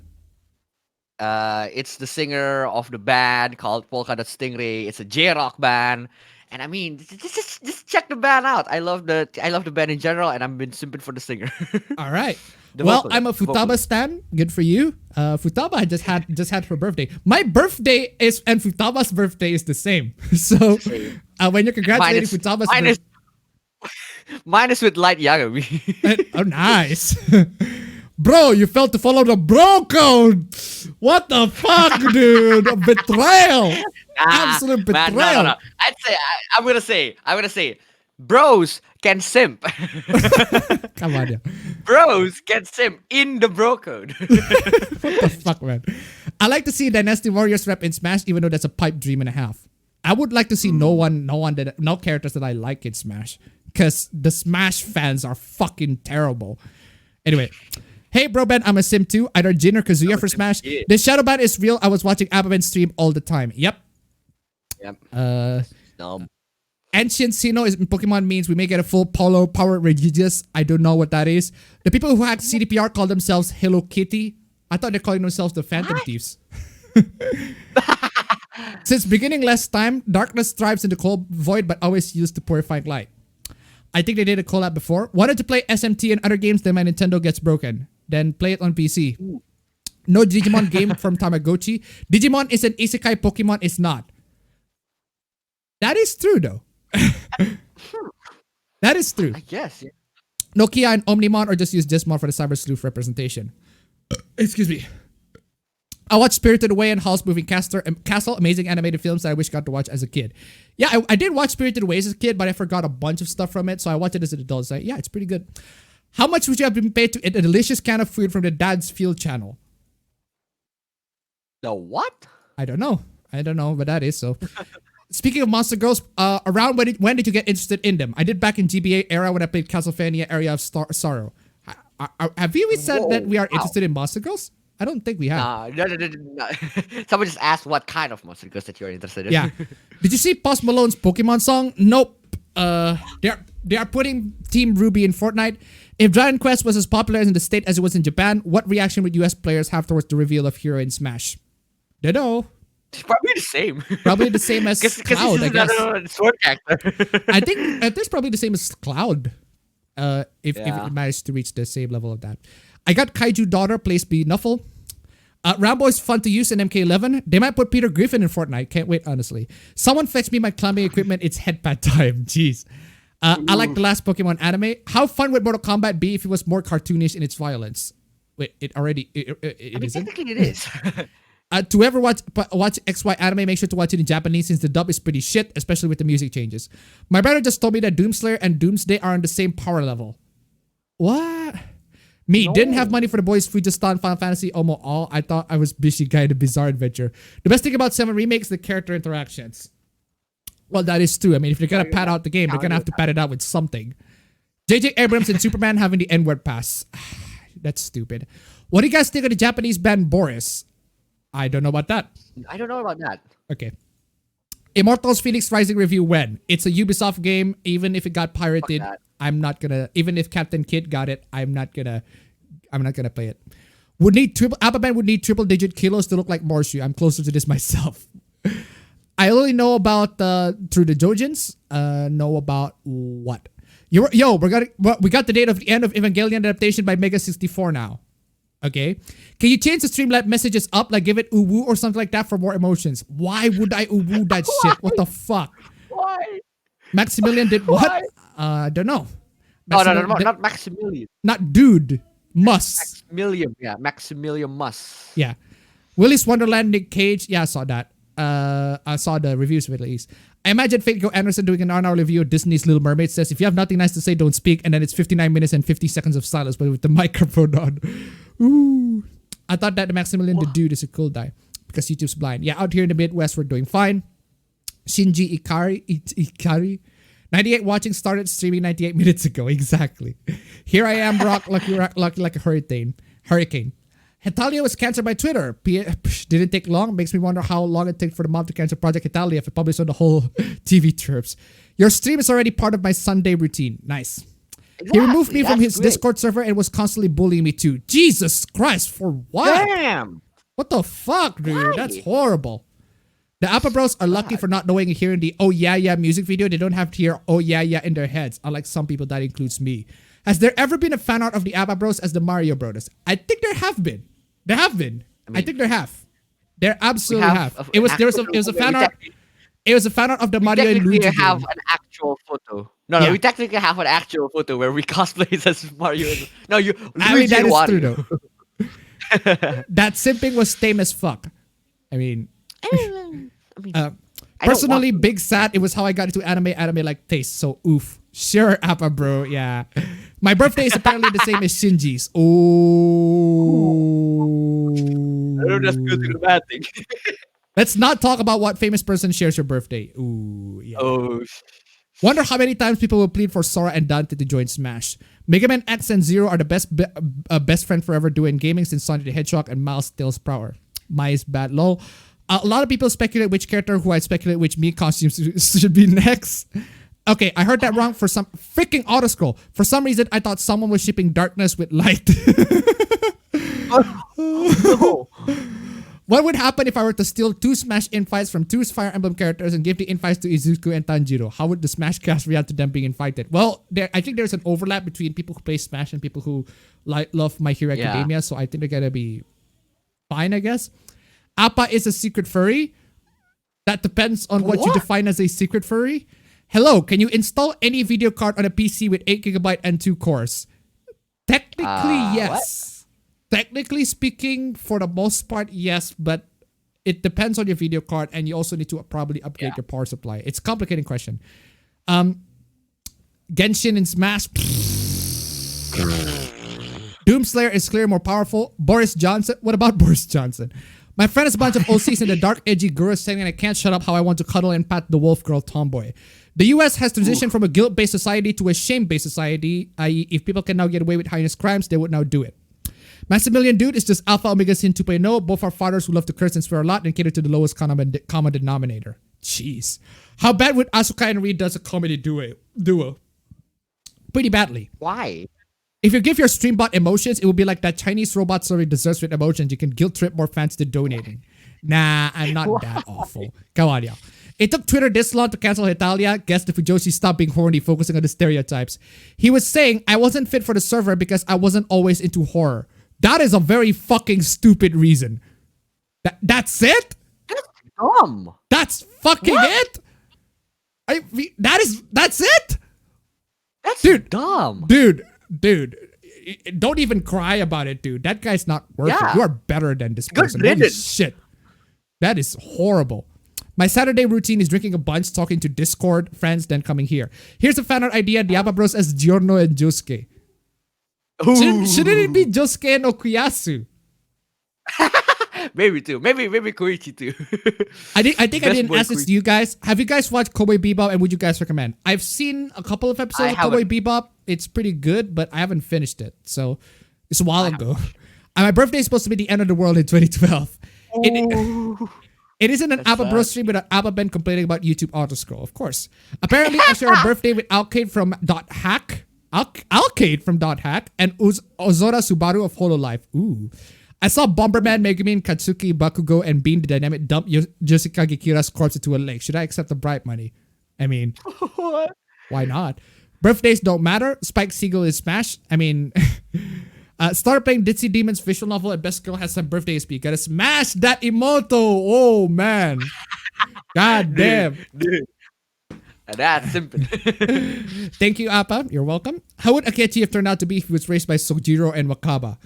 It's the singer of the band called Polka Dot Stingray. It's a J-rock band. And I mean, just check the band out. I love the band in general, and I've been simping for the singer. All right. The Well, vocalist, I'm a the Futaba vocalist. stan. Good for you. Futaba just had her birthday. My birthday is and Futaba's birthday is the same. So when you're congratulating Futaba's birthday, Minus with Light Yagami. oh nice. Bro, you failed to follow the bro code. What the fuck, dude? A betrayal. Absolute betrayal. Man, no. I'm gonna say, bros can simp. Come on, yeah. Bros can simp in the bro code. What the fuck, man? I like to see Dynasty Warriors rep in Smash, even though that's a pipe dream and a half. I would like to see no characters that I like in Smash, because the Smash fans are fucking terrible. Anyway. Hey, bro, Ben, I'm a sim too. Either Jin or Kazuya for Smash. Yeah. The Shadow Ban is real. I was watching APB stream all the time. Yep. Ancient Sinnoh is in Pokemon means we may get a full Polo Power Regigious. I don't know what that is. The people who hacked CDPR call themselves Hello Kitty. I thought they're calling themselves the Phantom Thieves. Since beginning last time, darkness thrives in the cold void but always used to purify light. I think they did a collab before. Wanted to play SMT and other games, then my Nintendo gets broken. Then play it on PC. No Digimon game from Tamagotchi. Digimon is an isekai, Pokemon is not. That is true though. That is true. I guess. Yeah. Nokia and Omnimon or just use Dismon for the Cyber Sleuth representation. Excuse me. I watched Spirited Away and Howl's Moving Castle, amazing animated films that I wish I got to watch as a kid. Yeah, I did watch Spirited Away as a kid, but I forgot a bunch of stuff from it, so I watched it as an adult. So yeah, it's pretty good. How much would you have been paid to eat a delicious can of food from the Dad's Field channel? The what? I don't know, but that is so. Speaking of Monster Girls, around when did you get interested in them? I did back in GBA era when I played Castlevania Area of Sorrow. Have you even said that we are interested in Monster Girls? I don't think we have. No. Someone just asked what kind of monster girls that you're interested in. Yeah. Did you see Post Malone's Pokemon song? Nope. They are putting Team Ruby in Fortnite. If Dragon Quest was as popular in the States as it was in Japan, what reaction would US players have towards the reveal of Hero in Smash? Don't know. It's probably the same. Probably the same as Cloud, I guess. Sword character. I think it's probably the same as Cloud. If it managed to reach the same level of that. I got Kaiju Daughter, plays B Nuffle. Rambo is fun to use in MK11. They might put Peter Griffin in Fortnite. Can't wait, honestly. Someone fetch me my climbing equipment. It's headpad time. Jeez. I like the last Pokemon anime. How fun would Mortal Kombat be if it was more cartoonish in its violence? Wait, it isn't? Technically it is. To ever watch XY anime, make sure to watch it in Japanese since the dub is pretty shit, especially with the music changes. My brother just told me that Doomslayer and Doomsday are on the same power level. What? Didn't have money for the boys' Fujistan Final Fantasy Omo all. I thought I was busy guy in a bizarre adventure. The best thing about 7 remakes, the character interactions. Well, that is true. I mean, if they're gonna pad out the game, they're gonna have to pad it out with something. J.J. Abrams and Superman having the N-word pass. That's stupid. What do you guys think of the Japanese band Boris? I don't know about that. I don't know about that. Okay. Immortals Phoenix Rising review when? It's a Ubisoft game. Even if it got pirated, I'm not gonna. Even if Captain Kid got it, I'm not gonna play it. Appaben would need triple digit kilos to look like Morshu. I'm closer to this myself. I only know about through the Jojins. Know about what? We got the date of the end of Evangelion adaptation by Mega 64 now. Okay. Can you change the Streamlabs messages up, like give it uwu or something like that for more emotions? Why would I uwu that shit? What the fuck? Why? Maximilian did what? I don't know. No, not Maximilian. Not dude. Must. Maximilian must. Yeah. Willy's Wonderland, Nick Cage. Yeah, I saw that. I saw the reviews of it at least. I imagine Fate Anderson doing an hour review of Disney's Little Mermaid. Says, if you have nothing nice to say, don't speak. And then it's 59 minutes and 50 seconds of silence, but with the microphone on. Ooh. I thought that the Maximilian the dude is a cool guy. because YouTube's blind. Yeah, out here in the Midwest, we're doing fine. Shinji Ikari. 98 watching, started streaming 98 minutes ago. Exactly. Here I am, Brock, lucky like a hurricane. Hetalia was canceled by Twitter. Didn't take long. Makes me wonder how long it takes for the mob to cancel Project Hetalia if it published on the whole TV chirps. Your stream is already part of my Sunday routine. Nice. Exactly, he removed me from his Discord server and was constantly bullying me too. Jesus Christ, for what? Damn. What the fuck, dude? Why? That's horrible. The Appa Bros are lucky for not knowing and hearing the Oh Yeah Yeah music video. They don't have to hear Oh Yeah Yeah in their heads, unlike some people that includes me. Has there ever been a fan art of the Appa Bros as the Mario Brothers? I think there have been. There have been. I think there have. There absolutely have. It was a fan art. It was a fan art of the Mario and Luigi. We have an actual photo. No, we technically have an actual photo where we cosplay as Mario. No, you. I mean, that is true though. That simping was tame as fuck. I mean, personally, big sad. It was how I got into anime like taste. So oof. Sure, Appa bro. Yeah. My birthday is apparently the same as Shinji's. Oh. I don't know, that's good or bad thing. Let's not talk about what famous person shares your birthday. Ooh, yeah. Oh. Wonder how many times people will plead for Sora and Dante to join Smash. Mega Man X and Zero are the best friend forever doing gaming since Sonic the Hedgehog and Miles Tails Prower. My is bad, lol. A lot of people speculate which character who I speculate which me costumes should be next. Okay, I heard that wrong for some freaking autoscroll. For some reason, I thought someone was shipping darkness with light. No. What would happen if I were to steal 2 Smash invites from 2 Fire Emblem characters and give the invites to Izuku and Tanjiro? How would the Smash cast react to them being invited? Well, I think there's an overlap between people who play Smash and people who love My Hero Academia, so I think they're gonna be fine, I guess. Appa is a secret furry. That depends on what you define as a secret furry. Hello, can you install any video card on a PC with 8GB and 2 cores? Technically, yes. Technically speaking, for the most part, yes, but it depends on your video card, and you also need to probably upgrade your power supply. It's a complicated question. Genshin and Smash. Doomslayer is clearly more powerful. Boris Johnson. What about Boris Johnson? My friend has a bunch of OCs in the dark, edgy gurus saying I can't shut up how I want to cuddle and pat the wolf girl tomboy. The US has transitioned from a guilt-based society to a shame-based society, i.e. if people can now get away with heinous crimes, they would now do it. Maximilian Dude is just Alpha Omega Sin 2.0. Both are fathers who love to curse and swear a lot and cater to the lowest common denominator. Jeez. How bad would Asuka and Reed does a comedy duo? Pretty badly. Why? If you give your streambot emotions, it will be like that Chinese robot serving desserts with emotions. You can guilt trip more fans to donating. Nah, I'm not that awful. Come on, y'all. It took Twitter this long to cancel Hetalia. Guess the Fujoshi stopped being horny, focusing on the stereotypes. He was saying, I wasn't fit for the server because I wasn't always into horror. That is a very fucking stupid reason. That's it? That's dumb. That's fucking it? That's it? That's dumb. Dude, don't even cry about it, dude. That guy's not worth it. You are better than this person. Holy shit. That is horrible. My Saturday routine is drinking a bunch, talking to Discord friends, then coming here. Here's a fan art idea. The Appa Bros as Giorno and Josuke. Shouldn't it be Josuke and Okuyasu? Maybe too. Maybe Koichi too. I think I didn't ask this to you guys. Have you guys watched Cowboy Bebop, and would you guys recommend? I've seen a couple of episodes of Cowboy Bebop. It's pretty good, but I haven't finished it. So it's a while ago. And my birthday is supposed to be the end of the world in 2012. It isn't an Appa Bro stream without Appa Ben complaining about YouTube autoscroll, of course. Apparently, I share a birthday with Alcade from .hack. Alcade from .hack and Ozora Subaru of HoloLife. Ooh. I saw Bomberman, Megumin, Katsuki, Bakugo, and Bean the Dynamic dump Yoshika Gikira's corpse into a lake. Should I accept the bribe money? I mean, why not? Birthdays don't matter. Spike Siegel is Smash. I mean, start playing Ditzy Demon's visual novel and Best Girl has some birthday speak. Gotta smash that emoto. Oh, man. God damn. Dude. That's simple. Thank you, Appa. You're welcome. How would Akechi have turned out to be if he was raised by Sojiro and Wakaba?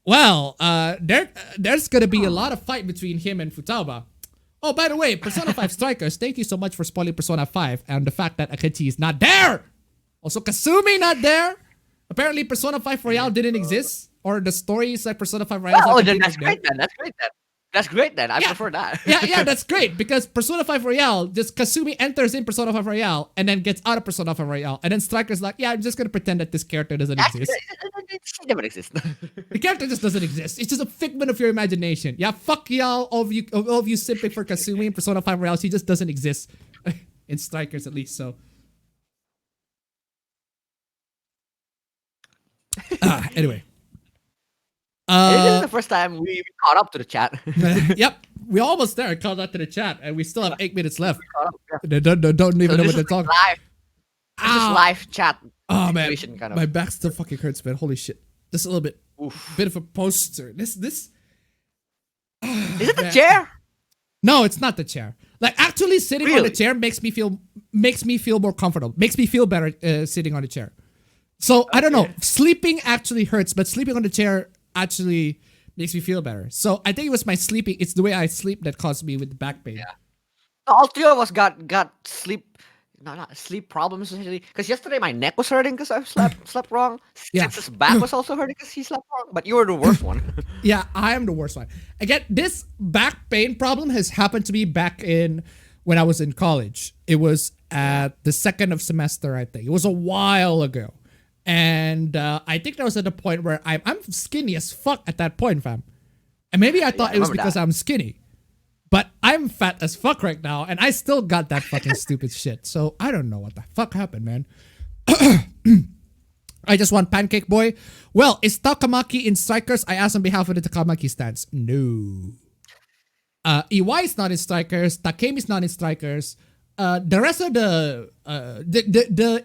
Well, there's gonna be a lot of fight between him and Futaba. Oh, by the way, Persona 5 Strikers, thank you so much for spoiling Persona 5 and the fact that Akechi is not there. Also, Kasumi not there. Apparently, Persona 5 Royale didn't exist, or the story is that Persona 5 Royale. Oh, then that's great then. That's great then. That's great then. I Yeah. prefer that. Yeah, that's great because Persona 5 Royale, just Kasumi enters in Persona 5 Royale and then gets out of Persona 5 Royale. And then Striker's like, yeah, I'm just going to pretend that this character doesn't Actually, exist. it never exists. The character just doesn't exist. It's just a figment of your imagination. Yeah, fuck y'all, all of you simping for Kasumi in Persona 5 Royale. She just doesn't exist. In Strikers, at least, so. Anyway. This is the first time we caught up to the chat. Yep, we're almost there. I called out to the chat, and we still have 8 minutes left. Caught up, yeah. They don't even So know this what they're is talking. live. This is Ow. live chat. Oh man, situation, kind of. my back still fucking hurts, man. Holy shit, just a little bit. Oof. Bit of a poster. This. Is it the Man. chair? No, it's not the chair. Like actually sitting on the Really? chair makes me feel more comfortable. Makes me feel better sitting on the chair. So I don't know. Sleeping actually hurts, but sleeping on the chair actually makes me feel better. So I think it was my sleeping. It's the way I sleep that caused me with the back pain. Yeah. All three of us got sleep, not sleep problems essentially. Because yesterday my neck was hurting because I slept wrong. Yeah. His back was also hurting because he slept wrong. But you were the worst one. Yeah, I am the worst one. Again, this back pain problem has happened to me back in when I was in college. It was at the second of semester, I think. It was a while ago. And I think that was at the point where I'm skinny as fuck at that point, fam. And maybe I thought I it was remember because that. I'm skinny. But I'm fat as fuck right now, and I still got that fucking stupid shit. So I don't know what the fuck happened, man. I just want Pancake Boy. Well, is Takamaki in Strikers? I asked on behalf of the Takamaki stands. No. EY is not in Strikers. Takemi is not in Strikers. The rest of the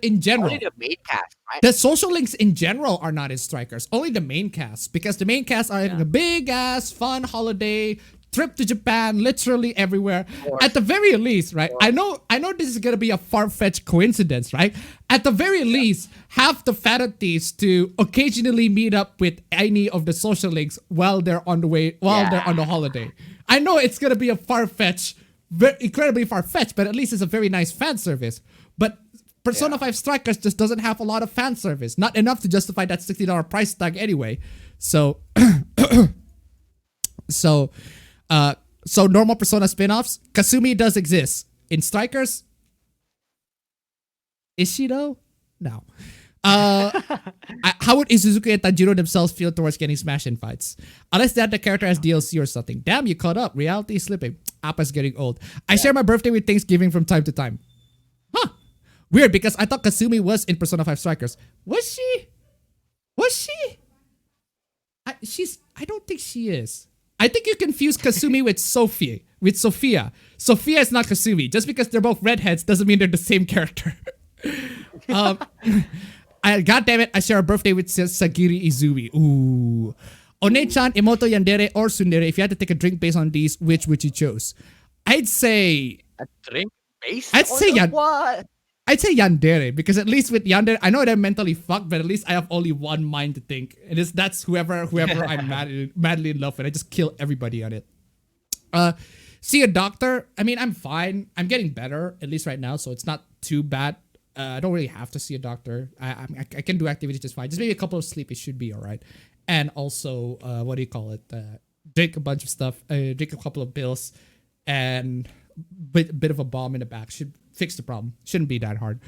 in general. Only the main cast, right? The social links in general are not in Strikers. Only the main cast. Because the main cast are having a big ass fun holiday trip to Japan, literally everywhere. At the very least, right? I know this is gonna be a far-fetched coincidence, right? At the very least, have the fantasies to occasionally meet up with any of the social links while they're on the way, they're on the holiday. I know it's gonna be a far-fetched, incredibly far-fetched, but at least it's a very nice fan service. But Persona 5 Strikers just doesn't have a lot of fan service. Not enough to justify that $60 price tag anyway. So so normal Persona spin-offs, Kasumi does exist. In Strikers, is she though? No. How would Izuzuki and Tanjiro themselves feel towards getting smashed in fights? Unless that the character has DLC or something. Damn, you caught up. Reality is slipping. Appa's getting old. I share my birthday with Thanksgiving from time to time. Huh. Weird, because I thought Kasumi was in Persona 5 Strikers. Was she? Was she? I don't think she is. I think you confuse Kasumi with Sophia. Sophia is not Kasumi. Just because they're both redheads doesn't mean they're the same character. God damn it, I share a birthday with Sagiri Izumi. Ooh. One-chan, Emoto, Yandere, or Tsundere. If you had to take a drink based on these, which would you choose? I'd say... A drink based I'd say what? I'd say Yandere, because at least with Yandere, I know they're mentally fucked, but at least I have only one mind to think. And that's whoever I'm madly in love with. I just kill everybody on it. See a doctor. I mean, I'm fine. I'm getting better, at least right now, so it's not too bad. I don't really have to see a doctor. I can do activities just fine. Just maybe a couple of sleep, it should be all right. And also, what do you call it? Drink a bunch of stuff. Drink a couple of pills, and bit of a bomb in the back should fix the problem. Shouldn't be that hard.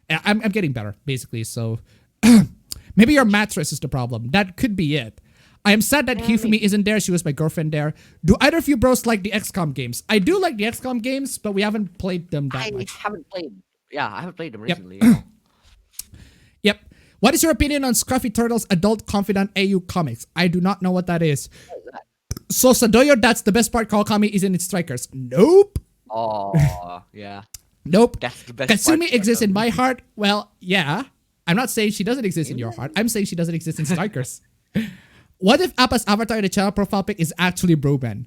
I'm getting better, basically. So maybe your mattress is the problem. That could be it. I am sad that Hifumi isn't there. She was my girlfriend there. Do either of you bros like the XCOM games? I do like the XCOM games, but we haven't played them that much. I haven't played them recently. Yep. What is your opinion on Scruffy Turtle's adult confidant AU comics? I do not know what that is. So Sadoyo, that's the best part. Kawakami isn't in Strikers. Nope. Oh, yeah. Nope. That's the best Kasumi part. exists in my heart. Well, yeah. I'm not saying she doesn't exist in your heart. I'm saying she doesn't exist in Strikers. What if Appa's avatar in the channel profile pic is actually Broban?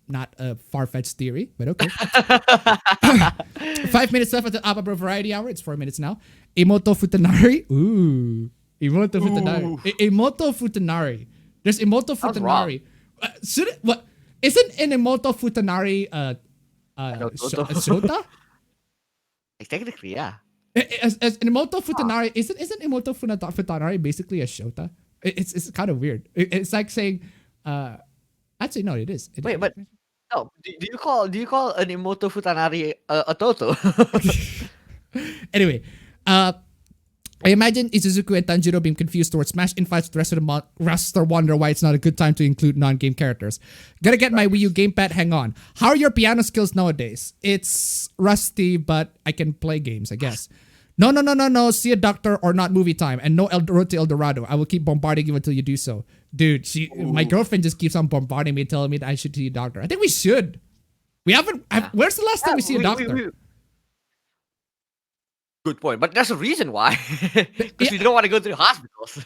Not a far-fetched theory, but okay. 5 minutes left at the Appa Bro Variety Hour. It's 4 minutes now. Emoto Futanari. Ooh. Emoto Futanari. Emoto Futanari. There's Emoto Futanari. Should it, what? Isn't an Emoto Futanari Shota? Technically, yeah. As an Emoto Futanari, isn't Emoto Futanari basically a Shota? It's kind of weird. It's like saying Actually, no, it is. Wait, but no. Do you call an Emoto Futanari a Toto? Anyway, I imagine Izuzuku and Tanjiro being confused towards Smash infights with the rest of the roster wonder why it's not a good time to include non-game characters. Gotta get my Wii U gamepad, hang on. How are your piano skills nowadays? It's rusty, but I can play games, I guess. No, see a doctor or not movie time. And no Road to El Dorado. I will keep bombarding you until you do so. Dude, my girlfriend just keeps on bombarding me, telling me that I should see a doctor. I think we should. We haven't, where's the last time we see a doctor? Good point, but there's a reason why. Because we don't want to go to the hospitals.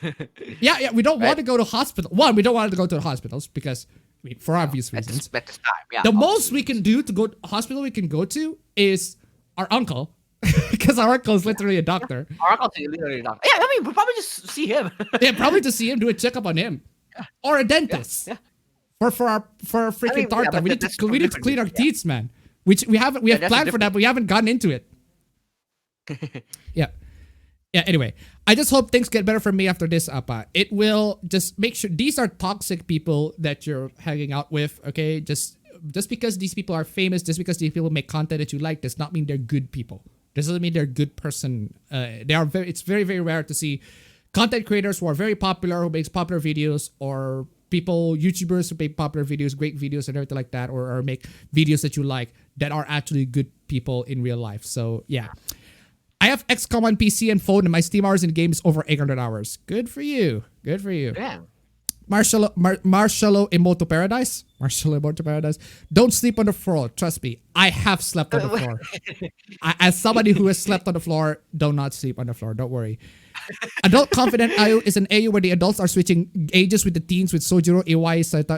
yeah, we don't want to go to hospital. One, we don't want to go to the hospitals because, I mean, for obvious reasons. At this time, yeah. The most we can do to go to hospital we can go to is our uncle. Because our uncle is literally a doctor. Yeah, our uncle is literally a doctor. Yeah, I mean, we'll probably just see him. Yeah, probably to see him, do a checkup on him. Yeah. Or a dentist. Yeah. For our freaking tartar. Yeah, we need to clean our teeth, man. Which we have planned for that, but we haven't gotten into it. Yeah. Anyway, I just hope things get better for me after this, Appa. It will just make sure these are toxic people that you're hanging out with. Okay, just because these people are famous, just because these people make content that you like, does not mean they're good people. This doesn't mean they're a good person. It's very, very rare to see content creators who are very popular, who makes popular videos, or YouTubers who make popular videos, great videos, and everything like that, or make videos that you like that are actually good people in real life. So yeah. I have XCOM on PC and phone, and my Steam hours in the game is over 800 hours. Good for you. Yeah. Marshalo Emoto Paradise. Don't sleep on the floor. Trust me, I have slept on the floor. As somebody who has slept on the floor, do not sleep on the floor. Don't worry. Adult Confident AU is an AU where the adults are switching ages with the teens, with Sojiro, Iwai, blah,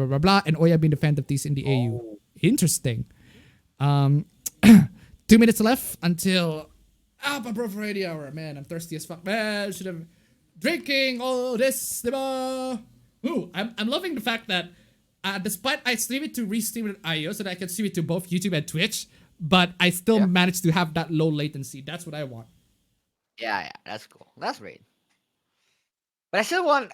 blah, blah, and Oya being the fan of these in the AU. Interesting. 2 minutes left until Alpha Bro for 80 hour. Man, I'm thirsty as fuck. Man, should have drinking all this. Ooh, I'm loving the fact that despite I stream it to restream it on IO so that I can stream it to both YouTube and Twitch, but I still managed to have that low latency. That's what I want. Yeah, that's cool. That's great. But I still want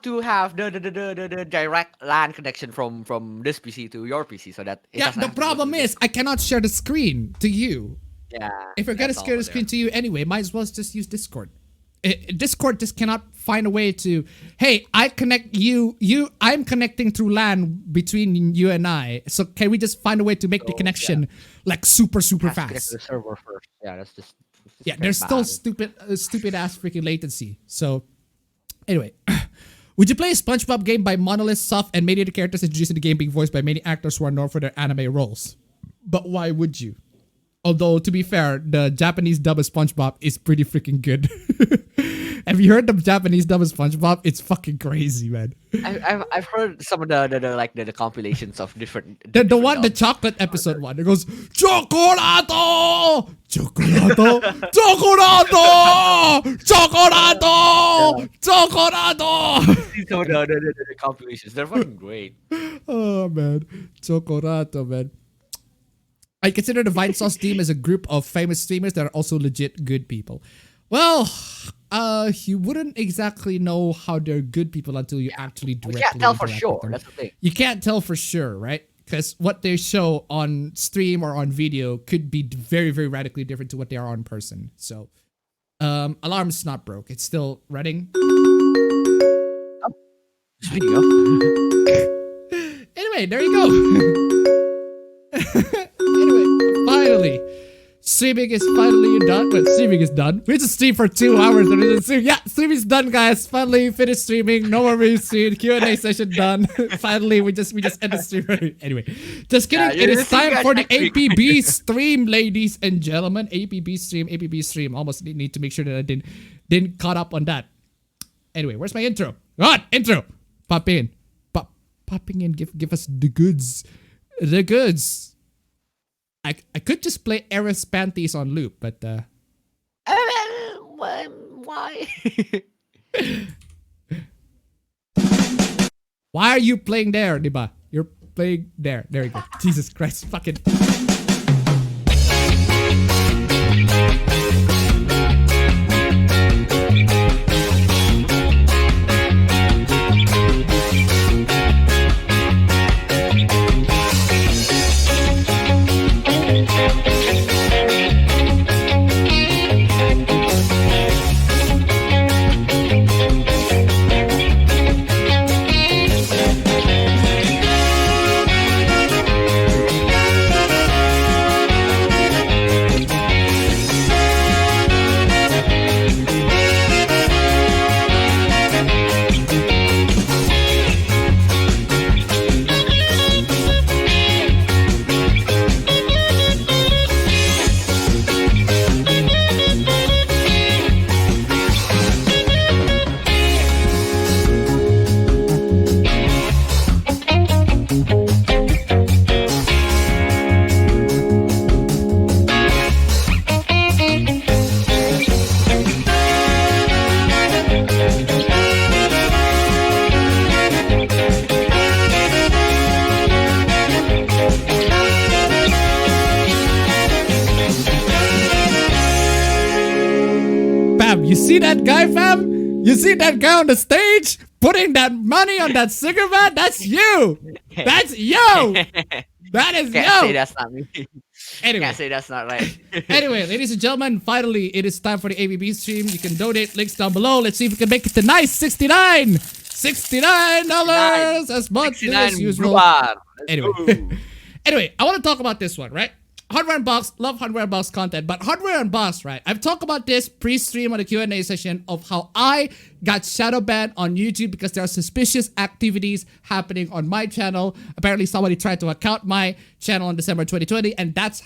to have the direct LAN connection from this PC to your PC so that the problem is I cannot share the screen to you. Yeah. If you're gonna share the screen to you anyway, might as well just use Discord. Discord just cannot find a way to, hey, I connect I'm connecting through LAN between you and I. So can we just find a way to make the connection like super fast? Get to the server first. Yeah, that's just there's still stupid ass freaking latency. So anyway, would you play a SpongeBob game by Monolith Soft and many of the characters introduced in the game being voiced by many actors who are known for their anime roles? But why would you? Although, to be fair, the Japanese dub of SpongeBob is pretty freaking good. Have you heard the Japanese dub of SpongeBob? It's fucking crazy, man. I've heard some of the compilations of different the chocolate episode one. It goes Chocolato, Chocolato, Chocolato, Chocolato, Chocolato. Some of the compilations, they're fucking great. Oh man, Chocolato, man. I consider the Vine Sauce team as a group of famous streamers that are also legit good people. Well, you wouldn't exactly know how they're good people until you actually directly You can't tell for sure. That's the thing. You can't tell for sure, right? Because what they show on stream or on video could be very, very radically different to what they are on person. So, alarm's not broke. It's still running. Anyway, there you go. Anyway, finally, streaming is finally done. But streaming is done. We just streamed for 2 hours. Yeah, streaming's done, guys. Finally finished streaming. No more stream. Q&A session done. Finally, we just end the stream. Anyway, just kidding. It is time for the APB stream, ladies and gentlemen. APB stream. Almost need to make sure that I didn't caught up on that. Anyway, where's my intro? Intro. Pop in. Popping in. Give us the goods. The goods. I could just play Eris Panties on loop, but why? Why are you playing there, diba? You're playing there. There you go. Jesus Christ, fucking. Fam, you see that guy, fam? You see that guy on the stage putting that money on that cigarette? That's you. That's you. That is Can't you. say that's not me. Anyway. Can't say that's not right. Anyway, ladies and gentlemen, finally, it is time for the APB stream. You can donate. Links down below. Let's see if we can make it to nice $69. $69 as much as usual. Anyway, anyway, I want to talk about this one, right? Hardware Unboxed, love Hardware Unboxed content, but Hardware Unboxed, right? I've talked about this pre-stream on the Q&A session of how I got shadow banned on YouTube because there are suspicious activities happening on my channel. Apparently, somebody tried to account my channel in December 2020, and that's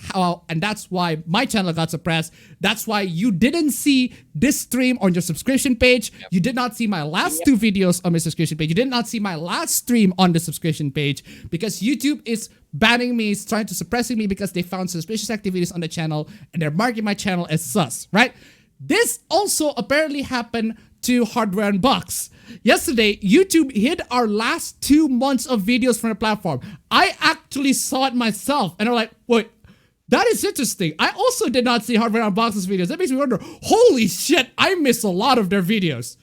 why my channel got suppressed. That's why you didn't see this stream on your subscription page. Yep. You did not see my last two videos on my subscription page. You did not see my last stream on the subscription page because YouTube is banning me, is trying to suppressing me because they found suspicious activities on the channel and they're marking my channel as sus, right? This also apparently happened to Hardware Unboxed. Yesterday, YouTube hid our last 2 months of videos from the platform. I actually saw it myself and I'm like, wait, that is interesting. I also did not see Hardware Unboxed's videos. That makes me wonder, holy shit, I missed a lot of their videos.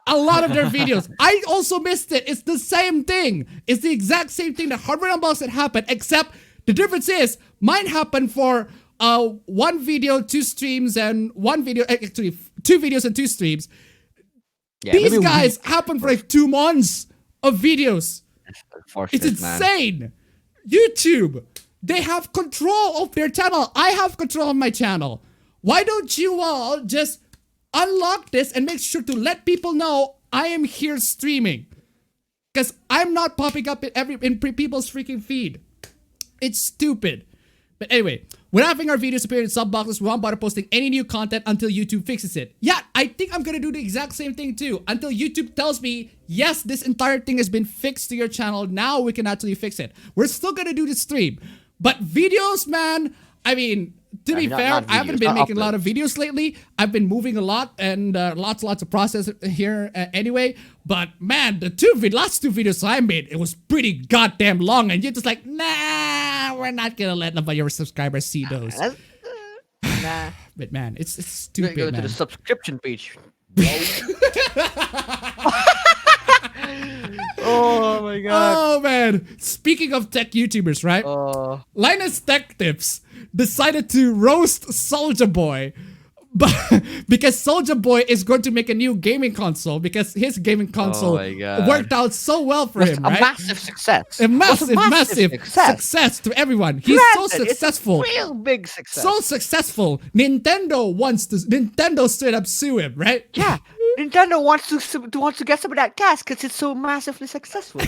A lot of their videos. I also missed it. It's the same thing. It's the exact same thing that Hardware Unboxed happened, except the difference is mine happened for 1 video, 2 streams, and 1 video, actually 2 videos and 2 streams. Yeah, these guys happened for like 2 months of videos. It's insane. Man. YouTube, they have control of their channel. I have control of my channel. Why don't you all just unlock this and make sure to let people know I am here streaming? Because I'm not popping up in people's freaking feed. It's stupid. But anyway, we're having our videos appear in sub boxes. We won't bother posting any new content until YouTube fixes it. Yeah, I think I'm gonna do the exact same thing too. Until YouTube tells me, yes, this entire thing has been fixed to your channel. Now we can actually fix it. We're still gonna do the stream. But videos, man, I mean, to be fair, I haven't been making a lot of videos lately. I've been moving a lot and lots of process here anyway. But man, the last two videos I made, it was pretty goddamn long. And you're just like, nah, we're not gonna let none of your subscribers see those. Nah. But man, it's stupid. Go to the subscription page. Oh my god. Oh man. Speaking of tech YouTubers, right? Linus Tech Tips decided to roast Soulja Boy. But because Soulja Boy is going to make a new gaming console because his gaming console worked out so well for him, right? A massive success. A massive success to everyone. He's so successful. It's a real big success. So successful. Nintendo straight up sue him, right? Yeah. Nintendo wants to get some of that cash because it's so massively successful.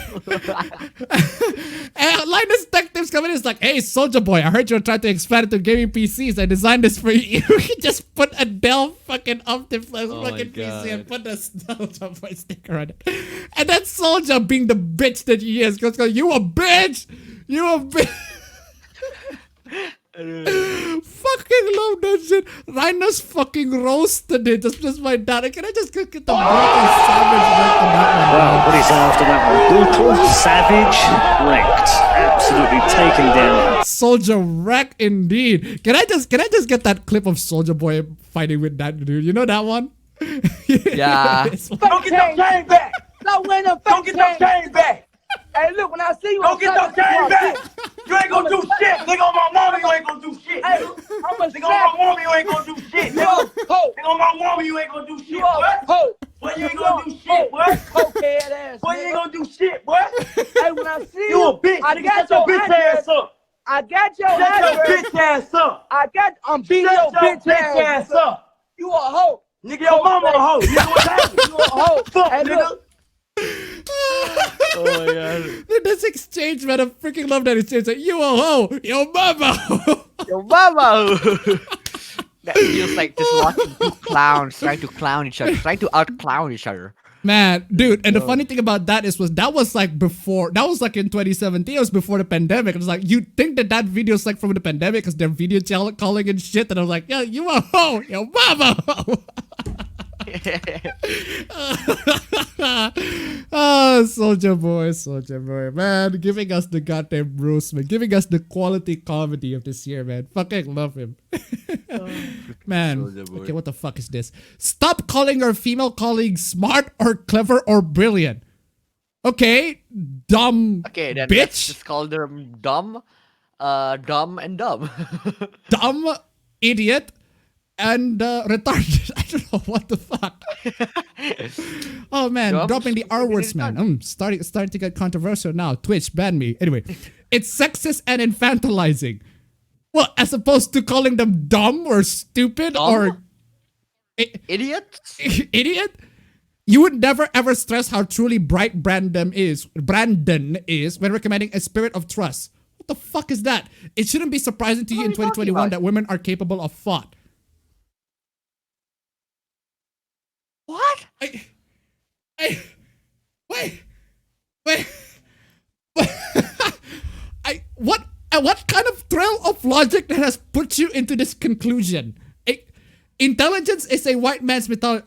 And Linus Tech Tips coming in is like, hey, Soulja Boy, I heard you were trying to expand it to gaming PCs. I designed this for you. You can just put a Dell fucking Optiflex fucking PC and put a Soulja Boy sticker on it. And then Soulja, being the bitch that he is, goes, you a bitch! You a bitch! Fucking love that shit. Rhinos fucking roasted it. Just my dad. Can I just get the brutal savage wrecked on that one? Well, what do you say after that one? Brutal, savage, wrecked. Absolutely taken down. Soulja wreck indeed. Can I just get that clip of Soulja Boy fighting with that dude? You know that one? Yeah. Don't get those chains back. Don't get those chains back. Hey, look, when I see you, don't get those chains back. You ain't gonna do shit. Nigga on my mama, you ain't gonna do shit. Hey, nigga on my mama, you ain't gonna do shit. Nigga on my mama, you ain't gonna do shit. What? Boy, you ain't gonna do shit, boy. Cokehead ass. Boy, you ain't gonna do shit, boy. Hey, when I see you a bitch. I got your bitch ass up. I got your bitch ass up. I'm beating your bitch ass up. You a hoe. Nigga, your mama a hoe. You know what happened? You a hoe. Fuck, nigga. Oh my god. This exchange, man, I freaking love that exchange. Like, you a hoe, your mama. Your mama. That feels like just watching two clowns trying to clown each other, trying to out-clown each other. Man, dude, and the funny thing about that is that was like in 2017. It was before the pandemic. It was like, you think that video is like from the pandemic because they're video calling and shit. And I was like, yeah, you a hoe, your mama. Soldier Boy, man, giving us the goddamn roast, man, giving us the quality comedy of this year, man. Fucking love him, man. Okay, what the fuck is this? Stop calling your female colleagues smart or clever or brilliant. Okay, dumb. Okay, then bitch. let's just call them dumb, dumb and dumb. Dumb, idiot, and retarded. I don't know what the fuck. Oh man, Dumb, dropping the R stupid, words, man. Starting to get controversial now. Twitch ban me. Anyway, it's sexist and infantilizing. Well, as opposed to calling them dumb or stupid Dumb? or Idiot? idiot. You would never ever stress how truly bright Brandon is when recommending a spirit of trust. What the fuck is that? It shouldn't be surprising to you in What are you talking 2021 about? that women are capable of thought. What? What kind of thrill of logic that has put you into this conclusion? Intelligence is a white man's mythology.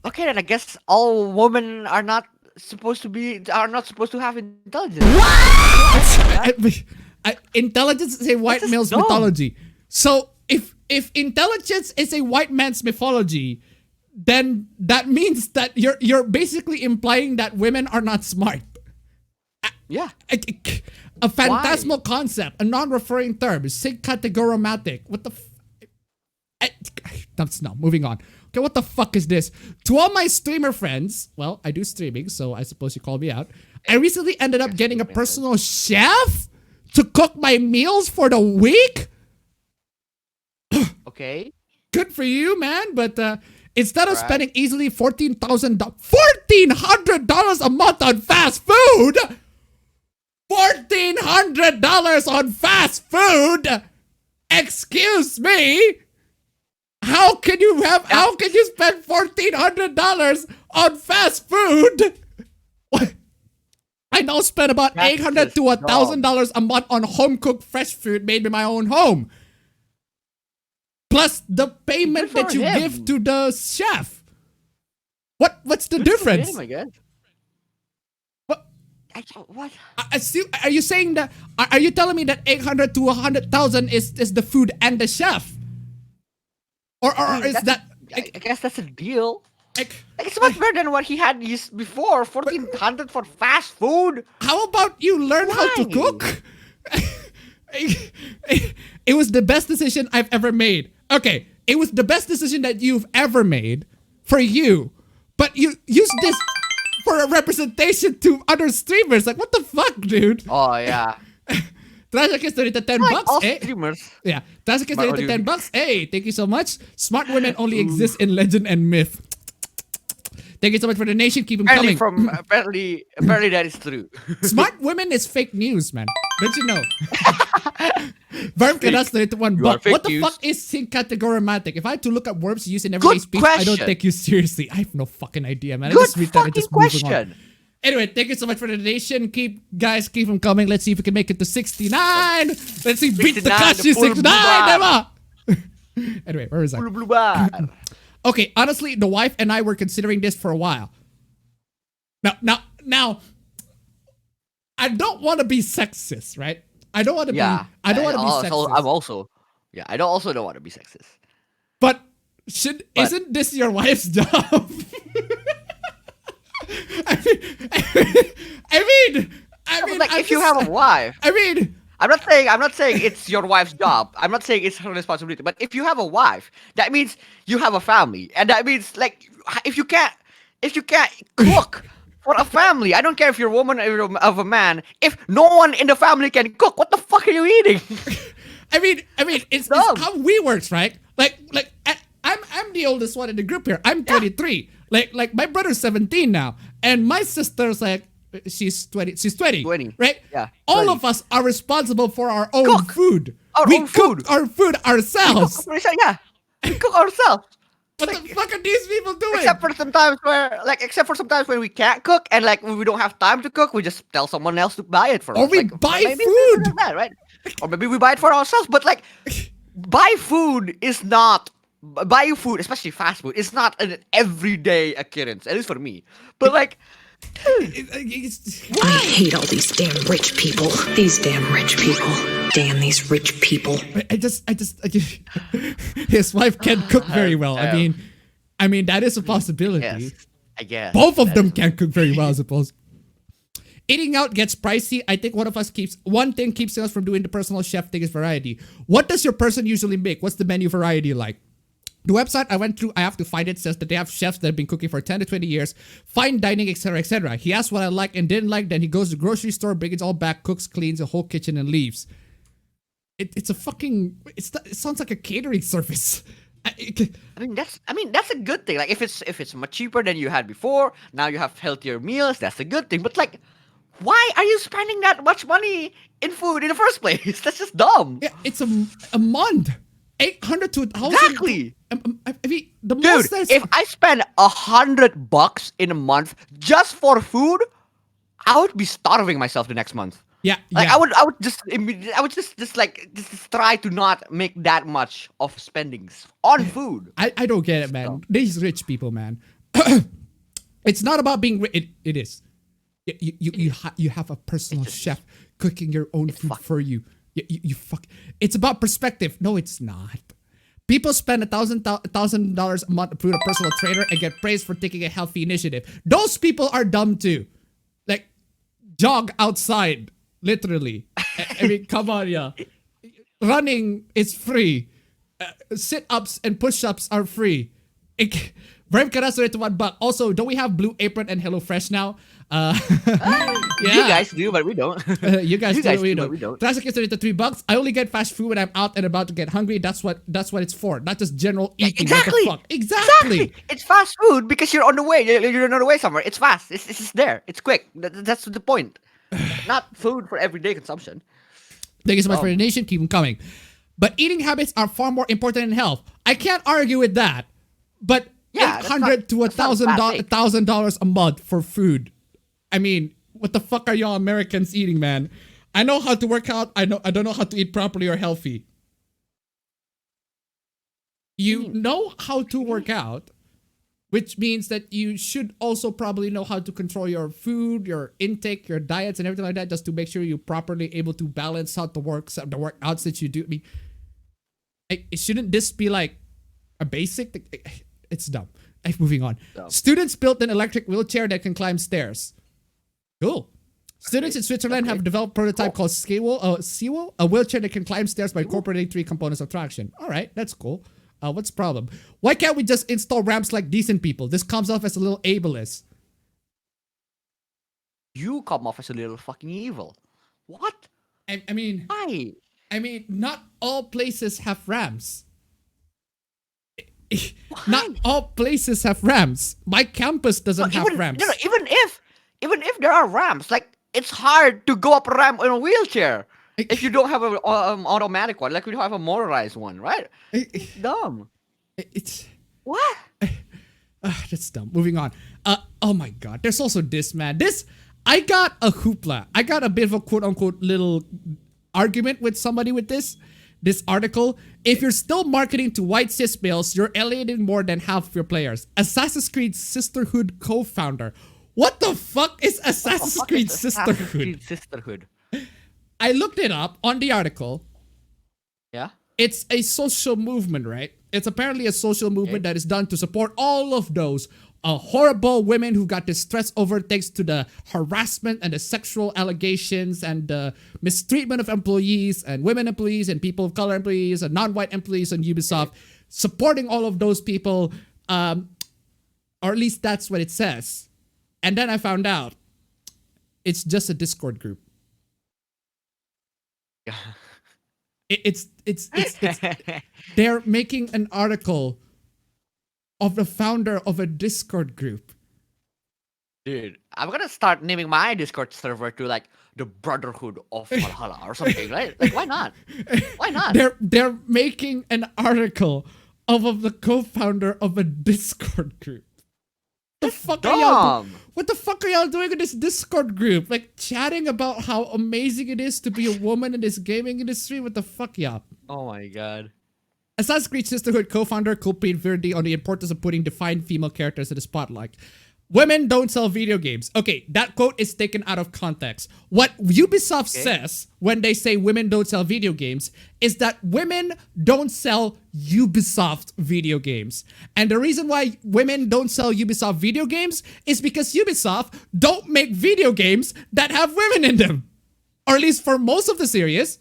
Okay, then I guess all women are not supposed to have intelligence. Intelligence is a white That's just male's dumb. mythology. So if intelligence is a white man's mythology, then that means that you're basically implying that women are not smart. Yeah. A phantasmal concept, a non-referring term, syncategorematic. What the that's not moving on. Okay, what the fuck is this? To all my streamer friends, well, I do streaming, so I suppose you call me out. I recently ended up getting a personal chef to cook my meals for the week. Okay. Good for you, man. But instead of spending easily $1,400 a month on fast food, $1,400 on fast food. Excuse me. How can you spend $1,400 on fast food? What? I now spend about $800 to $1,000 a month on home cooked fresh food made in my own home. Plus the payment Good for that you him. give to the chef. What's the difference? Oh my god. What? What? Are you saying that? Are you telling me that 800 to 100,000 is the food and the chef? Or is that? I guess that's a deal. Like, It's much better than what he had used before. 1,400 for fast food. how about you learn how to Why? cook? It was the best decision I've ever made. Okay, it was the best decision that you've ever made for you, but you use this for a representation to other streamers. Like, what the fuck, dude? Oh yeah. Trashak is donate 10 Like bucks. all Eh? streamers. Yeah, Trashak is But what donate do you- 10 bucks. Hey, thank you so much. Smart women only exist in legend and myth. Thank you so much for the donation. Keep them coming. Apparently that is true. Smart women is fake news, man. Don't you know? Verb can us donate $1 You are buck. fake What the news. fuck is syncategorematic? If I had to look at verbs used in everyday Good speech, I don't question. take you seriously. I have no fucking idea, man. I Good just read that and fucking just moving on. question. Anyway, thank you so much for the donation. Keep them coming. Let's see if we can make it to 69. Let's see, beat 69, Takashi the full 69, bar. diba? Anyway, where was I? Blue bar. Okay, honestly, the wife and I were considering this for a while. Now, I don't want to be sexist, right? I don't want to Yeah. be. I don't want to be also, sexist. I'm also. Yeah, I also don't want to be sexist. But isn't this your wife's job? I mean, Like I'm if you just- have a wife, I mean, I'm not saying it's your wife's job. I'm not saying it's her responsibility. But if you have a wife, that means you have a family, and that means like if you can't cook for a family, I don't care if you're a woman or you're of a man. If no one in the family can cook, what the fuck are you eating? I mean, it's Dumb. how we works, right? Like I'm the oldest one in the group here. I'm 23. Like my brother's 17 now, and my sister's like she's 20. She's 20. 20. Right? Yeah, All 20. of us are responsible for our own Cook. food. Our we own cook food. our food ourselves. Yeah, we cook ourselves. What the fuck are these people doing? Except for sometimes when we can't cook and like when we don't have time to cook, we just tell someone else to buy it for Or us. we Like, buy maybe food. That, right? Or maybe we buy it for ourselves. But like, buy food is not buying food, especially fast food, is not an everyday occurrence, at least for me. But like, I hate all these damn rich people. These damn rich people. Damn these rich people. His wife can't cook very well. I mean that is a possibility. yes, I guess Both of that them is- can't cook very well, I suppose. Eating out gets pricey. I think one thing keeps us from doing the personal chef thing is variety. What does your person usually make? What's the menu variety like? The website I went through, I have to find it, says that they have chefs that have been cooking for 10 to 20 years, fine dining, etc., etc. He asks what I like and didn't like, then he goes to the grocery store, brings it all back, cooks, cleans the whole kitchen, and leaves. It sounds like a catering service. I mean that's a good thing. Like if it's much cheaper than you had before, now you have healthier meals. That's a good thing. But like, why are you spending that much money in food in the first place? That's just dumb. Yeah, it's a month. 800 to 1,000. Exactly. I mean, the Dude, most that's... if I spend $100 in a month just for food, I would be starving myself the next month. Yeah, Like yeah. I would just try to not make that much of spendings on food. I don't get it, man. These rich people, man. It's not about being rich. It is. You have a personal chef cooking your own food for you. You fuck. It's about perspective. No, it's not. People spend $1,000 a month to a personal trainer and get praised for taking a healthy initiative. Those people are dumb too. Like, jog outside, literally. I mean, come on, yeah. Running is free. Sit-ups and push-ups are free. Brave Carazo to $1. Also, don't we have Blue Apron and HelloFresh now? Yeah. You guys do, but we don't. You guys do, we but don't. we don't. Classic is to $3. I only get fast food when I'm out and about to get hungry. That's what it's for. Not just general eating. Exactly. What the fuck? Exactly. It's fast food because you're on the way. You're on the way somewhere. It's fast. It's just there. It's quick. That's the point. Not food for everyday consumption. Thank you so much for the donation. Keep them coming. But eating habits are far more important than health. I can't argue with that. But Yeah, that's $800 to that's not a bad thing. $1,000 a month for food. I mean, what the fuck are y'all Americans eating, man? I know how to work out. I don't know how to eat properly or healthy. You know how to work out, which means that you should also probably know how to control your food, your intake, your diets, and everything like that, just to make sure you're properly able to balance out the workouts that you do. I mean, shouldn't this be like a basic? It's dumb. Moving on. Students built an electric wheelchair that can climb stairs. Cool. Students in Switzerland have developed a prototype called Seawall, a wheelchair that can climb stairs by incorporating 3 components of traction. All right, that's cool. What's the problem? Why can't we just install ramps like decent people? This comes off as a little ableist. You come off as a little fucking evil. What? I mean, Why? not all places have ramps. Not all places have ramps. My campus doesn't have ramps. Even if there are ramps, like it's hard to go up a ramp in a wheelchair if you don't have an automatic one, like we don't have a motorized one, right? Dumb. It's What? that's dumb. Moving on. Oh my god. There's also this, man. I got a hoopla. I got a bit of a quote unquote little argument with somebody with this article. If you're still marketing to white cis males, you're alienating more than half of your players. Assassin's Creed Sisterhood co-founder. What the fuck is Assassin's Creed Sisterhood? Sisterhood. I looked it up on the article. Yeah. It's a social movement, right? It's apparently a social movement that is done to support all of those horrible women who got distressed over thanks to the harassment and the sexual allegations and the mistreatment of employees and women employees and people of color employees and non-white employees on Ubisoft, supporting all of those people, or at least that's what it says. And then I found out it's just a Discord group. It's they're making an article of the founder of a Discord group. Dude, I'm gonna start naming my Discord server to like the Brotherhood of Valhalla or something, right? Like, why not? Why not? They're making an article of the co-founder of a Discord group. What the fuck are y'all doing in this Discord group? Like chatting about how amazing it is to be a woman in this gaming industry? What the fuck, y'all? Oh my god. Assassin's Creed Sisterhood co-founder Culprit Verdi on the importance of putting defined female characters in the spotlight. Women don't sell video games. Okay, that quote is taken out of context. What Ubisoft says when they say women don't sell video games is that women don't sell Ubisoft video games. And the reason why women don't sell Ubisoft video games is because Ubisoft don't make video games that have women in them. Or at least for most of the series.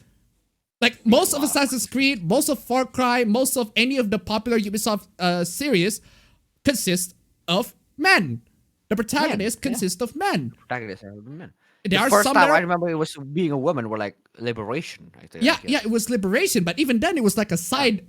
Like most of Assassin's Creed, most of Far Cry, most of any of the popular Ubisoft series consist of men. The protagonists consist of men. Protagonists are men. There The are first some time that I are, remember it was being a woman were like liberation. I think, yeah, it was liberation, but even then it was like a side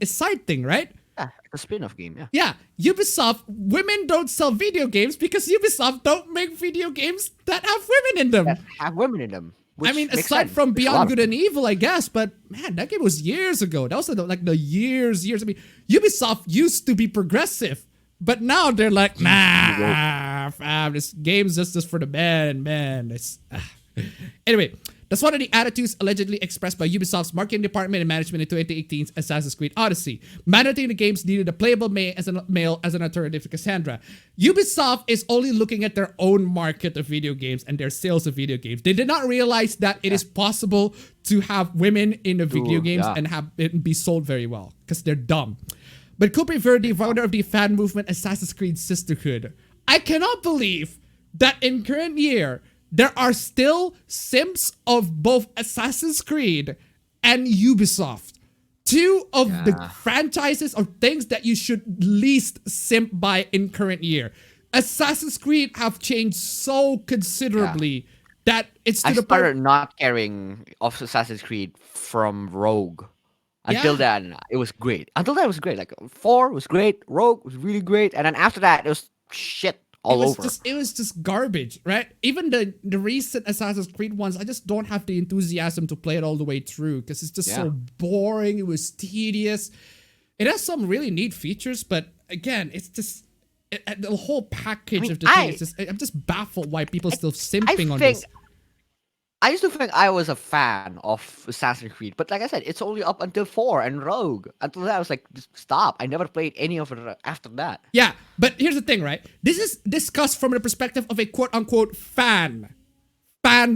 thing, right? Yeah, a spin-off game, yeah. Yeah, Ubisoft, women don't sell video games because Ubisoft don't make video games that have women in them. That have women in them. I mean, which makes aside sense. from Makes a lot Beyond of Good and Evil, I guess, but man, that game was years ago. That was like the years. I mean, Ubisoft used to be progressive, but now they're like, nah, fam, this game's just for the men. Anyway, that's one of the attitudes allegedly expressed by Ubisoft's marketing department and management in 2018's Assassin's Creed Odyssey, mandating the games needed a playable male as an alternative to Cassandra. Ubisoft is only looking at their own market of video games and their sales of video games. They did not realize that it is possible to have women in the video games and have it be sold very well because they're dumb. But Culprit Verdi, founder of the fan movement Assassin's Creed Sisterhood, I cannot believe that in current year, there are still simps of both Assassin's Creed and Ubisoft. Two of the franchises or things that you should least simp by in current year. Assassin's Creed have changed so considerably that it's to I the started point. not caring of Assassin's Creed from Rogue. Until then, it was great. Until then, it was great. Like 4 was great, Rogue was really great, and then after that, it was shit all over. It was just garbage, right? Even the recent Assassin's Creed ones, I just don't have the enthusiasm to play it all the way through because it's just so boring. It was tedious. It has some really neat features, but again, it's just the whole package of the thing. It's just, I'm just baffled why people still simping on this. I used to think I was a fan of Assassin's Creed, but like I said, it's only up until 4 and Rogue. Until that, I was like, just stop. I never played any of it after that. Yeah, but here's the thing, right? This is discussed from the perspective of a quote-unquote fan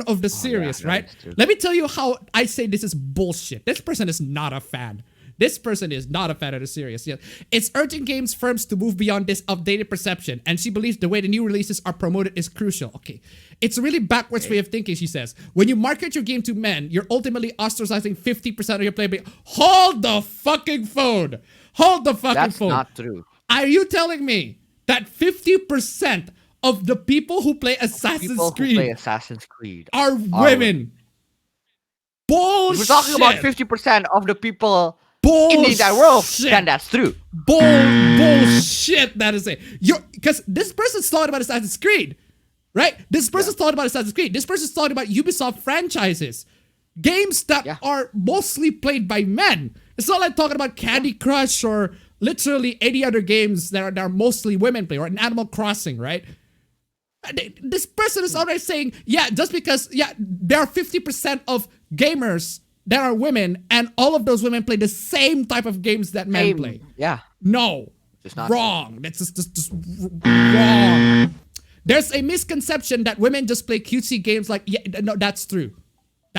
of the series, right? Let me tell you how I say this is bullshit. This person is not a fan. This person is not a fan of the series. Yeah. It's urging games firms to move beyond this updated perception, and she believes the way the new releases are promoted is crucial. Okay. It's a really backwards way of thinking, she says. When you market your game to men, you're ultimately ostracizing 50% of your player base. Hold the fucking phone. Hold the fucking phone. That's not true. Are you telling me that 50% of the people who play Assassin's Creed are women? Bullshit. We're talking about 50% of the people in the entire world, then that's true. Bullshit, that is it. Because this person's thought about Assassin's Creed, right? This person's thought about Assassin's Creed. This person's thought about Ubisoft franchises. Games that are mostly played by men. It's not like talking about Candy Crush or literally any other games that are mostly women play, or an Animal Crossing, right? This person is already saying, just because, there are 50% of gamers that are women, and all of those women play the same type of games that men play. Yeah. No. It's not wrong. That's just wrong. There's a misconception that women just play cutesy games like, no, that's true.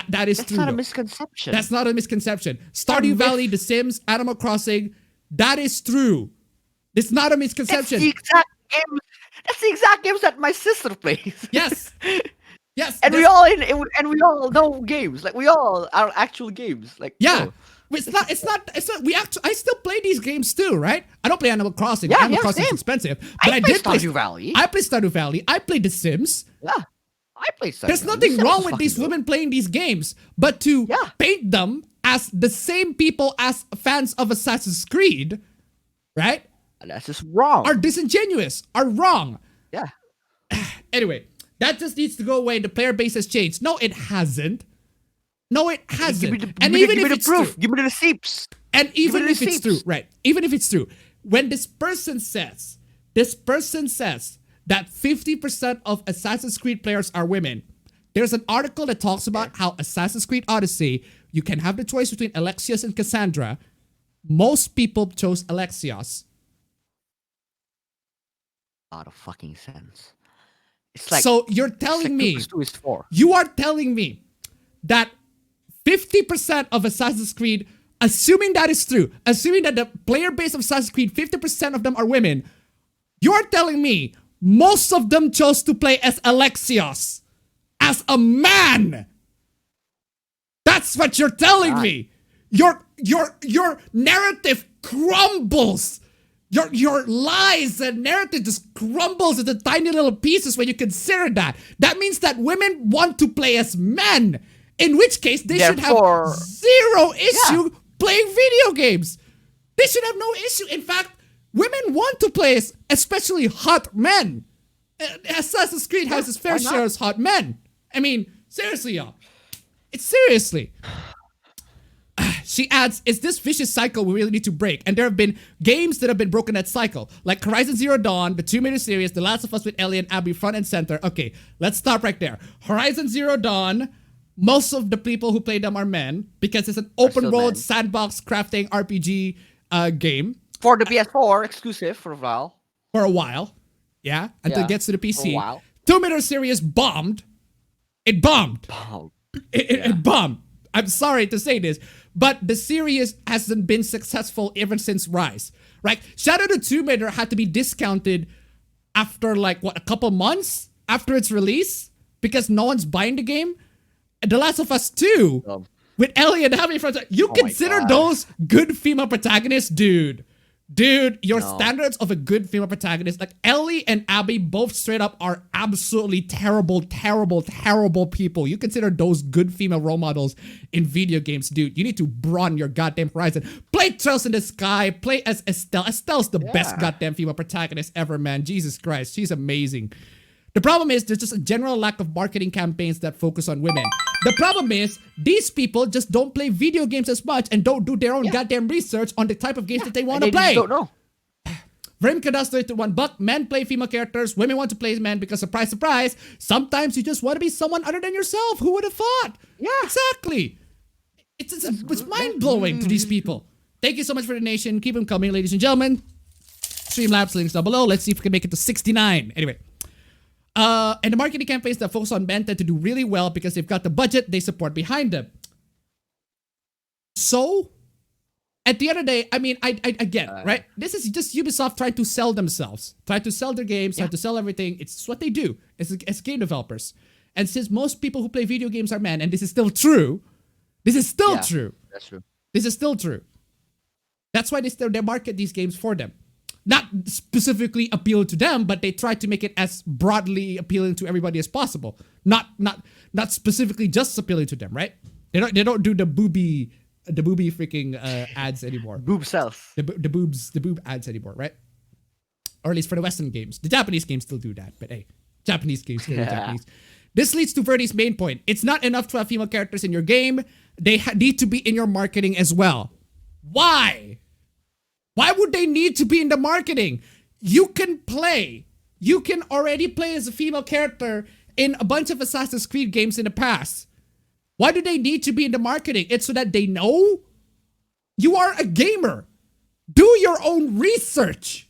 That is true. That's not a misconception. That's not a misconception. Stardew Valley, The Sims, Animal Crossing, that is true. It's not a misconception. That's the exact games that my sister plays. Yes. Yes. And we all know games. Like we all are actual games. Like It's not I still play these games too, right? I don't play Animal Crossing. Animal Crossing is expensive. But I did play Stardew Valley. I play Stardew Valley. I play The Sims. Yeah. I play Stardew There's Valley. nothing wrong with these women playing these games, but to paint them as the same people as fans of Assassin's Creed, right? That's just wrong. Are disingenuous, are wrong. Yeah. Anyway, that just needs to go away. The player base has changed. No, it hasn't. No, it hasn't. Give me the proof. Give me the receipts. And even if it's true, right? Even if it's true, when this person says that 50% of Assassin's Creed players are women, there's an article that talks about how Assassin's Creed Odyssey, you can have the choice between Alexios and Cassandra. most people chose Alexios. Out of fucking sense. It's like So you're telling me, 2 is 4. you are telling me that 50% of Assassin's Creed, assuming that is true, assuming that the player base of Assassin's Creed, 50% of them are women, you're telling me most of them chose to play as Alexios, as a man. That's what you're telling me. Your narrative crumbles. Your lies and narrative just crumbles into tiny little pieces when you consider that. That means that women want to play as men. In which case, they should have zero issue playing video games. They should have no issue. In fact, women want to play as especially hot men. Assassin's Creed has its fair share of hot men. I mean, seriously, y'all. It's seriously. She adds, is this vicious cycle we really need to break? And there have been games that have been broken that cycle. Like Horizon Zero Dawn, the Tomb Raider series, The Last of Us with Ellie and Abby front and center. Okay, let's stop right there. Horizon Zero Dawn, most of the people who play them are men because it's an open world sandbox crafting RPG game. For the PS4, exclusive for a while. For a while. Yeah, until it gets to the PC. For a while. Tomb Raider series bombed. It bombed. It bombed. I'm sorry to say this, but the series hasn't been successful ever since Rise, right? Shadow of the Tomb Raider had to be discounted after like, what, a couple months after its release? Because no one's buying the game? The Last of Us 2, with Ellie and Abby, you consider those good female protagonists? Dude, your standards of a good female protagonist, like Ellie and Abby both straight up are absolutely terrible people. You consider those good female role models in video games, dude. You need to broaden your goddamn horizon. Play Trails in the Sky, play as Estelle. Estelle's the best goddamn female protagonist ever, man. Jesus Christ, she's amazing. The problem is there's just a general lack of marketing campaigns that focus on women. The problem is these people just don't play video games as much and don't do their own goddamn research on the type of games that they want to play. They don't know. Vrimka does it to $1. Men play female characters. Women want to play as men because, surprise, surprise, sometimes you just want to be someone other than yourself. Who would have thought? Yeah. Exactly. It's mind-blowing to these people. Thank you so much for the donation. Keep them coming, ladies and gentlemen. Streamlabs, links down below. Let's see if we can make it to 69. Anyway. And the marketing campaigns that focus on men tend to do really well because they've got the budget they support behind them. So, at the end of the day, I mean, I get it, right? This is just Ubisoft trying to sell themselves, trying to sell their games, trying to sell everything. It's what they do as game developers. And since most people who play video games are men, and this is still true, true. That's true. This is still true. That's why they market these games for them. Not specifically appeal to them, but they try to make it as broadly appealing to everybody as possible. Not specifically just appealing to them, right? They don't do the booby freaking ads anymore. Boob self. The boob ads anymore, right? Or at least for the Western games. The Japanese games still do that, but hey, Japanese games still do Japanese. This leads to Verdi's main point. It's not enough to have female characters in your game. They need to be in your marketing as well. Why? Why would they need to be in the marketing? You can already play as a female character in a bunch of Assassin's Creed games in the past. Why do they need to be in the marketing? It's so that they know you are a gamer. Do your own research.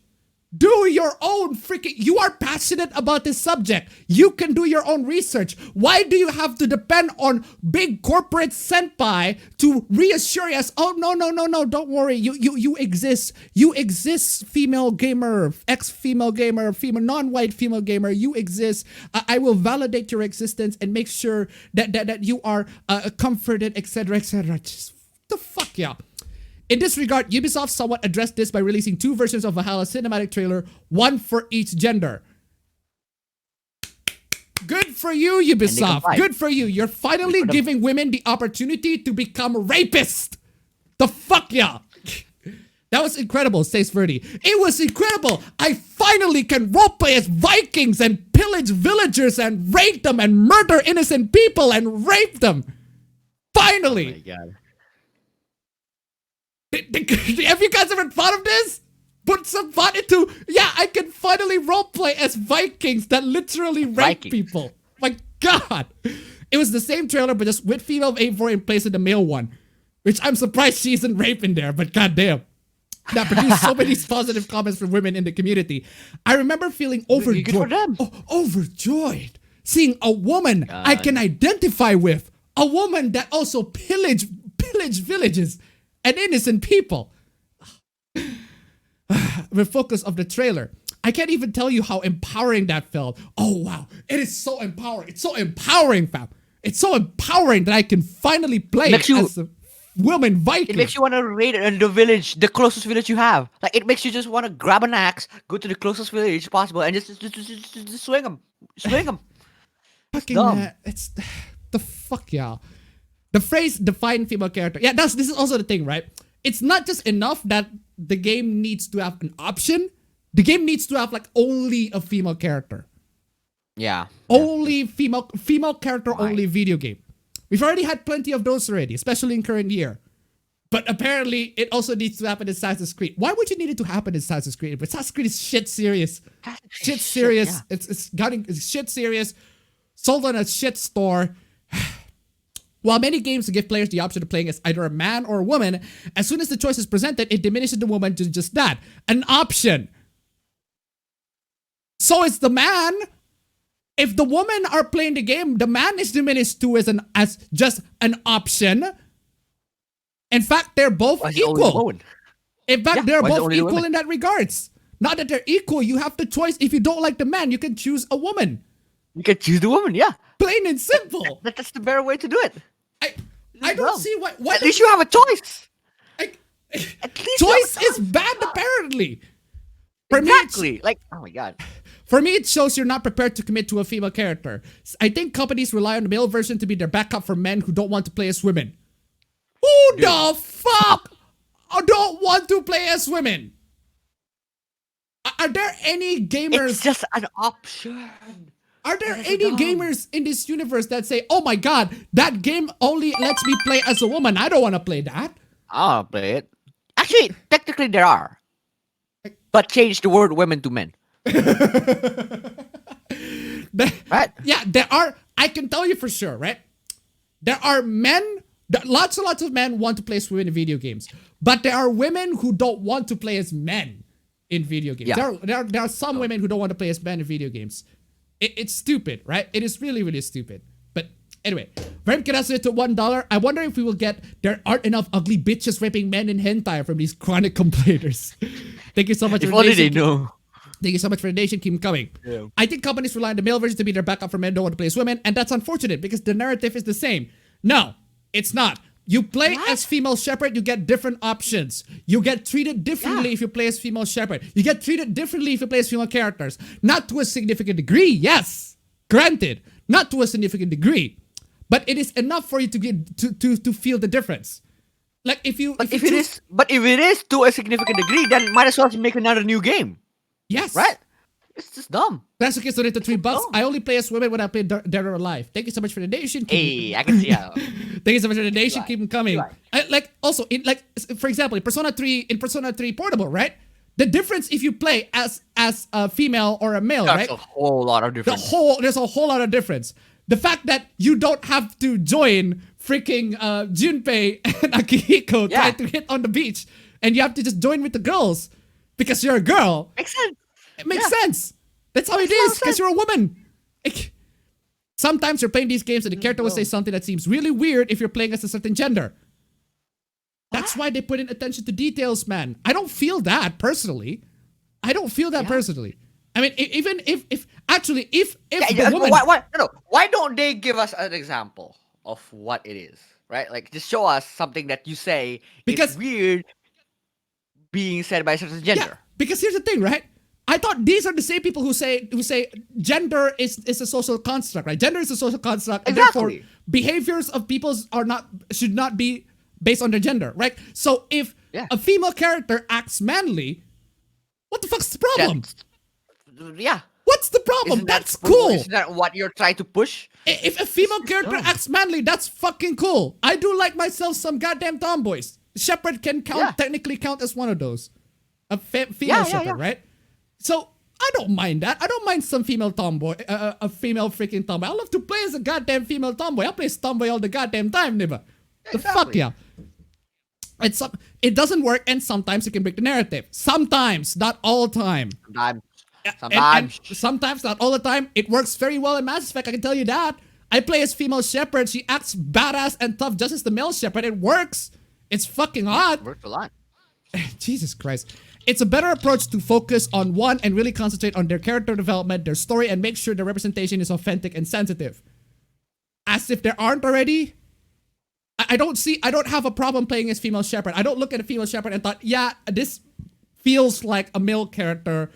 Do your own freaking... You are passionate about this subject. You can do your own research. Why do you have to depend on big corporate senpai to reassure us, oh, no, don't worry. You exist. You exist, female gamer, ex-female gamer, female, non-white female gamer. You exist. I will validate your existence and make sure that you are comforted, etc., etc. Just the fuck, yeah. In this regard, Ubisoft somewhat addressed this by releasing 2 versions of Valhalla cinematic trailer, one for each gender. Good for you, Ubisoft. Good for you. You're finally giving women the opportunity to become rapists. The fuck yeah. That was incredible, says Verdi. It was incredible. I finally can roleplay as Vikings and pillage villagers and rape them and murder innocent people and rape them. Finally. Oh my God. Have you guys ever thought of this? Put some thought into, yeah, I can finally roleplay as Vikings that literally rape people. My God. It was the same trailer, but just with female A4 in place of the male one. which I'm surprised she isn't rape in there, but goddamn. That produced so many positive comments from women in the community. I remember feeling overjoyed. Good for them. Overjoyed. Seeing a woman I can identify with. A woman that also pillaged villages and innocent people. The focus of the trailer. I can't even tell you how empowering that felt. Oh, wow. It is so empowering. It's so empowering, fam. It's so empowering that I can finally play as a woman Viking. It makes you want to raid the village, the closest village you have. Like, it makes you just want to grab an axe, go to the closest village possible, and just swing them. Swing them. Fucking it's the fuck, y'all. The phrase define female character. Yeah, this is also the thing, right? It's not just enough that the game needs to have an option. The game needs to have like only a female character. Yeah. Only female character only video game. We've already had plenty of those already, especially in current year. But apparently, it also needs to happen in Assassin's Creed. Why would you need it to happen in Assassin's Creed? But Assassin's Creed is shit serious. Shit serious. Yeah. It's shit serious. Sold on a shit store. While many games give players the option of playing as either a man or a woman, as soon as the choice is presented, it diminishes the woman to just that. An option. So it's the man. If the women are playing the game, the man is diminished to as just an option. In fact, they're both equal. In fact, they're both equal in that regards. Not that they're equal. You have the choice. If you don't like the man, you can choose a woman. You can choose the woman, yeah. Plain and simple. That's the better way to do it. I don't see why. At least you have a choice. Choice is bad, apparently. Exactly. Like, oh my god. For me, it shows you're not prepared to commit to a female character. I think companies rely on the male version to be their backup for men who don't want to play as women. Who the fuck don't want to play as women? Are there any gamers? It's just an option. Are there any gamers in this universe that say, oh my god, that game only lets me play as a woman. I don't want to play that. I'll play it. Actually, technically there are. But change the word women to men. Right? Yeah, there are. I can tell you for sure, right? There are men, lots and lots of men want to play as women in video games. But there are women who don't want to play as men in video games. Yeah. There are some women who don't want to play as men in video games. It's stupid, right? It is really, really stupid. But anyway, Rem Kirasu to $1. I wonder if we will get there aren't enough ugly bitches raping men in hentai from these chronic complainers. Thank you so much if for only they know. Thank you so much for the donation. Keep coming. Yeah. I think companies rely on the male version to be their backup for men who don't want to play as women, and that's unfortunate because the narrative is the same. No, it's not. You play as female shepherd, you get different options. You get treated differently if you play as female shepherd. You get treated differently if you play as female characters. Not to a significant degree, yes. Granted, not to a significant degree. But it is enough for you to get to feel the difference. Like if it is to a significant degree, then might as well make another new game. Yes. Right? It's just dumb. That's okay, so to $3. I only play as women when I play Dead or Alive. Thank you so much for the donation. Hey, I can see how. Thank you so much for the donation. Keep them coming. For example, in Persona 3 Portable, right? The difference if you play as a female or a male, right? There's a whole lot of difference. There's a whole lot of difference. The fact that you don't have to join freaking Junpei and Akihiko trying to hit on the beach, and you have to just join with the girls because you're a girl. Makes sense. It makes sense. That's how it is, because you're a woman. Sometimes you're playing these games and the character will say something that seems really weird if you're playing as a certain gender. That's why they put in attention to details, man. I don't feel that personally. I mean, even if the woman... Why don't they give us an example of what it is, right? Like, just show us something that you say is weird being said by a certain gender. Yeah, because here's the thing, right? I thought these are the same people who say gender is a social construct, right? Gender is a social construct, and therefore behaviors of people should not be based on their gender, right? So if a female character acts manly, what the fuck's the problem? What's the problem? That's cool. Isn't that what you're trying to push? If a female character acts manly, that's fucking cool. I do like myself some goddamn tomboys. Shepherd can technically count as one of those. A female shepherd, right? So, I don't mind that. I don't mind some female tomboy, a female freaking tomboy. I love to play as a goddamn female tomboy. I play as tomboy all the goddamn time, nigga. The fuck, yeah. It doesn't work, and sometimes it can break the narrative. Sometimes, not all the time. Sometimes. And sometimes, not all the time. It works very well in Mass Effect, I can tell you that. I play as female Shepard. She acts badass and tough just as the male Shepard. It works. It's fucking hot. Works a lot. Jesus Christ. It's a better approach to focus on one and really concentrate on their character development, their story, and make sure the representation is authentic and sensitive. As if there aren't already. I don't have a problem playing as female Shepard. I don't look at a female Shepard and thought, yeah, this feels like a male character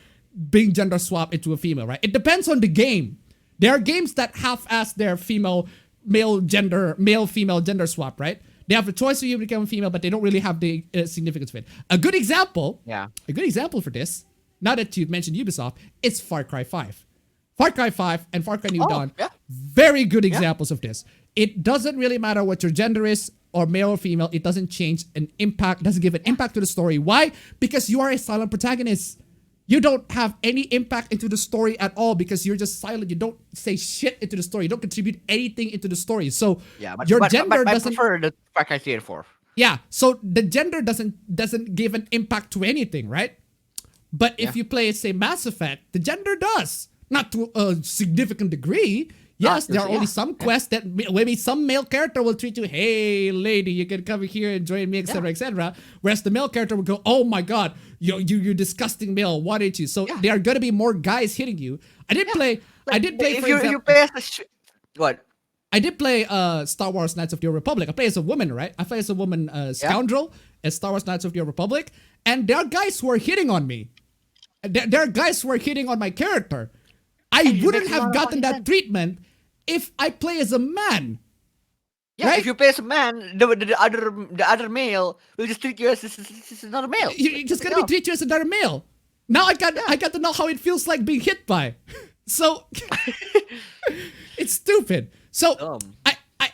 being gender swapped into a female, right? It depends on the game. There are games that half-ass their female female gender swap, right? They have the choice to become female, but they don't really have the significance of it. A good example for this, now that you've mentioned Ubisoft, it's Far Cry 5. Far Cry 5 and Far Cry New Dawn, very good examples of this. It doesn't really matter what your gender is, or male or female. It doesn't change an impact, doesn't give an impact to the story. Why? Because you are a silent protagonist. You don't have any impact into the story at all because you're just silent. You don't say shit into the story. You don't contribute anything into the story. So your gender doesn't. I prefer the Far Cry 3 and 4. Yeah. So the gender doesn't give an impact to anything, right? But if you play, say, Mass Effect, the gender does, not to a significant degree. Yes, there are only some quests that maybe some male character will treat you, hey, lady, you can come here and join me, etc., etc. Whereas the male character will go, oh my god, you're disgusting male, why didn't you? So there are gonna be more guys hitting you. I did play. What? I did play Star Wars Knights of the Old Republic. I play as a woman, right? I play as a woman scoundrel as Star Wars Knights of the Old Republic, and there are guys who are hitting on me. There are guys who are hitting on my character. I wouldn't have gotten that treatment if I play as a man. Yeah, right? If you play as a man, the other male will just treat you as another male. You're just gonna be treated you as another male. Now I got to know how it feels like being hit by. So it's stupid. So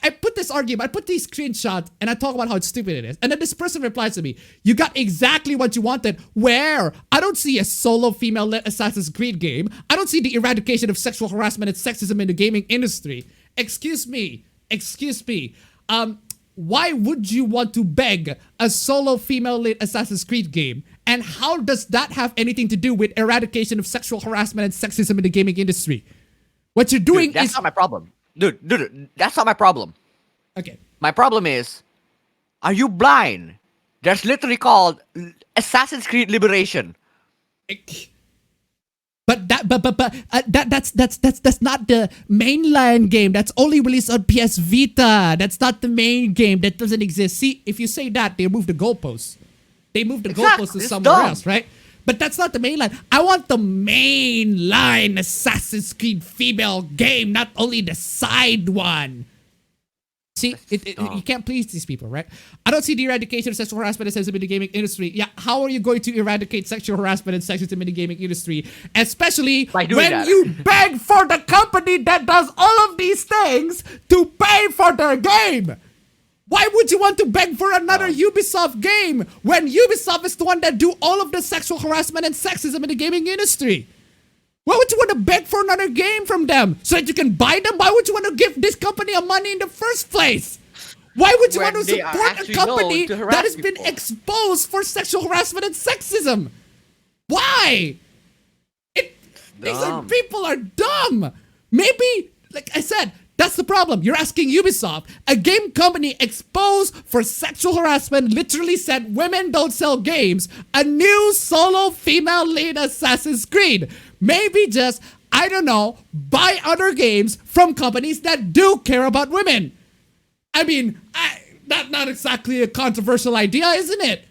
I put this argument, I put these screenshots, and I talk about how stupid it is. And then this person replies to me, you got exactly what you wanted. Where? I don't see a solo female-led Assassin's Creed game. I don't see the eradication of sexual harassment and sexism in the gaming industry. Excuse me. Why would you want to beg a solo female-led Assassin's Creed game? And how does that have anything to do with eradication of sexual harassment and sexism in the gaming industry? What you're doing that's not my problem. Dude, that's not my problem. Okay. My problem is, are you blind? There's literally called Assassin's Creed Liberation. But that's not the mainline game. That's only released on PS Vita. That's not the main game. That doesn't exist. See, if you say that, they move the goalposts. They move the goalposts to somewhere else, right? But that's not the main line. I want the main line Assassin's Creed female game, not only the side one. See, you can't please these people, right? I don't see the eradication of sexual harassment and sexism in the gaming industry. Yeah, how are you going to eradicate sexual harassment and sexism in the gaming industry? Especially when you beg for the company that does all of these things to pay for their game. Why would you want to beg for another Ubisoft game when Ubisoft is the one that do all of the sexual harassment and sexism in the gaming industry? Why would you want to beg for another game from them so that you can buy them? Why would you want to give this company money in the first place? Why would you want to support a company that has been exposed for sexual harassment and sexism? Why? These people are dumb. Maybe, like I said, that's the problem. You're asking Ubisoft, a game company exposed for sexual harassment, literally said women don't sell games, a new solo female lead Assassin's Creed. Maybe just, I don't know, buy other games from companies that do care about women. I mean, that's not exactly a controversial idea, isn't it?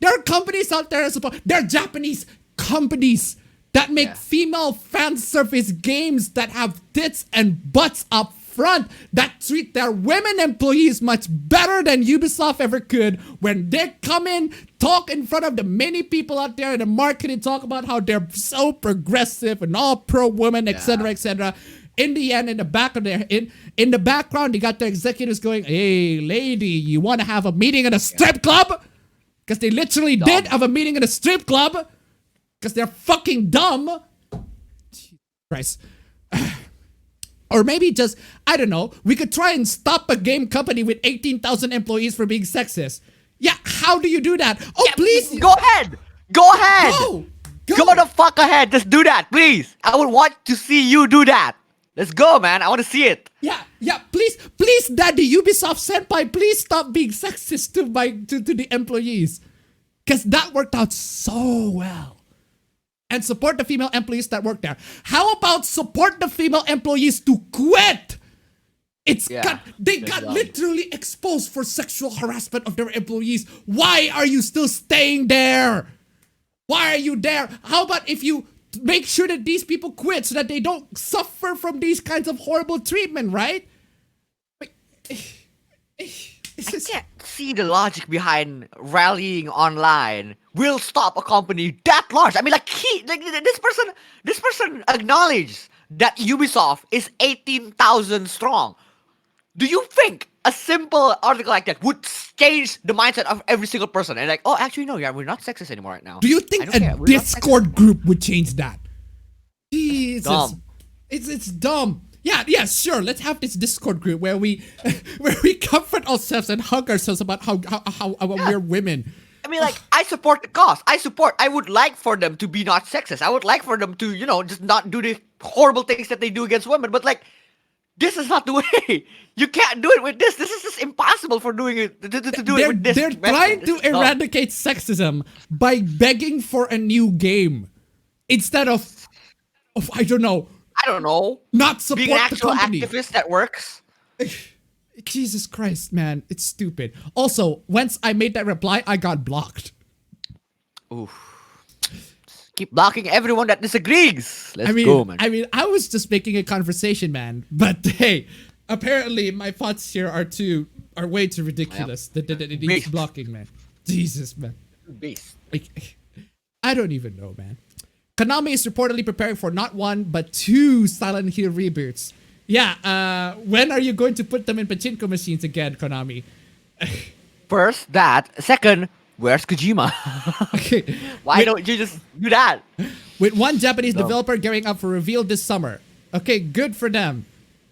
There are companies out there, there are Japanese companies that make female fan service games that have tits and butts up front, that treat their women employees much better than Ubisoft ever could. When they come in, talk in front of the many people out there in the market and talk about how they're so progressive and all pro-women, etc., etc. In the end, in the background, they got their executives going, hey, lady, you want to have a meeting at a strip club? Because they literally did have a meeting at a strip club. Because they're fucking dumb. Jesus Christ. Or maybe just, I don't know, we could try and stop a game company with 18,000 employees for being sexist. Yeah, how do you do that? Oh, Yeah, please. go ahead. Go ahead. Go. Go the fuck ahead. Just do that, please. I would want to see you do that. Let's go, man. I want to see it. Yeah, please, Daddy, Ubisoft Senpai, please stop being sexist to the employees. Because that worked out so well. And support the female employees that work there. How about support the female employees to quit? They got literally exposed for sexual harassment of their employees. Why are you still staying there? Why are you there? How about if you make sure that these people quit so that they don't suffer from these kinds of horrible treatment, right? I can't see the logic behind rallying online will stop a company that large. I mean, like this person acknowledged that Ubisoft is 18,000 strong. Do you think a simple article like that would change the mindset of every single person? And like, oh, actually, no, yeah, we're not sexist anymore right now. Do you think a Discord group would change that? Jesus, Dumb. It's dumb. Yeah, sure. Let's have this Discord group where we comfort ourselves and hug ourselves about how we're women. I mean, like, I support the cause. I would like for them to be not sexist. I would like for them to, just not do the horrible things that they do against women. But like, this is not the way. You can't do it with this. This is just impossible for doing it to do it with this. They're trying to eradicate sexism by begging for a new game instead of I don't know. Not support being an actual the company. activist that works. Jesus Christ, man, it's stupid. Also, once I made that reply, I got blocked. Oof. Keep blocking everyone that disagrees. Let's go, man. I was just making a conversation, man. But hey, apparently my thoughts here are way too ridiculous. That it needs blocking, man. Jesus, man. Beast. I don't even know, man. Konami is reportedly preparing for not one, but 2 Silent Hill reboots. Yeah, when are you going to put them in pachinko machines again, Konami? First, that. Second, where's Kojima? Okay. Why don't you just do that? With one Japanese developer gearing up for reveal this summer. Okay, good for them.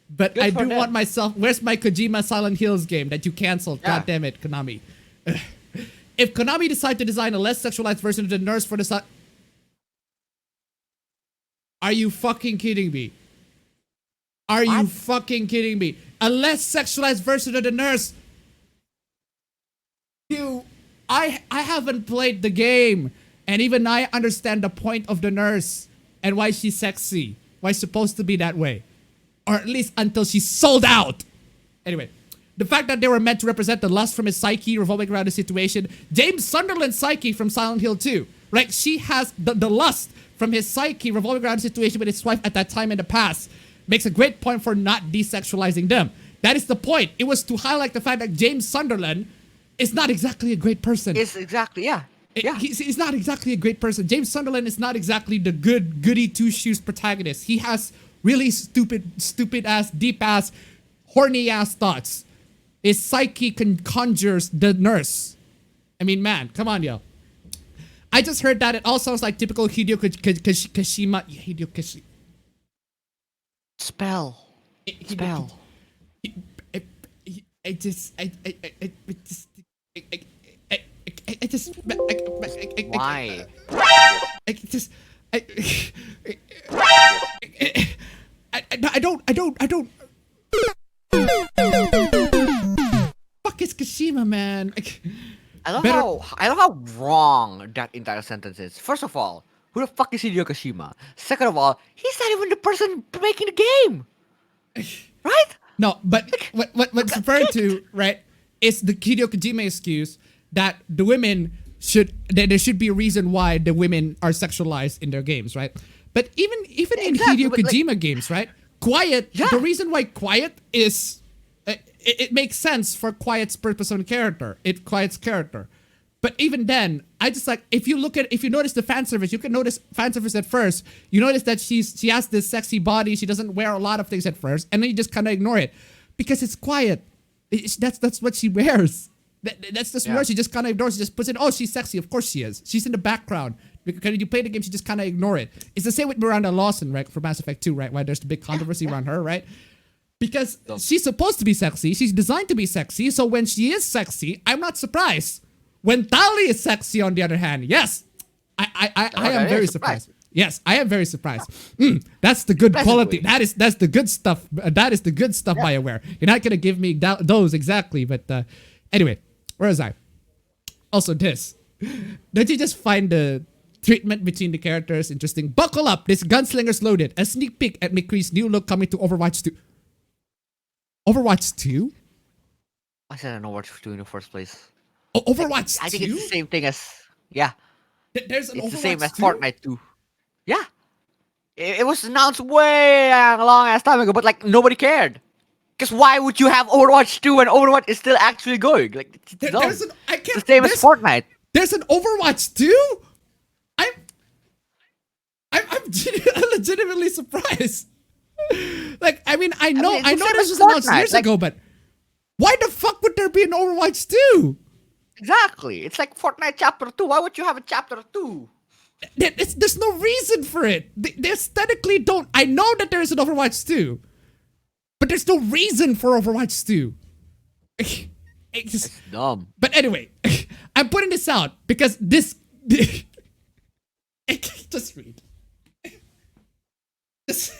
But Good I for do them. want myself... Where's my Kojima Silent Hills game that you canceled? Yeah. God damn it, Konami. If Konami decide to design a less sexualized version of the nurse for the... Are you fucking kidding me? Are you fucking kidding me? A less sexualized version of the nurse. I haven't played the game. And even I understand the point of the nurse. And why she's sexy. Why she's supposed to be that way. Or at least until she's sold out. Anyway. The fact that they were meant to represent the lust from his psyche revolving around the situation. James Sunderland's psyche from Silent Hill 2. Right? She has the lust from his psyche revolving around the situation with his wife at that time in the past. Makes a great point for not desexualizing them. That is the point. It was to highlight the fact that James Sunderland is not exactly a great person. Yeah. He's not exactly a great person. James Sunderland is not exactly the goody two-shoes protagonist. He has really stupid ass, deep ass, horny ass thoughts. His psyche conjures the nurse. I mean, man, come on, yo. I just heard that it all sounds like typical Hideo Kashima. Hideo Kashima. Spell. Why? I don't. Fuck is Kashima, man. I love how wrong that entire sentence is. First of all, who the fuck is Hideo Kashima? Second of all, he's not even the person making the game. Right? No, but what's referred to, right, is the Hideo Kojima excuse that the women there should be a reason why the women are sexualized in their games, right? But even in Hideo Kojima games, right? Quiet, the reason why Quiet is... It makes sense for Quiet's purpose on character. Quiet's character. But even then, I just like, if you notice the fan service, you can notice fan service at first. You notice that she has this sexy body. She doesn't wear a lot of things at first. And then you just kind of ignore it. Because it's Quiet. That's what she wears. That's just where she just kind of ignores. She just puts in, oh, she's sexy. Of course she is. She's in the background. Because when you play the game, she just kind of ignore it. It's the same with Miranda Lawson, right? For Mass Effect 2, right? Why there's the big controversy around her, right? Because she's supposed to be sexy. She's designed to be sexy. So when she is sexy, I'm not surprised. When Tali is sexy, on the other hand, yes, I am very surprised. Yes, I am very surprised. That's the good quality. That's the good stuff. That is the good stuff, BioWare. You're not gonna give me those exactly, but anyway, where was I? Also, this. Don't you just find the treatment between the characters interesting? Buckle up, this gunslinger's loaded. A sneak peek at McCree's new look coming to Overwatch 2. Overwatch 2? I said I know what to do in the first place. Oh, Overwatch 2? I think it's the same thing as There's an it's Overwatch the same as 2? Fortnite 2. Yeah. It was announced way long ass time ago, but like nobody cared. Because why would you have Overwatch 2 when Overwatch is still actually going? Like it's dumb. There's an, I can't, It's the same as Fortnite. There's an Overwatch 2? I'm legitimately surprised. Like, I mean, I know it's the same this as was announced Fortnite, years like- ago, but why the fuck would there be an Overwatch 2? Exactly. It's like Fortnite Chapter 2. Why would you have a Chapter 2? There's no reason for it. They aesthetically don't. I know that there is an Overwatch 2, but there's no reason for Overwatch 2. It's dumb. But anyway, I'm putting this out because this. Just read. Just.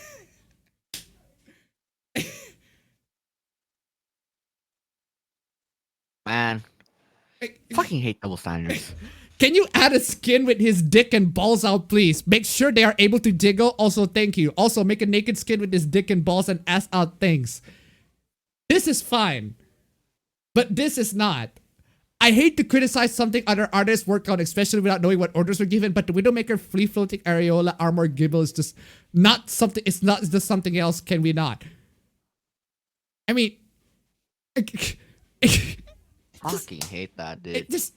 Man. Fucking hate double standards. Can you add a skin with his dick and balls out, please? Make sure they are able to jiggle. Also, thank you. Also, make a naked skin with his dick and balls and ass out. Thanks. This is fine. But this is not. I hate to criticize something other artists work on, especially without knowing what orders were given, but the Widowmaker free-floating areola armor gibble is just not something. It's just something else. Can we not? I mean... Fucking hate that, dude. It just...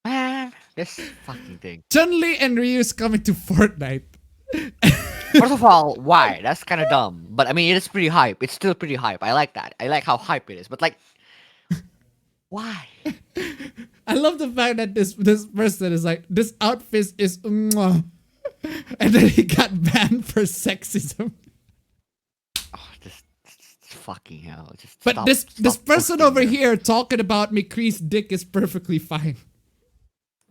Man, this fucking thing. Chun-Li and Ryu's coming to Fortnite. First of all, why? That's kind of dumb. But I mean, it is pretty hype. It's still pretty hype. I like that. I like how hype it is. But like, why? I love the fact that this person is like, this outfit is mwah. And then he got banned for sexism. Oh, just fucking hell. Just But stop, this stop person posting over this. here talking about McCree's dick is perfectly fine.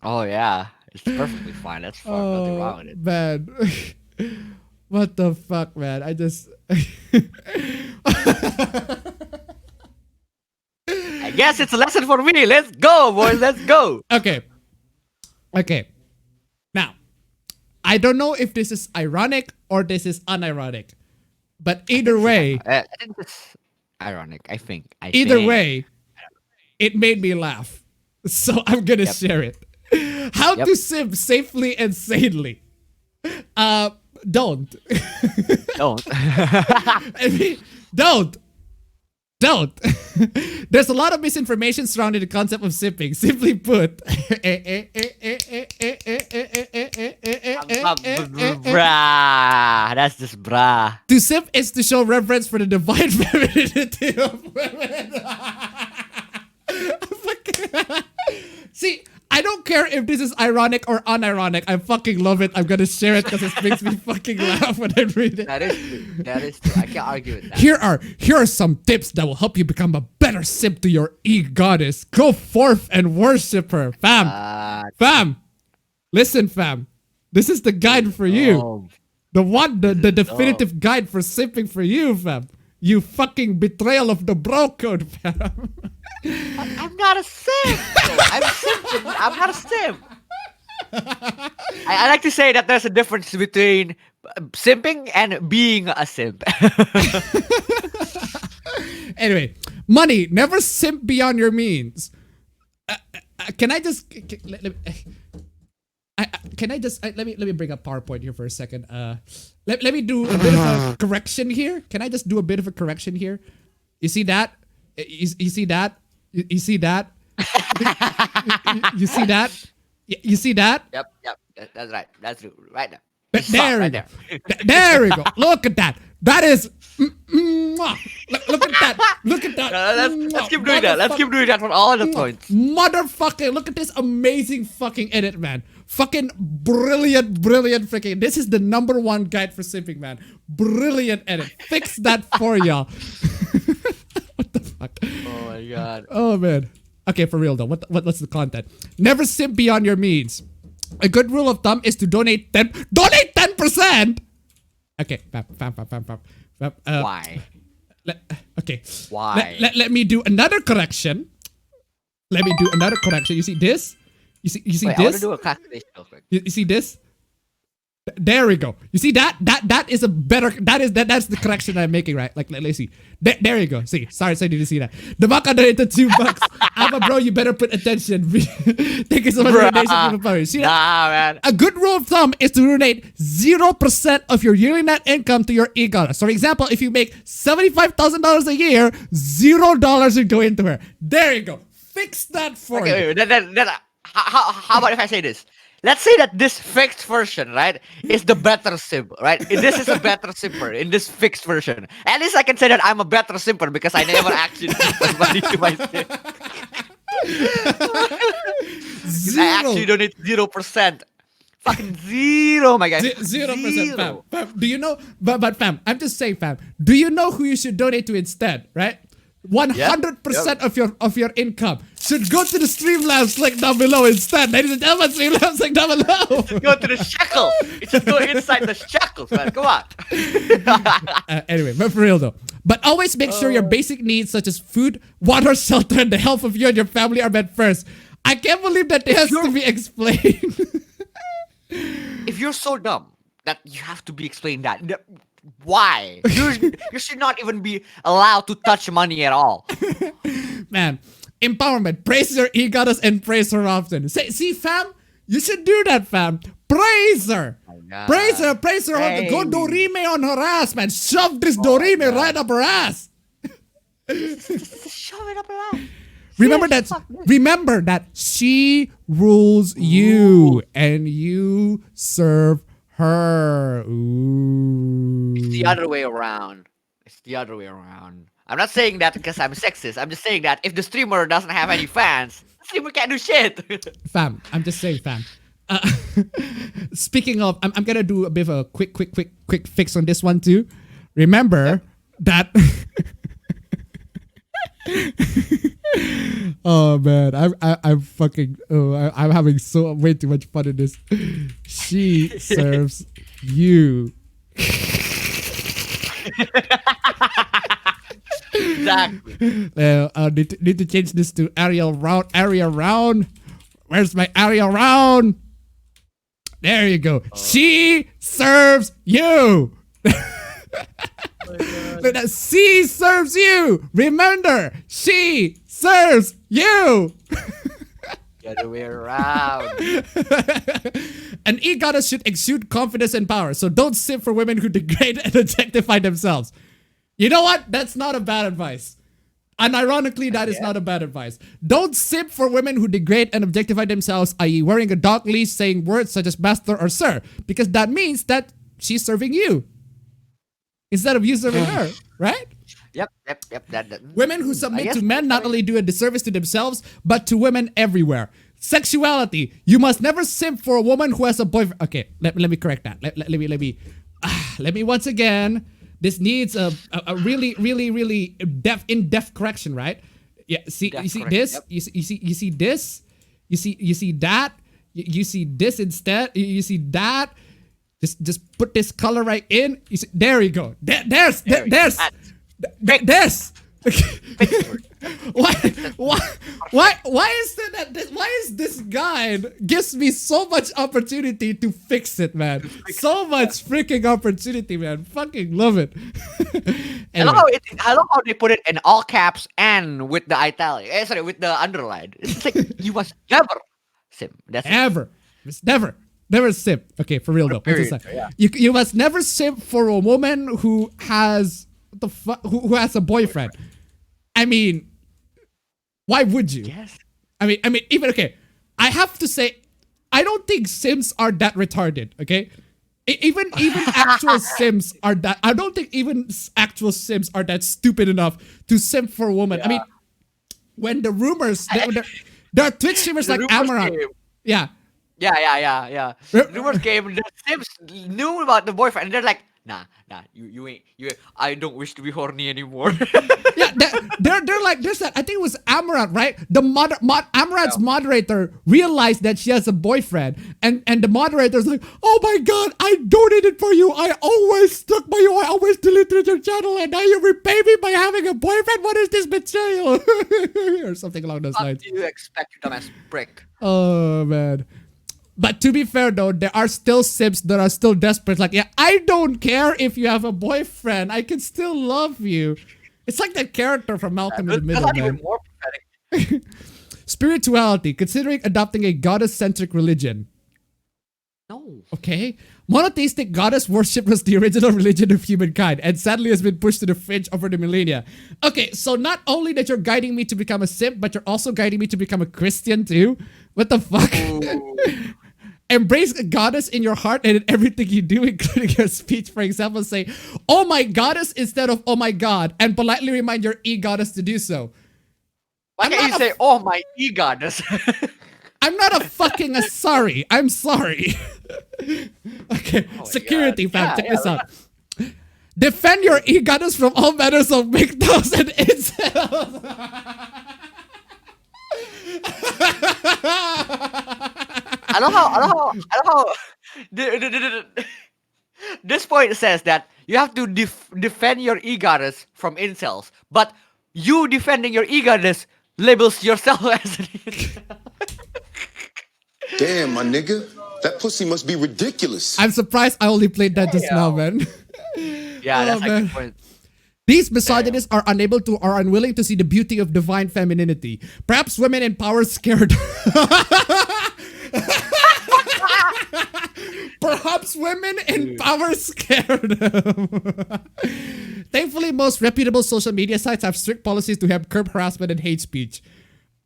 Oh yeah, it's perfectly fine. That's fine. Nothing wrong with it. Man. What the fuck, man? I just... I guess it's a lesson for me. Let's go, boys. Let's go. Okay. Now, I don't know if this is ironic or this is unironic. But either way, I think it's ironic. I think. either way, it made me laugh. So I'm gonna Yep. share it. How Yep. to simp safely and sanely. Don't. Don't. I mean, don't. There's a lot of misinformation surrounding the concept of simping. Simply put, Brah. That's just brah. to simp is to show reverence for the divine femininity of women. See, I don't care if this is ironic or unironic. I fucking love it. I'm gonna share it because it makes me fucking laugh when I read it. That is true. That is true. I can't argue with that. Here are some tips that will help you become a better simp to your e-goddess. Go forth and worship her. Fam. Listen, fam. This is the guide for you. Oh, The definitive guide for simping for you, fam. You fucking betrayal of the bro code, fam. I'm not a simp. I'm simping. I'm not a simp. I like to say that there's a difference between simping and being a simp. Anyway, money. Never simp beyond your means. Can I just... let me bring up PowerPoint here for a second. Let me do a bit of a correction here. Can I just do a bit of a correction here? You see that? You see that? You see that? You see that? You see that? Yep. That's right. That's true. Right now. There we Right go. there. There we go. Look at that. That is... mwah. Look at that. Look at that. Let's keep doing that. Let's keep doing that for all the points. Motherfucking, look at this amazing fucking edit, man. Fucking brilliant freaking. This is the #1 guide for simping, man. Brilliant edit. Fix that for y'all. What fuck? Oh my god. Oh man. Okay, for real though. What's the content? Never simp beyond your means. A good rule of thumb is to donate 10%. Okay, fam. Why? Okay. Why? Let me do another correction. You see this? You see Wait, I want to this? do a calculation real quick. You see this? There we go. You see that? That is a better. That's the correction I'm making, right? Like, let's see. There you go. See, sorry, did you see that? The Baka donated $2. Abba, bro, you better put attention. Thank you so much for the donation. See that? Nah, man. A good rule of thumb is to donate 0% of your yearly net income to your e-goddess. So, for example, if you make $75,000 a year, $0 would go into her. There you go. Fix that for you. Okay, wait, how about if I say this? Let's say that this fixed version, right, is the better simp, right? This is a better simper in this fixed version. At least I can say that I'm a better simper because I never actually put money to my simp. I actually donate 0%. Fucking zero, my guy. 0%, fam. Do you know? But fam, I'm just saying, fam. Do you know who you should donate to instead, right? 100% of your income should go to the Streamlabs link down below instead. Ladies and gentlemen, Streamlabs link down below. Go to the shekel. It should go inside the shekels, man. Come on. Anyway, but for real though. But always make sure your basic needs such as food, water, shelter, and the health of you and your family are met first. I can't believe that it has to be explained. If you're so dumb that you have to be explained that, why? You should not even be allowed to touch money at all. Man, empowerment. Praise your e-goddess and praise her often. See, fam, you should do that, fam. Praise her. Praise her. Go Dorime on her ass, man. Shove this Dorime right up her ass. Shove it up her ass. Remember that she rules you and you serve her. Ooh. It's the other way around. I'm not saying that because I'm sexist. I'm just saying that if the streamer doesn't have any fans, the streamer can't do shit. Fam, I'm just saying, fam. Speaking of, I'm gonna do a bit of a quick fix on this one too. Remember that. Oh man, I'm fucking. I'm having way too much fun in this. She serves you. Exactly. Need to change this to area round. Where's my area round? There you go. She serves you. She serves you. Remember, she serves you. The other way around. An e-goddess should exude confidence and power, so don't simp for women who degrade and objectify themselves. You know what? That's not a bad advice. And ironically, that is not a bad advice. Don't simp for women who degrade and objectify themselves, i.e. wearing a dog leash, saying words such as master or sir, because that means that she's serving you instead of you serving her, right? Yep. That. Women who submit to men not only do a disservice to themselves, but to women everywhere. Sexuality. You must never simp for a woman who has a boyfriend. Okay, let me correct that. Let me once again. This needs a really in-depth correction, right? Yeah. See, you see this. Yep. You see this. You see that. You see this instead. You see that. Just put this color right in. You see, there you go. There's. Why is that? Why is this guide gives me so much opportunity to fix it, man? So much freaking opportunity, man. Fucking love it. Anyway. I love how they put it in all caps and with the italic. Sorry, with the underline. It's like you must never simp. That's ever. It's never simp. Okay, for real though. Yeah. You must never simp for a woman who has who has a boyfriend. I mean, why would you? Yes. I mean, even okay. I have to say, I don't think Sims are that retarded. Okay, even actual Sims are that. I don't think even actual Sims are that stupid enough to simp for a woman. Yeah. I mean, when the rumors, there are Twitch streamers like Amaranth. Yeah. Rumors came. The Sims knew about the boyfriend, and they're like, nah. I don't wish to be horny anymore. Yeah, they're like this. I think it was Amaranth, right? The Amaranth's moderator realized that she has a boyfriend, and the moderator's like, "Oh my god, I donated for you. I always stuck by you. I always deleted your channel, and now you repay me by having a boyfriend. What is this betrayal?" Or something along those What lines. do you expect, you dumbass prick? Oh man. But to be fair though, there are still simps that are still desperate. Like, yeah, I don't care if you have a boyfriend. I can still love you. It's like that character from Malcolm in the That's Middle, not even man. more pathetic. Spirituality, considering adopting a goddess-centric religion. No. Okay. Monotheistic goddess worship was the original religion of humankind and sadly has been pushed to the fringe over the millennia. Okay, so not only that you're guiding me to become a simp, but you're also guiding me to become a Christian too? What the fuck? Embrace a goddess in your heart and in everything you do, including your speech. For example, say, "Oh my goddess" instead of "Oh my god," and politely remind your e-goddess to do so. Why can't you say, "Oh my e-goddess"? I'm not a fucking a sorry. I'm sorry. Okay, Oh my security, God. fam. Yeah, Check yeah, this out. Defend your e-goddess from all manners of MGTOWs and incels. I love how this point says that you have to defend your e-goddess from incels, but you defending your e-goddess labels yourself as an incel. Damn, my nigga. That pussy must be ridiculous. I'm surprised I only played that just now, man. Yeah, that's Oh, like man. the point. These misogynists are unable to or unwilling to see the beauty of divine femininity. Perhaps women in power scared. Perhaps women in power scared them. Thankfully, most reputable social media sites have strict policies to help curb harassment and hate speech.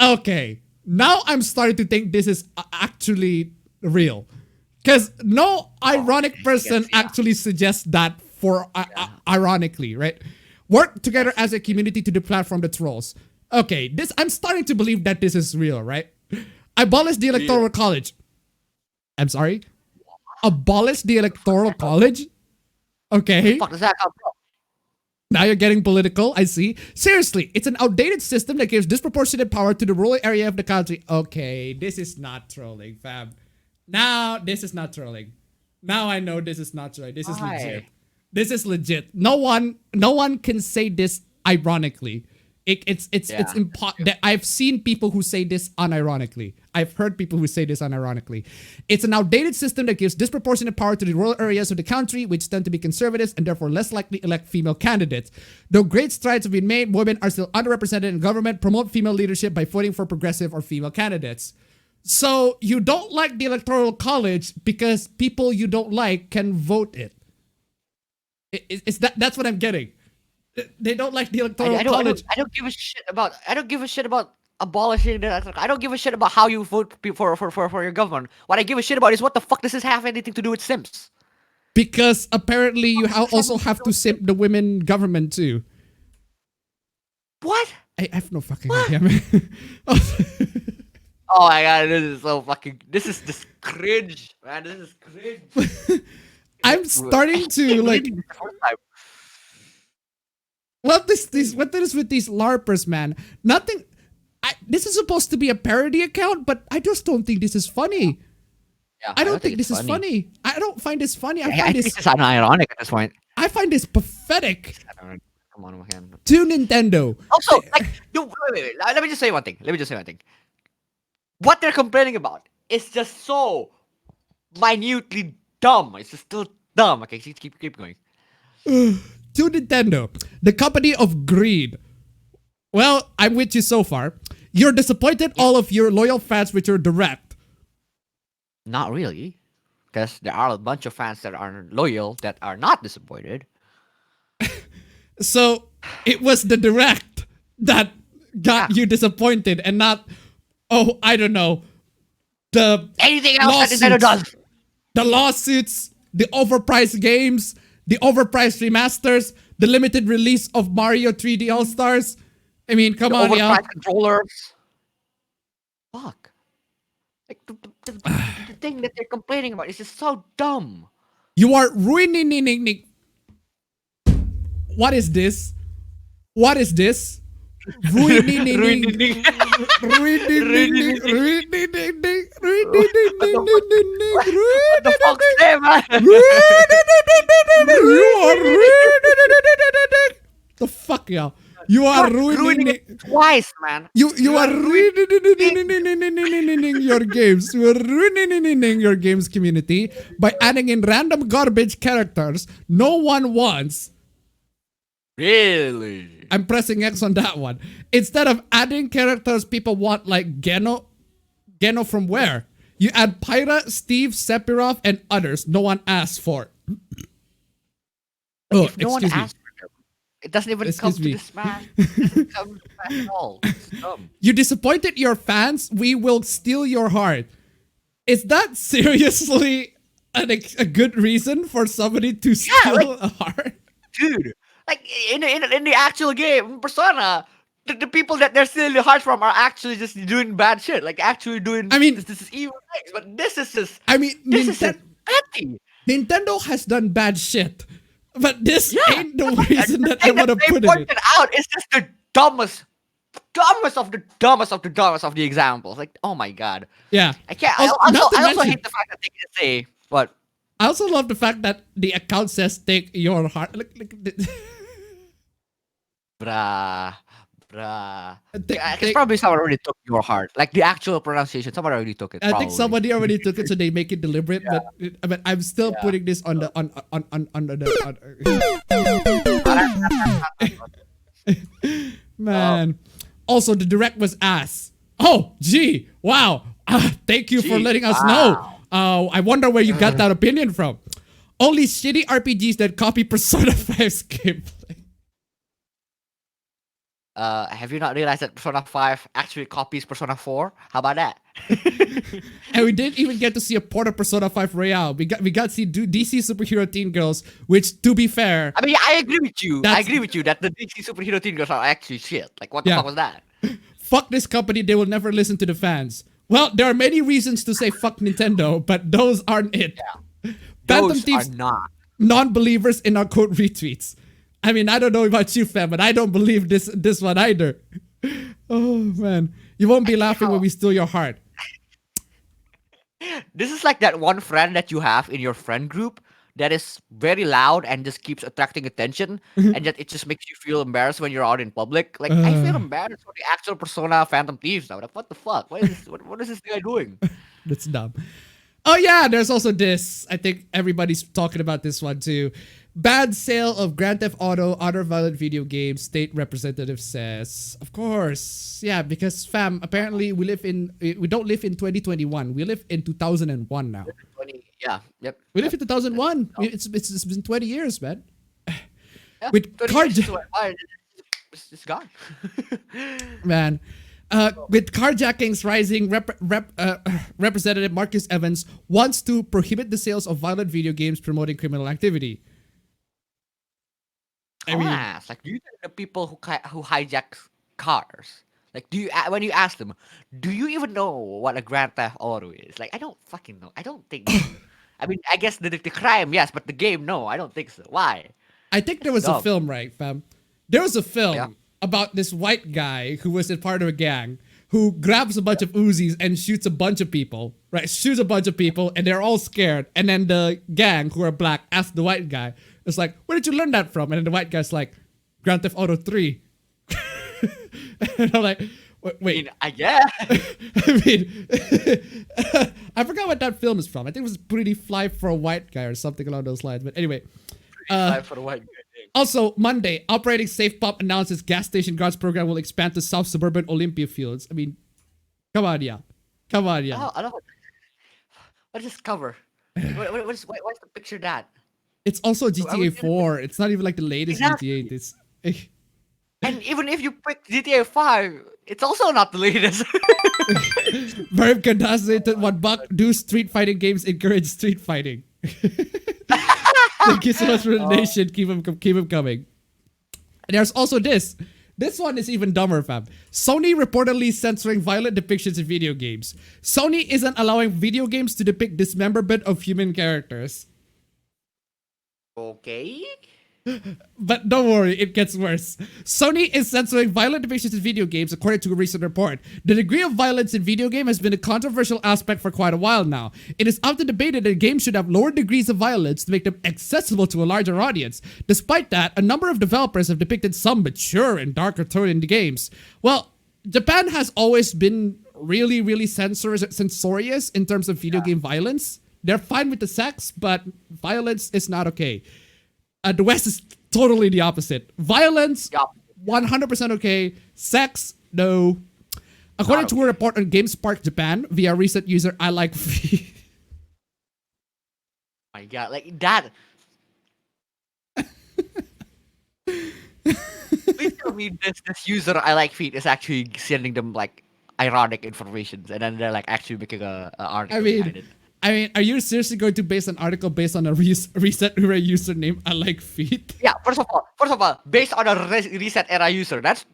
Okay, now I'm starting to think this is actually real. Because no ironic person actually suggests that for ironically, right? Work together as a community to deplatform the trolls. Okay, I'm starting to believe that this is real, right? Abolish the electoral college. I'm sorry? Abolish the electoral college? Okay. Fuck does that come from? Now you're getting political, I see. Seriously, it's an outdated system that gives disproportionate power to the rural area of the country. Okay, this is not trolling, fam. Now, this is not trolling. Now I know this is not trolling. This is legit. This is legit. No one can say this ironically. It's impossible. I've seen people who say this unironically. I've heard people who say this unironically. It's an outdated system that gives disproportionate power to the rural areas of the country, which tend to be conservatives and therefore less likely elect female candidates. Though great strides have been made, women are still underrepresented in government. Promote female leadership by voting for progressive or female candidates. So you don't like the electoral college because people you don't like can vote it. That's what I'm getting. They don't like the electoral college. I don't give a shit about abolishing the. I don't give a shit about how you vote for your government. What I give a shit about is what the fuck does this have anything to do with Sims? Because apparently you also have to simp the women government too. What? I have no fucking idea, man. Oh my god, this is so fucking. This is just cringe, man. This is cringe. I'm starting to like. What is with these LARPers, man? Nothing. This is supposed to be a parody account, but I just don't think this is funny. Yeah, I don't think this is funny. I don't find this funny. I I find think this. this is ironic at this point. I find this pathetic. Come on, man. To Nintendo. Also, like, no, wait. Let me just say one thing. What they're complaining about is just so minutely dumb. It's just still dumb. Okay, keep going. To Nintendo, the company of greed. Well, I'm with you so far. You're disappointed all of your loyal fans with your direct. Not really, because there are a bunch of fans that are loyal that are not disappointed. So it was the direct that got you disappointed and not, oh, I don't know, the Anything else that Nintendo does. The lawsuits, the overpriced games, the overpriced remasters, the limited release of Mario 3D All-Stars. I mean, come on, Overpriced y'all. controllers. Fuck. Like the thing that they're complaining about is just so dumb. You are ruining What is this? What is this? What the fuck, man? The fuck, y'all. You are ruining it twice, man. You are ruining your games. You are ruining your games community by adding in random garbage characters no one wants. Really? I'm pressing X on that one. Instead of adding characters people want, like Geno from where? You add Pyra, Steve, Sephiroth, and others no one asked for. Oh, If no one excuse me. asked for them, it doesn't even come to this man. It doesn't come to this man at all. It's dumb. You disappointed your fans. We will steal your heart. Is that seriously a good reason for somebody to steal a heart? Dude, like in the actual game, Persona, the people that they're stealing the hearts from are actually just doing bad shit. Like actually doing. I mean, this is evil things, but this is just. I mean, This is just petty. Nintendo has done bad shit, but this ain't the And reason the that I thing want to they put it. pointed out is just the dumbest of the examples. Like, oh my god. Yeah. I can't. Also, I not to also mention- hate the fact that they can say what. I also love the fact that the account says "take your heart." Look, Bruh. Take- Probably someone already took your heart. Like the actual pronunciation, someone already took it. I think probably. somebody already took it, so they make it deliberate. But I'm still putting this on the on man. Also, the direct was ass. Oh, gee, wow. Thank you for letting us know. I wonder where you got that opinion from. Only shitty RPGs that copy Persona 5's gameplay. Have you not realized that Persona 5 actually copies Persona 4? How about that? And we didn't even get to see a port of Persona 5 Royale. We got to see DC Superhero Teen Girls, which, to be fair, I mean, I agree with you. That's- I agree with you that the DC superhero teen girls are actually shit. Like, what the Yeah. fuck was that? fuck this company, they will never listen to the fans. Well, there are many reasons to say fuck Nintendo, but those aren't it. Phantom Those Thieves, are not. non-believers in our quote retweets. I mean, I don't know about you, fam, but I don't believe this one either. Oh man, you won't be laughing when we steal your heart. This is like that one friend that you have in your friend group that is very loud and just keeps attracting attention, and that it just makes you feel embarrassed when you're out in public. Like I feel embarrassed for the actual Persona Phantom Thieves now. Like, what the fuck? What is this guy doing? That's dumb. Oh yeah, there's also this. I think everybody's talking about this one too. Bad sale of Grand Theft Auto, other violent video games, state representative says. Of course. Yeah, because fam, apparently we don't live in 2021. We live in 2001 now. 20, yeah, yep. We live in 2001. It's been 20 years, man. Yeah, With 20 card- years went by, it's gone. Man. With carjackings rising, Representative Marcus Evans wants to prohibit the sales of violent video games promoting criminal activity. I mean, like, do you think the people who hijack cars, like, do you when you ask them, do you even know what a Grand Theft Auto is? Like, I don't fucking know. I don't think. I mean, I guess the crime, yes, but the game, no, I don't think so. Why? I think there was a dumb. film, right, fam? There was a film Yeah. about this white guy who was a part of a gang who grabs a bunch of Uzis and shoots a bunch of people, right? Shoots a bunch of people and they're all scared. And then the gang, who are black, asks the white guy, it's like, where did you learn that from? And then the white guy's like, Grand Theft Auto 3. And I'm like, wait. I guess. I mean, I forgot what that film is from. I think it was Pretty Fly for a White Guy or something along those lines. But anyway. For the white guy. Also, Monday, Operating Safe Pump announces gas station guards program will expand to South Suburban Olympia Fields. I mean, come on, yeah. Come on, yeah. I don't. What is this cover? What's the picture that? It's also GTA 4. It's not even like the latest Exactly. GTA. It's And even if you pick GTA 5, it's also not the latest. Verb can donated $1. Do street fighting games encourage street fighting. Thank you so much for the donation. Keep them coming. And there's also this. This one is even dumber, fam. Sony reportedly censoring violent depictions in video games. Sony isn't allowing video games to depict dismemberment of human characters. Okay. But don't worry, it gets worse. Sony is censoring violent depictions in video games, according to a recent report. The degree of violence in video game has been a controversial aspect for quite a while now. It is often debated that games should have lower degrees of violence to make them accessible to a larger audience. Despite that, a number of developers have depicted some mature and darker tone in the games. Well, Japan has always been really censorious in terms of video game violence. They're fine with the sex, but violence is not okay. The West is totally the opposite. Violence, 100% okay. Sex, no. According to a report on GameSpark Japan via recent user I like feed. My God, like that. Please tell me this user I like feed is actually sending them like ironic information, and then they're like actually making a article behind it. I mean, are you seriously going to base an article based on a reset era username I like feet? Yeah, first of all, based on a reset era user, that's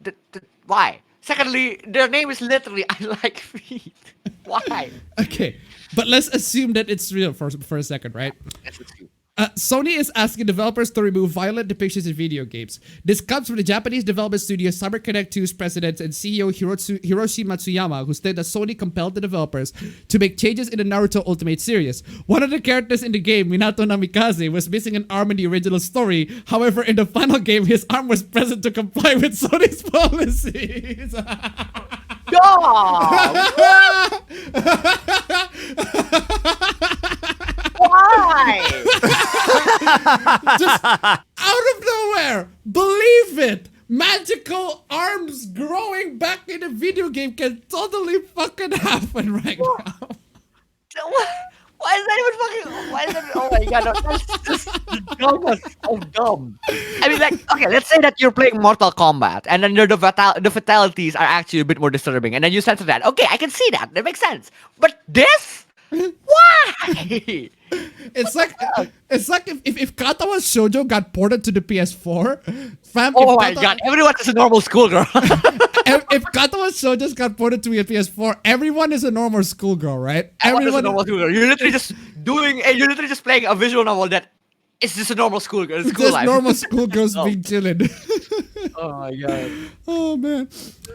why. Secondly, their name is literally I like feet. Why? Okay, but let's assume that it's real for a second, right? Let's assume. Sony is asking developers to remove violent depictions in video games. This comes from the Japanese development studio CyberConnect 2's president and CEO Hiroshi Matsuyama, who stated that Sony compelled the developers to make changes in the Naruto Ultimate series. One of the characters in the game, Minato Namikaze, was missing an arm in the original story. However, in the final game, his arm was present to comply with Sony's policies. Why? Just out of nowhere, believe it, magical arms growing back in a video game can totally fucking happen right now. Why is that even fucking? Why is that? Oh my God, no, that's just dumb. So dumb. I mean, like, okay, let's say that you're playing Mortal Kombat, and then the fatalities are actually a bit more disturbing, and then you censor that. Okay, I can see that. That makes sense. But this? Why? It's like if Katawa Shoujo got ported to the PS4, fam. Oh my God, everyone is a normal schoolgirl. if Katawa Shoujo got ported to a PS4, everyone is a normal schoolgirl, right? Everyone is a normal schoolgirl. You're literally just playing a visual novel that it's just a normal schoolgirl. It's school just life. normal schoolgirls being chillin'. Oh my God. Oh man.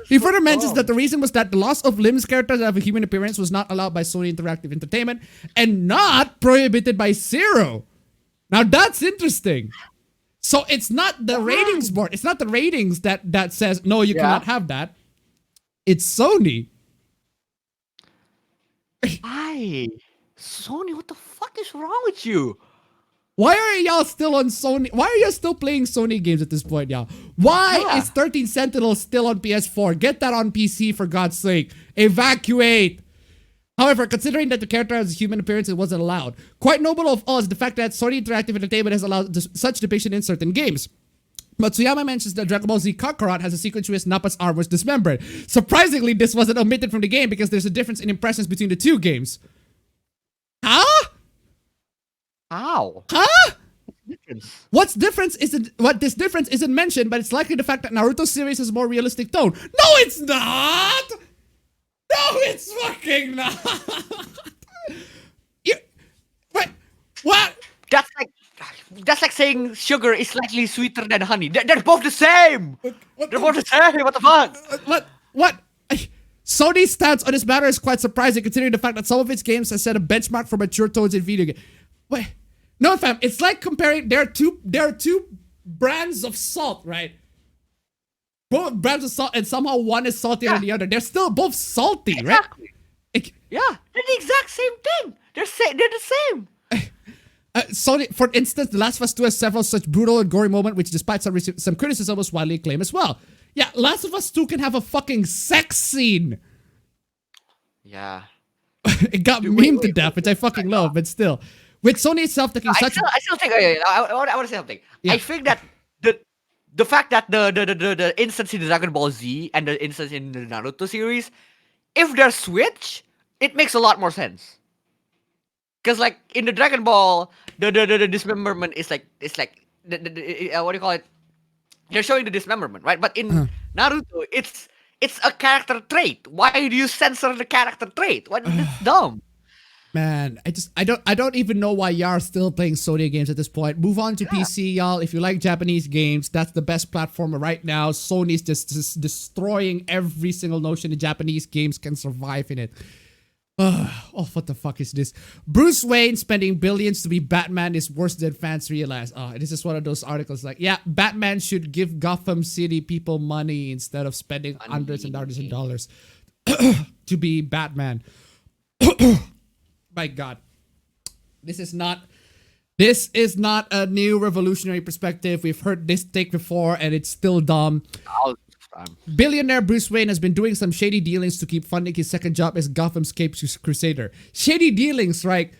He further mentions that the reason was that the loss of limbs characters that have a human appearance was not allowed by Sony Interactive Entertainment and not prohibited by Zero. Now that's interesting. So it's not the ratings board. It's not the ratings that says no, you cannot have that. It's Sony. Why? Sony, what the fuck is wrong with you? Why are y'all still on Sony? Why are you still playing Sony games at this point, y'all? Why is 13 Sentinel still on PS4? Get that on PC for God's sake. Evacuate. However, considering that the character has a human appearance, it wasn't allowed. Quite noble of all is the fact that Sony Interactive Entertainment has allowed such depiction in certain games. Matsuyama mentions that Dragon Ball Z Kakarot has a sequence in which Nappa's arm was dismembered. Surprisingly, this wasn't omitted from the game because there's a difference in impressions between the two games. Huh? How? Huh? What this difference isn't mentioned, but it's likely the fact that Naruto series has a more realistic tone. No, it's not! No, it's fucking not! Wait, what? That's like saying sugar is slightly sweeter than honey. They're both the same! They're both the same, what the fuck? What? Sony's stance on this matter is quite surprising considering the fact that some of its games have set a benchmark for mature tones in video games. Wait, no fam, it's like comparing, there are two brands of salt, right? Both brands of salt, and somehow one is saltier than the other. They're still both salty, Exactly. right? Yeah, they're the exact same thing. They're the same. Sony, for instance, The Last of Us 2 has several such brutal and gory moments, which despite some criticism was widely acclaimed as well. Yeah, Last of Us 2 can have a fucking sex scene. Yeah. It got memed to death, which I fucking love, but still. With Sony itself taking I still think I want to say something. Yeah. I think that the fact that the instance in Dragon Ball Z and the instance in the Naruto series, if they're switched, it makes a lot more sense. Because like in the Dragon Ball, the dismemberment is like what do you call it? They're showing the dismemberment, right? But in Naruto, it's a character trait. Why do you censor the character trait? What? It's dumb. Man, I don't even know why y'all are still playing Sony games at this point. Move on to PC, y'all. If you like Japanese games, that's the best platform right now. Sony's just destroying every single notion that Japanese games can survive in it. Oh, what the fuck is this? Bruce Wayne spending billions to be Batman is worse than fans realize. Oh, this is one of those articles like, yeah, Batman should give Gotham City people money instead of spending hundreds and hundreds of dollars to be Batman. My God, this is not a new revolutionary perspective. We've heard this take before, and it's still dumb. Billionaire Bruce Wayne has been doing some shady dealings to keep funding his second job as Gotham's Capes Crusader. Shady dealings, right?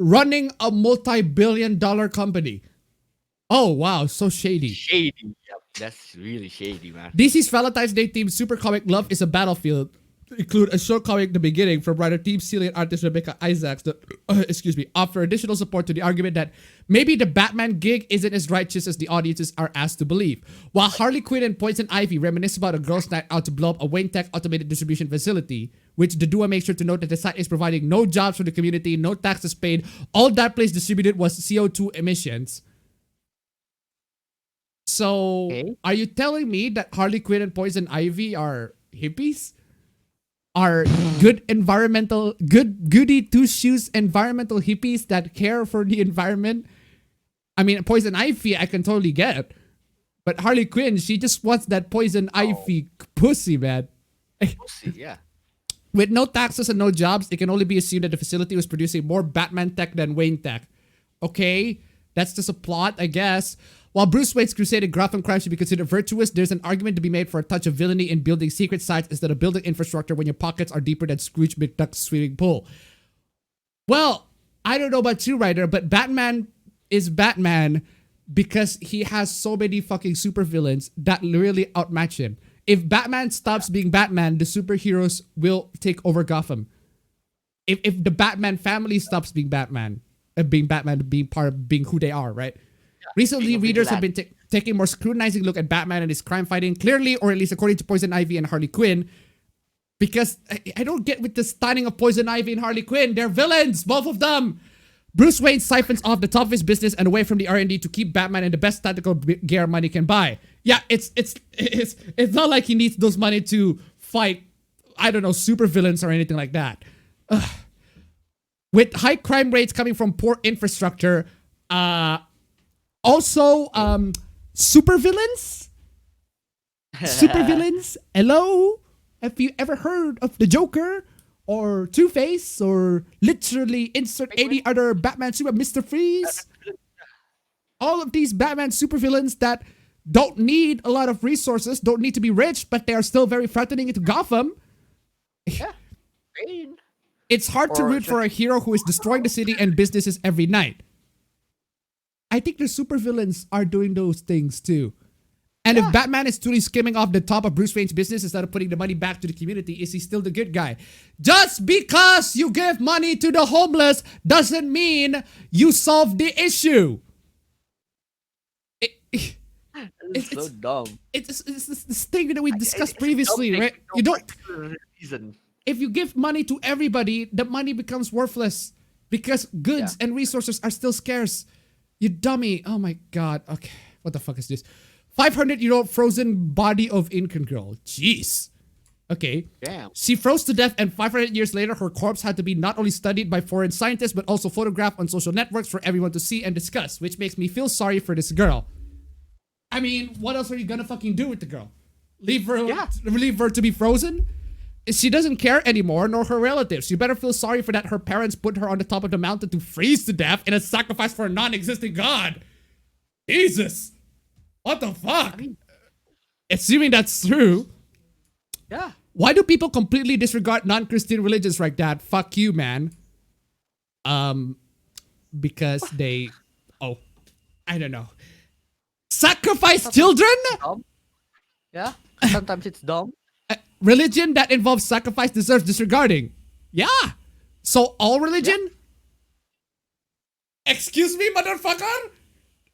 Running a multi-billion-dollar company. Oh wow, so shady. Shady, yep, that's really shady, man. DC's Valentine's Day themed super comic Love is a Battlefield include a short comic at the beginning from writer Team Sealy and artist Rebecca Isaacs that, offer additional support to the argument that maybe the Batman gig isn't as righteous as the audiences are asked to believe. While Harley Quinn and Poison Ivy reminisce about a girls' night out to blow up a Wayne Tech automated distribution facility, which the duo makes sure to note that the site is providing no jobs for the community, no taxes paid, all that place distributed was CO2 emissions. So, Are you telling me that Harley Quinn and Poison Ivy are hippies? Are goody two-shoes environmental hippies that care for the environment? I mean, Poison Ivy I can totally get. But Harley Quinn, she just wants that Poison Ivy pussy, man. Pussy, yeah. With no taxes and no jobs, it can only be assumed that the facility was producing more Batman tech than Wayne tech. Okay, that's just a plot, I guess. While Bruce Wayne's crusade in Gotham crime should be considered virtuous, there's an argument to be made for a touch of villainy in building secret sites instead of building infrastructure when your pockets are deeper than Scrooge McDuck's swimming pool. Well, I don't know about you, Ryder, but Batman is Batman because he has so many fucking supervillains that really outmatch him. If Batman stops being Batman, the superheroes will take over Gotham. If the Batman family stops being Batman, being part of being who they are, right? Recently, readers have been taking a more scrutinizing look at Batman and his crime fighting, clearly, or at least according to Poison Ivy and Harley Quinn, because I don't get with the stunning of Poison Ivy and Harley Quinn. They're villains, both of them. Bruce Wayne siphons off the top of his business and away from the R&D to keep Batman in the best tactical gear money can buy. Yeah, it's not like he needs those money to fight, I don't know, super villains or anything like that. With high crime rates coming from poor infrastructure, also, supervillains? Supervillains? Hello? Have you ever heard of the Joker? Or Two-Face? Or literally insert any other Batman super Mr. Freeze? All of these Batman supervillains that don't need a lot of resources, don't need to be rich, but they are still very threatening to Gotham. Yeah. It's hard to root for a hero who is destroying the city and businesses every night. I think the supervillains are doing those things too. And if Batman is truly skimming off the top of Bruce Wayne's business instead of putting the money back to the community, is he still the good guy? Just because you give money to the homeless doesn't mean you solve the issue. It's so dumb. It's this thing that we discussed previously, right? You don't. If you give money to everybody, the money becomes worthless because goods and resources are still scarce. You dummy. Oh my God. Okay. What the fuck is this? 500-year-old frozen body of Incan girl. Jeez. Okay. Damn. She froze to death and 500 years later, her corpse had to be not only studied by foreign scientists, but also photographed on social networks for everyone to see and discuss, which makes me feel sorry for this girl. I mean, what else are you gonna fucking do with the girl? Leave her to be frozen? She doesn't care anymore, nor her relatives. You better feel sorry for that her parents put her on the top of the mountain to freeze to death in a sacrifice for a non-existent god. Jesus. What the fuck? I mean, assuming that's true. Yeah. Why do people completely disregard non-Christian religions like that? Fuck you, man. Because they... Oh, I don't know. Sacrifice children? Dumb. Yeah. Sometimes it's dumb. Religion that involves sacrifice deserves disregarding. Yeah. So all religion? Yeah. Excuse me, motherfucker?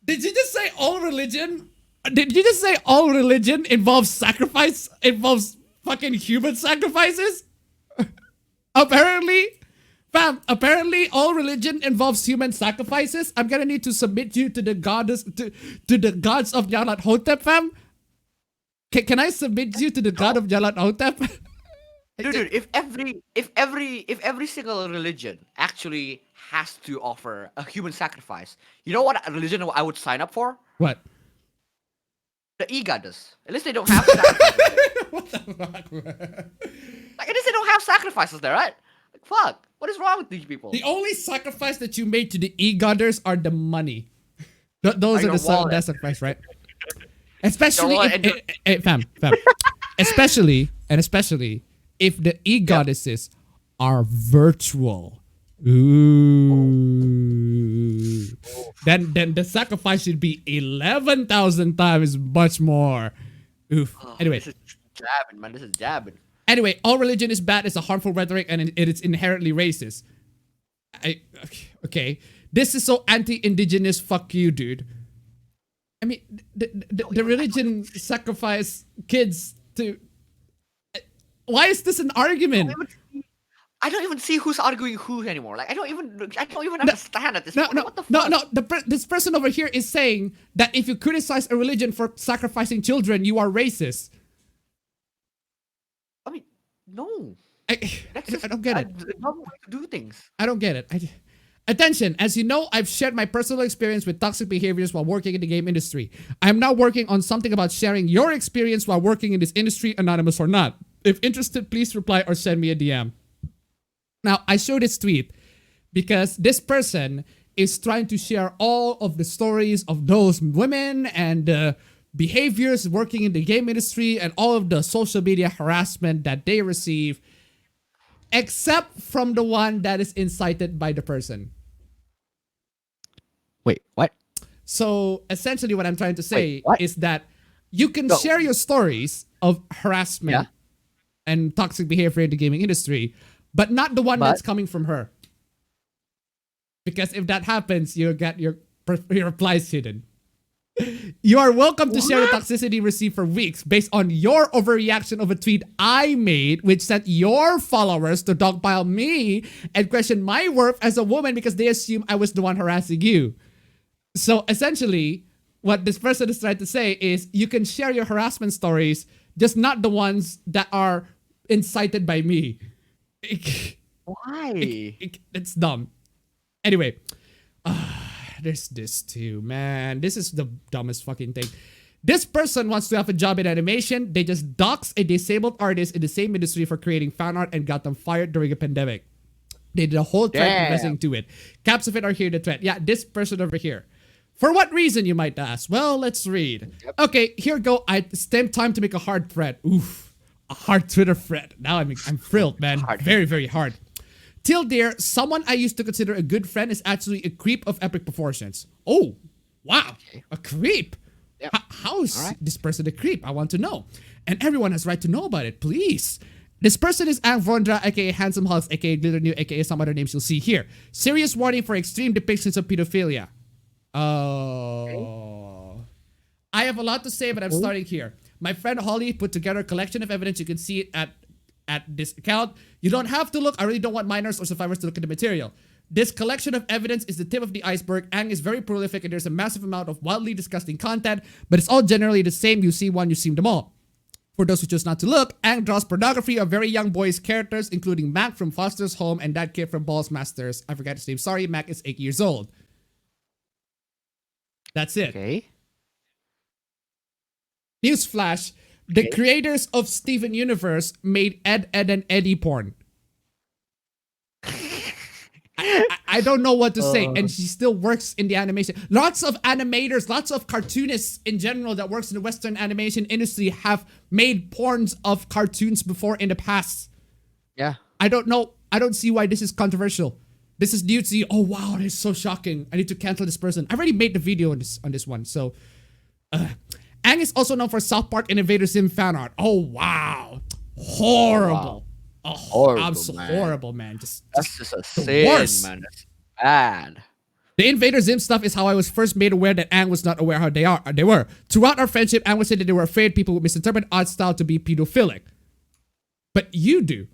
Did you just say all religion? Did you just say all religion involves sacrifice? Involves fucking human sacrifices? Apparently. Fam, apparently all religion involves human sacrifices. I'm gonna need to submit you to the goddess to the gods of Yalat Hotep, fam. Can I submit you to the god of Yalat Hotep? Dude, if every single religion actually has to offer a human sacrifice, you know what religion I would sign up for? What? The e-goddess. At least they don't have sacrifices. What the fuck, man? Like, at least they don't have sacrifices there, right? Like, fuck. What is wrong with these people? The only sacrifice that you made to the e-godders are the money. Those are the sacrifice, right? Especially if, fam. especially if the e-goddesses are virtual. Ooh. Then the sacrifice should be 11,000 times much more. Oof. Anyway. This is jabbing, man. This is jabbing. Anyway, all religion is bad. It's a harmful rhetoric and it is inherently racist. Okay. This is so anti-indigenous. Fuck you, dude. I mean, the religion sacrifice kids to... Why is this an argument? I don't even see who's arguing who anymore. Like, I don't even understand at this point. What the fuck? No. This person over here is saying that if you criticize a religion for sacrificing children, you are racist. I mean, no. I don't get it. The normal way to do things. I don't get it. Attention, as you know, I've shared my personal experience with toxic behaviors while working in the game industry. I am now working on something about sharing your experience while working in this industry, anonymous or not. If interested, please reply or send me a DM. Now, I showed this tweet because this person is trying to share all of the stories of those women and behaviors working in the game industry and all of the social media harassment that they receive, except from the one that is incited by the person. Wait, what? So essentially what I'm trying to say is that you can Go. share your stories of harassment and toxic behavior in the gaming industry, but not the one that's coming from her. Because if that happens, you'll get your replies hidden. You are welcome to share the toxicity received for weeks based on your overreaction of a tweet I made, which sent your followers to dogpile me and question my worth as a woman because they assume I was the one harassing you. So essentially, what this person is trying to say is you can share your harassment stories, just not the ones that are incited by me. Why? It's dumb. Anyway, there's this too, man. This is the dumbest fucking thing. This person wants to have a job in animation. They just doxed a disabled artist in the same industry for creating fan art and got them fired during a pandemic. They did a whole thread confessing to it. Caps of it are here to thread. Yeah, this person over here. For what reason, you might ask? Well, let's read. Okay, here go. It's time to make a hard thread. Oof. A hard Twitter thread. Now I'm thrilled, man. Very, very hard. Till there, someone I used to consider a good friend is actually a creep of epic proportions. Oh, wow. A creep. Yep. How is this person a creep? I want to know. And everyone has right to know about it, please. This person is Ang Vondra, aka Handsome Hulks, aka Glitter New, aka some other names you'll see here. Serious warning for extreme depictions of pedophilia. Oh. I have a lot to say, but I'm starting here. My friend Holly put together a collection of evidence. You can see it at this account. You don't have to look. I really don't want minors or survivors to look at the material. This collection of evidence is the tip of the iceberg. Ang is very prolific and there's a massive amount of wildly disgusting content, but it's all generally the same. You see one, you see them all. For those who choose not to look, Ang draws pornography of very young boys' characters, including Mac from Foster's Home and that kid from Balls Masters. I forgot his name. Sorry, Mac is 8 years old. That's it. Okay. Newsflash. The creators of Steven Universe made Ed, and Eddie porn. I don't know what to say. And she still works in the animation. Lots of animators, lots of cartoonists in general that works in the Western animation industry have made porns of cartoons before in the past. Yeah. I don't know. I don't see why this is controversial. This is new to you. Oh, wow. This is so shocking. I need to cancel this person. I already made the video on this one. So, Ang is also known for South Park and Invader Zim fan art. Oh, wow. Horrible. Oh, horrible, man. That's just a sin, worst. man. That's bad. The Invader Zim stuff is how I was first made aware that Ang was not aware how they were. Throughout our friendship, Ang would say that they were afraid people would misinterpret art style to be pedophilic. But you do.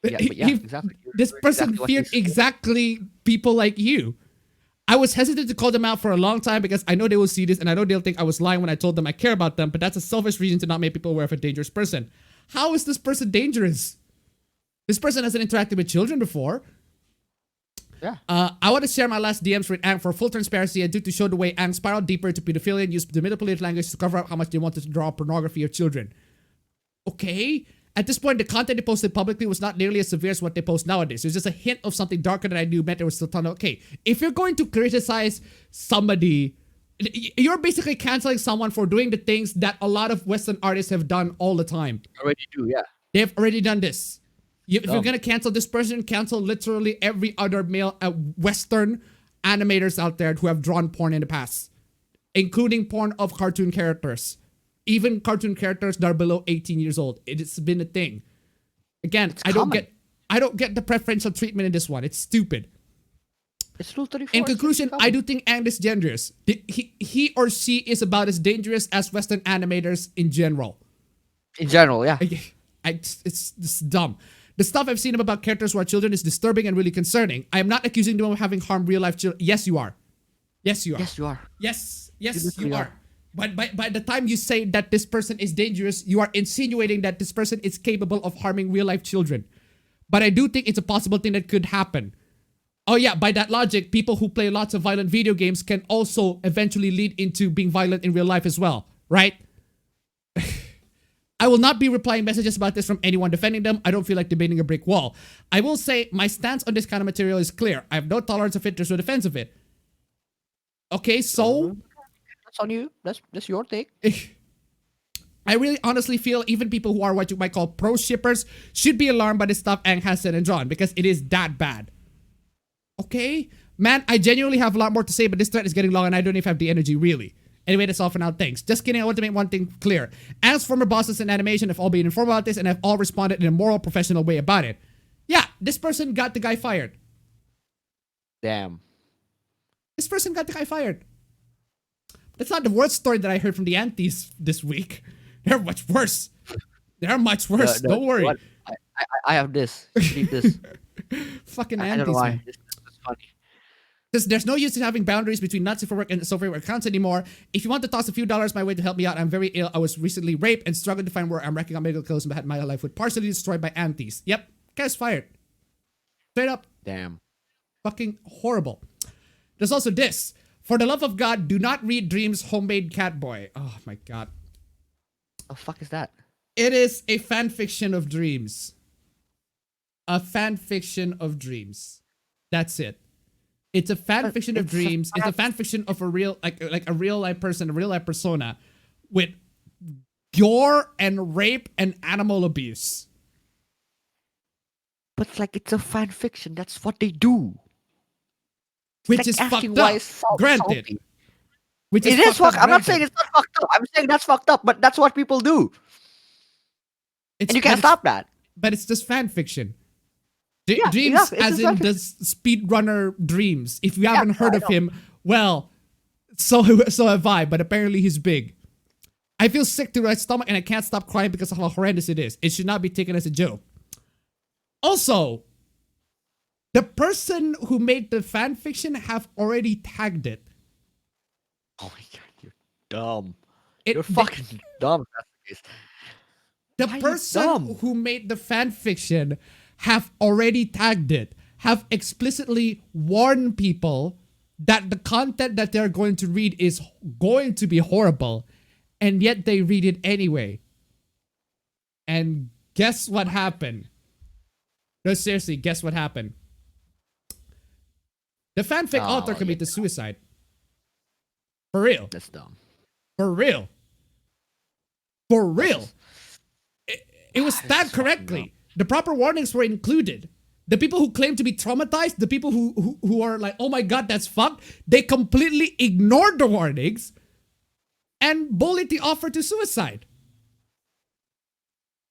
Yeah, exactly. This You're person exactly what feared you said. exactly people like you. I was hesitant to call them out for a long time because I know they will see this and I know they'll think I was lying when I told them I care about them, but that's a selfish reason to not make people aware of a dangerous person. How is this person dangerous? This person hasn't interacted with children before. Yeah. I want to share my last DMs with Ang for full transparency and due to show the way Ang spiraled deeper into pedophilia and used the manipulative language to cover up how much they wanted to draw pornography of children. Okay. At this point, the content they posted publicly was not nearly as severe as what they post nowadays. There's just a hint of something darker that I knew meant there was still a ton of... Okay, if you're going to criticize somebody, you're basically canceling someone for doing the things that a lot of Western artists have done all the time. Already do, yeah. They've already done this. If you're going to cancel this person, cancel literally every other male Western animators out there who have drawn porn in the past, including porn of cartoon characters. Even cartoon characters that are below 18 years old. It's been a thing. Again, I don't get the preferential treatment in this one. It's stupid. It's Rule 34. In conclusion, I do think Ang is dangerous. He or she is about as dangerous as Western animators in general. In general, yeah. It's dumb. The stuff I've seen about characters who are children is disturbing and really concerning. I am not accusing them of having harmed real life children. Yes, you are. Yes, you are. Yes, you are. Yes, You you are. are. But by the time you say that this person is dangerous, you are insinuating that this person is capable of harming real life children. But I do think it's a possible thing that could happen. Oh yeah, by that logic, people who play lots of violent video games can also eventually lead into being violent in real life as well, right? I will not be replying messages about this from anyone defending them. I don't feel like debating a brick wall. I will say my stance on this kind of material is clear. I have no tolerance of it. There's no defense of it. Okay, so... That's on you. That's your take. I really honestly feel even people who are what you might call pro shippers should be alarmed by the stuff Ang has said and drawn because it is that bad. Okay? Man, I genuinely have a lot more to say, but this thread is getting long and I don't even have the energy really. Anyway, that's all for now. Thanks. Just kidding. I want to make one thing clear. As former bosses in animation have all been informed about this and have all responded in a moral, professional way about it. Yeah, this person got the guy fired. Damn. This person got the guy fired. That's not the worst story that I heard from the aunties this week. They're much worse. They're much worse. Don't worry. What? I have this. Read this. Fucking I aunties. don't know why. Man. This is funny. There's no use in having boundaries between not safe for work and safe for work accounts anymore. If you want to toss a few dollars my way to help me out, I'm very ill. I was recently raped and struggling to find work. I'm racking up medical bills and had my life with partially destroyed by aunties. Yep. Guy's fired. Straight up. Damn. Fucking horrible. There's also this. For the love of God, do not read Dream's Homemade Catboy. Oh my god. The fuck is that? It is a fan fiction of Dreams. A fan fiction of Dreams. That's it. It's a fan fiction of Dreams. It's a fan fiction of a real, like a real life person, a real life persona with gore and rape and animal abuse. But like it's a fan fiction. That's what they do. Which like is asking fucked why up. it's so Granted. salty. Which It is fucked. I'm not granted. saying it's not fucked up. I'm saying that's fucked up, but that's what people do. And you can't stop that. But it's just fan fiction. Yeah, Dreams, exactly. It's as just in fan the speedrunner Dreams. If you haven't heard of him, well, so have I. But apparently he's big. I feel sick to my stomach and I can't stop crying because of how horrendous it is. It should not be taken as a joke. Also, the person who made the fan fiction have already tagged it. Oh my god, you're dumb. You're You're fucking dumb. If that's the case. The Why are you person dumb? who made the fan fiction have already tagged it, have explicitly warned people that the content that they're going to read is going to be horrible, and yet they read it anyway. And guess what happened? No, seriously, guess what happened? The fanfic author committed suicide. For real. That's dumb. For real. For real. It was tagged correctly. The proper warnings were included. The people who claim to be traumatized, the people who are like, oh my god, that's fucked, they completely ignored the warnings and bullied the offer to suicide.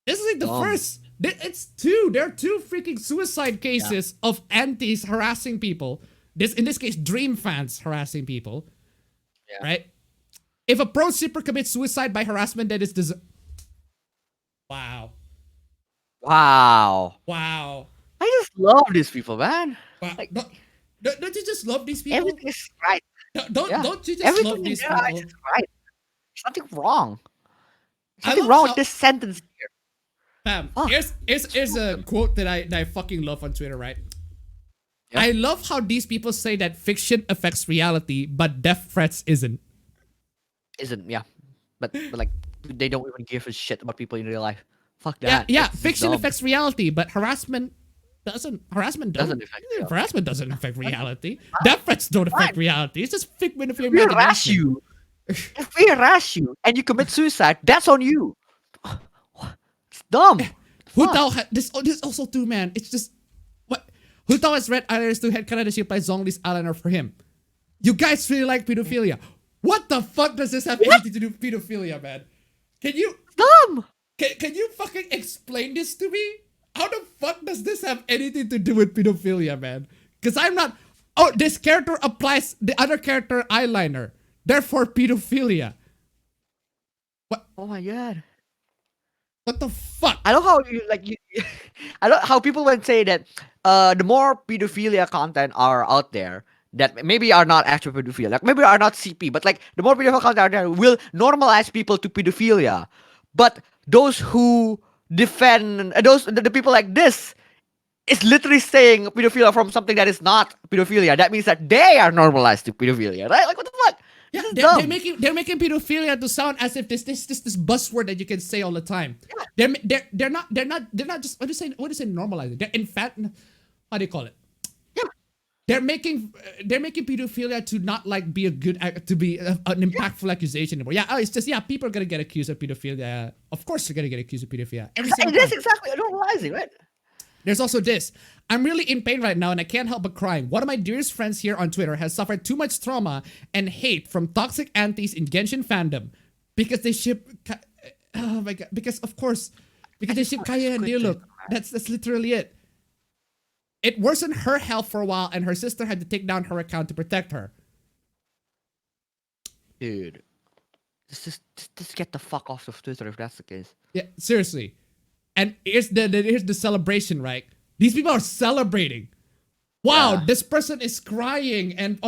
This is like the first. It's two. There are two freaking suicide cases of aunties harassing people. In this case, Dream fans harassing people. Yeah. Right? If a pro shipper commits suicide by harassment, that is wow. Wow. Wow. I just love these people, man. Wow. Like Don't you just love these people? everything is right. Yeah. Don't you just Everything love in these their eyes people? is right. There's nothing wrong. There's I nothing love wrong how with this sentence here. Fam, Fuck. here's a quote that I fucking love on Twitter, right? Yeah. I love how these people say that fiction affects reality, but death threats isn't. Isn't but like they don't even give a shit about people in real life. Fuck Yeah, that. yeah. That's just Fiction dumb. affects reality, but harassment doesn't. Harassment Doesn't affect reality. Harassment doesn't affect reality. Death threats don't affect reality. It's just figment of your If we harass imagination. you, if we harass you and you commit suicide, that's on you. It's dumb. Who Fuck. thou this also too, man. It's just what Who thou has read Islanders 2 head Canada she applies Zhongli's Islander for him. You guys really like pedophilia. What the fuck does this have anything to do with pedophilia, man? Can you Dumb. can you fucking explain this to me? How the fuck does this have anything to do with pedophilia, man? Because I'm not. Oh, this character applies the other character eyeliner. Therefore, pedophilia. Oh my god. What the fuck? I love how I love how people would say that the more pedophilia content are out there that maybe are not actual pedophilia, like maybe are not CP, but like the more pedophilia content out there will normalize people to pedophilia. But those who defend the people like this is literally saying pedophilia from something that is not pedophilia. That means that they are normalized to pedophilia, right? Like what the fuck? Yeah, This is they're dumb. making pedophilia to sound as if this buzzword that you can say all the time. They're not just what do you say normalizing? They're how do you call it? Yeah. They're making pedophilia to not like be a good to be an impactful accusation anymore. Yeah, it's just people are gonna get accused of pedophilia. Of course, they're gonna get accused of pedophilia. Every single It is time. exactly normalizing, right? There's also this. I'm really in pain right now and I can't help but crying. One of my dearest friends here on Twitter has suffered too much trauma and hate from toxic antis in Genshin fandom because they ship. Oh my god! Because of course, because they ship Kaya and Diluc. That's literally it. It worsened her health for a while, and her sister had to take down her account to protect her. Dude. Just get the fuck off of Twitter if that's the case. Yeah, seriously. And here's the celebration, right? These people are celebrating. Wow, Yeah. this person is crying and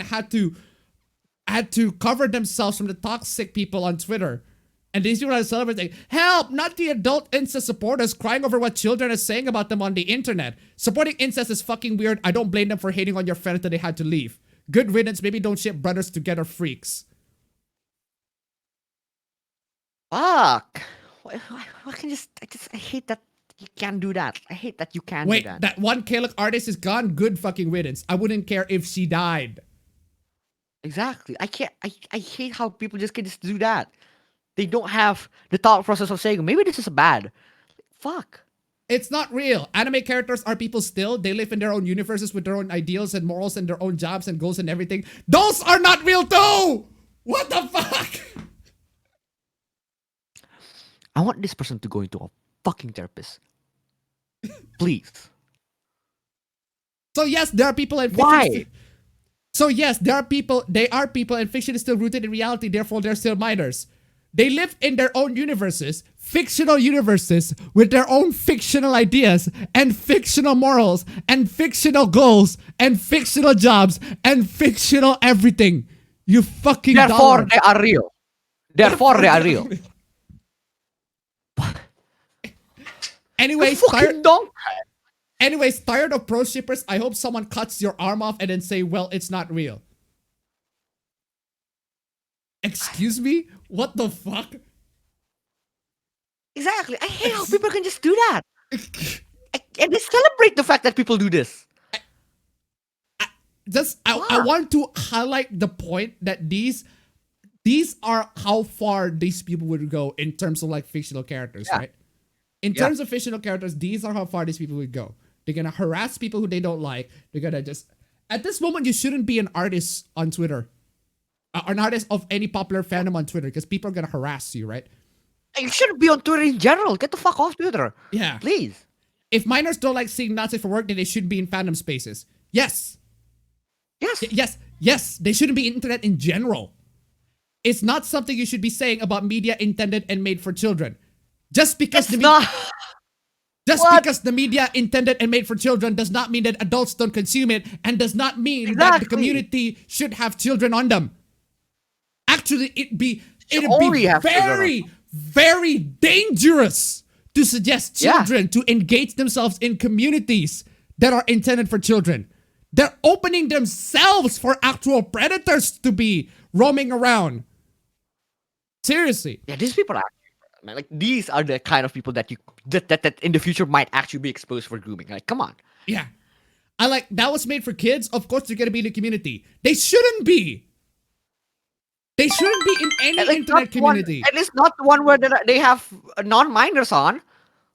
had to cover themselves from the toxic people on Twitter. And these people are celebrating. Help! Not the adult incest supporters crying over what children are saying about them on the internet. Supporting incest is fucking weird. I don't blame them for hating on your friends that they had to leave. Good riddance. Maybe don't ship brothers together, freaks. Fuck. Why can you I hate that you can't do that. I hate that you can't Wait, do that. that one Kalec artist is gone. Good fucking riddance. I wouldn't care if she died. Exactly. I can't. I hate how people just can just do that. They don't have the thought process of saying maybe this is bad. Fuck. It's not real. Anime characters are people still. They live in their own universes with their own ideals and morals and their own jobs and goals and everything. Those are not real too! What the fuck? I want this person to go into a fucking therapist. Please. So yes, there are people in fiction. Why? So yes, there are people. They are people, and fiction is still rooted in reality. Therefore, they're still minors. They live in their own universes, fictional universes, with their own fictional ideas and fictional morals and fictional goals and fictional jobs and fictional everything. You fucking Therefore, dollar. they are real. Therefore, they are real. Anyways, Fucking dog. tired of pro shippers. I hope someone cuts your arm off and then say, "Well, it's not real." Excuse me? What the fuck? Exactly. I hate how people can just do that. And they celebrate the fact that people do this. I want to highlight the point that these are how far these people would go in terms of like fictional characters, Yeah. right? In terms of fictional characters, these are how far these people would go. They're gonna harass people who they don't like. They're gonna just at this moment you shouldn't be an artist on Twitter. An artist of any popular fandom on Twitter because people are gonna harass you, right? You shouldn't be on Twitter in general. Get the fuck off Twitter. Yeah. Please. If minors don't like seeing Nazis for work, then they should be in fandom spaces. Yes. Yes. Yes, they shouldn't be internet in general. It's not something you should be saying about media intended and made for children. Just because It's not. Just What? because the media intended and made for children does not mean that adults don't consume it, and does not mean that the Exactly. community should have children on them. Actually, it'd be only have children on very, very dangerous to suggest Yeah. children to engage themselves in communities that are intended for children. They're opening themselves for actual predators to be roaming around. Seriously. Yeah, these people are man, like these are the kind of people that you that in the future might actually be exposed for grooming. Like, come on. Yeah. I like that was made for kids. Of course, they're gonna be in the community. They shouldn't be. They shouldn't be in any And, like, internet not the one- community. and it's not the one where they have non-minors on.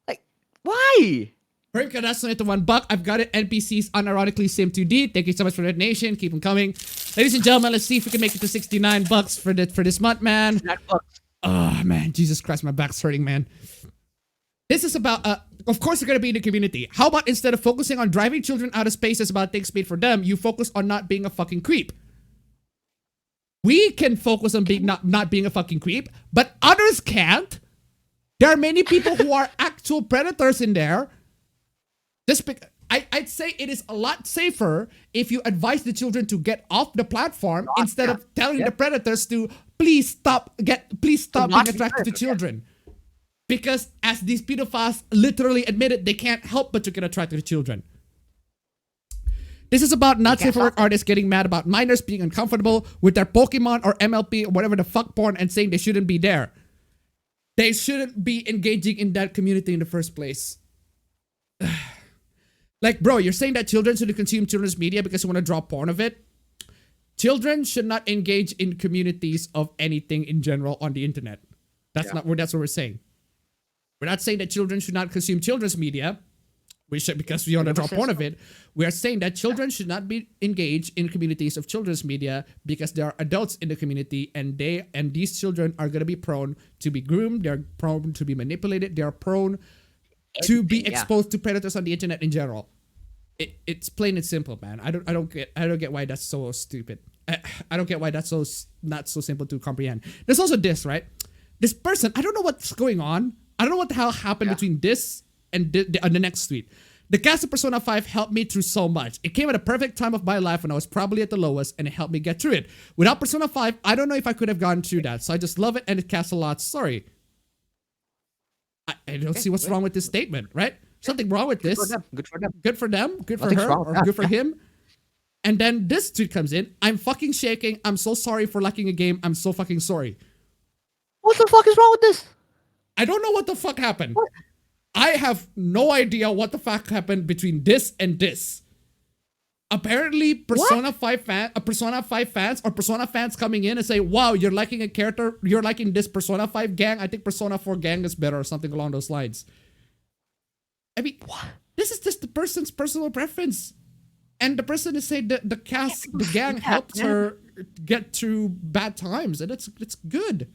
Like, why? Hurricane, that's donate to $1. I've got it. NPCs unironically sim2D. Thank you so much for the donation. Keep them coming. Ladies and gentlemen, let's see if we can make it to $69 for this month, man. Oh man, Jesus Christ, my back's hurting, man. This is about of course they're gonna be in the community. How about instead of focusing on driving children out of spaces about things made for them, you focus on not being a fucking creep. We can focus on being not being a fucking creep, but others can't. There are many people who are actual predators in there. I'd say it is a lot safer if you advise the children to get off the platform instead of telling the predators to please stop being attracted to children. Because as these pedophiles literally admitted, they can't help but to get attracted to children. This is about not safe for work artists getting mad about minors being uncomfortable with their Pokemon or MLP or whatever the fuck porn and saying they shouldn't be there. They shouldn't be engaging in that community in the first place. Like, bro, you're saying that children shouldn't consume children's media because you want to draw porn of it? Children should not engage in communities of anything in general on the internet. That's what we're saying. We're not saying that children should not consume children's media. We should, because we want to draw porn of it. We are saying that children should not be engaged in communities of children's media because there are adults in the community, and these children are going to be prone to be groomed. They're prone to be manipulated. They are prone to be exposed to predators on the internet in general. It's plain and simple, man. I don't get why that's so stupid. I don't get why that's so not so simple to comprehend. There's also this, right? This person, I don't know what's going on. I don't know what the hell happened between this and the next tweet. The cast of Persona 5 helped me through so much. It came at a perfect time of my life when I was probably at the lowest, and it helped me get through it. Without Persona 5, I don't know if I could have gone through that. So I just love it, and it casts a lot. Sorry. I don't see what's wrong with this statement, right? Something wrong with this. Good for them. Good for them. Good for Nothing's her. wrong with Or that. good for him. And then this tweet comes in. I'm fucking shaking. I'm so sorry for lacking a game. I'm so fucking sorry. What the fuck is wrong with this? I don't know what the fuck happened. I have no idea what the fuck happened between this and this. Apparently, Persona 5 fans or Persona fans coming in and say, wow, you're liking a character, you're liking this Persona 5 gang. I think Persona 4 gang is better or something along those lines. I mean, this is just the person's personal preference. And the person is saying that the gang helped her get through bad times. And it's good.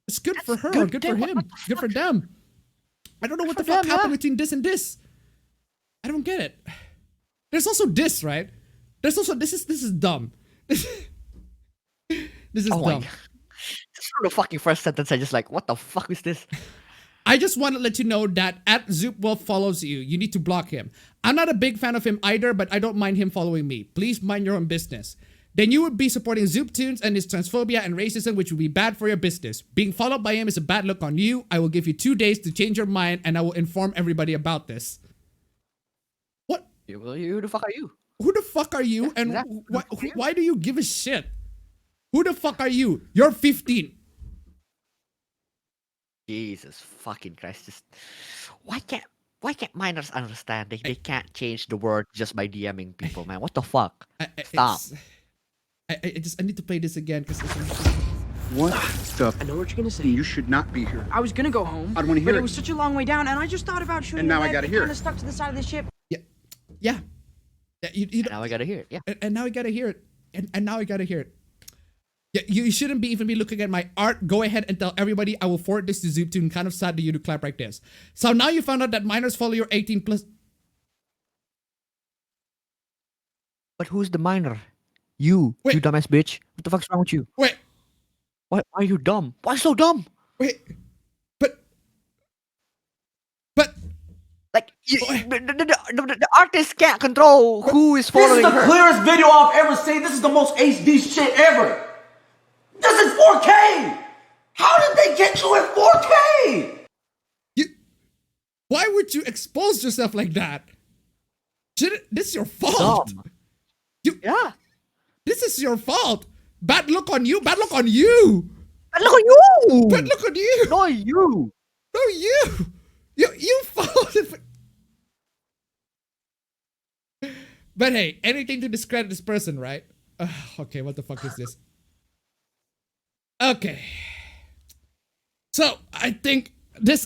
It's good for her, good for him, good for them. I don't know what the fuck happened between this and this. I don't get it. There's also this, right? There's also this is dumb. This is dumb. Just from the fucking first sentence, I just like, what the fuck is this? I just want to let you know that at Zoopwolf follows you. You need to block him. I'm not a big fan of him either, but I don't mind him following me. Please mind your own business. Then you would be supporting Zooptunes and his transphobia and racism, which would be bad for your business. Being followed by him is a bad look on you. I will give you 2 days to change your mind, and I will inform everybody about this. What? Who the fuck are you? Who the fuck are you? And Exactly. why do you give a shit? Who the fuck are you? You're 15. Jesus fucking Christ! Just why can't minors understand? They can't change the word just by DMing people, man. What the fuck? Stop. I need to play this again because What the? I know what you're gonna say. You should not be here. I was gonna go home. I don't wanna hear but it. it was such a long way down, and I just thought about shooting. And now the I light gotta that hear it. kinda stuck to the side of the ship. yeah. You Now I gotta hear it. Yeah. and now I gotta hear it. And now I gotta hear it. Yeah, you shouldn't even be looking at my art. Go ahead and tell everybody I will forward this to Zooptune. Kind of sad that you to clap like this. So now you found out that minors follow your 18 plus. But who's the minor? You Wait. dumbass bitch. What the fuck's wrong with you? Wait, Why are you dumb? Why so dumb? wait, but Like the artist can't control who is This is following the her. clearest video I've ever seen. This is the most HD shit ever. This is 4K. How did they get you at 4K? Why would you expose yourself like that? This is your fault. Dumb. Yeah. This is your fault. Bad look on you. Bad look on you. But look at you. Bad look on you. No, you. No, you. You fault. But hey, anything to discredit this person, right? Okay, what the fuck is this? Okay. So, I think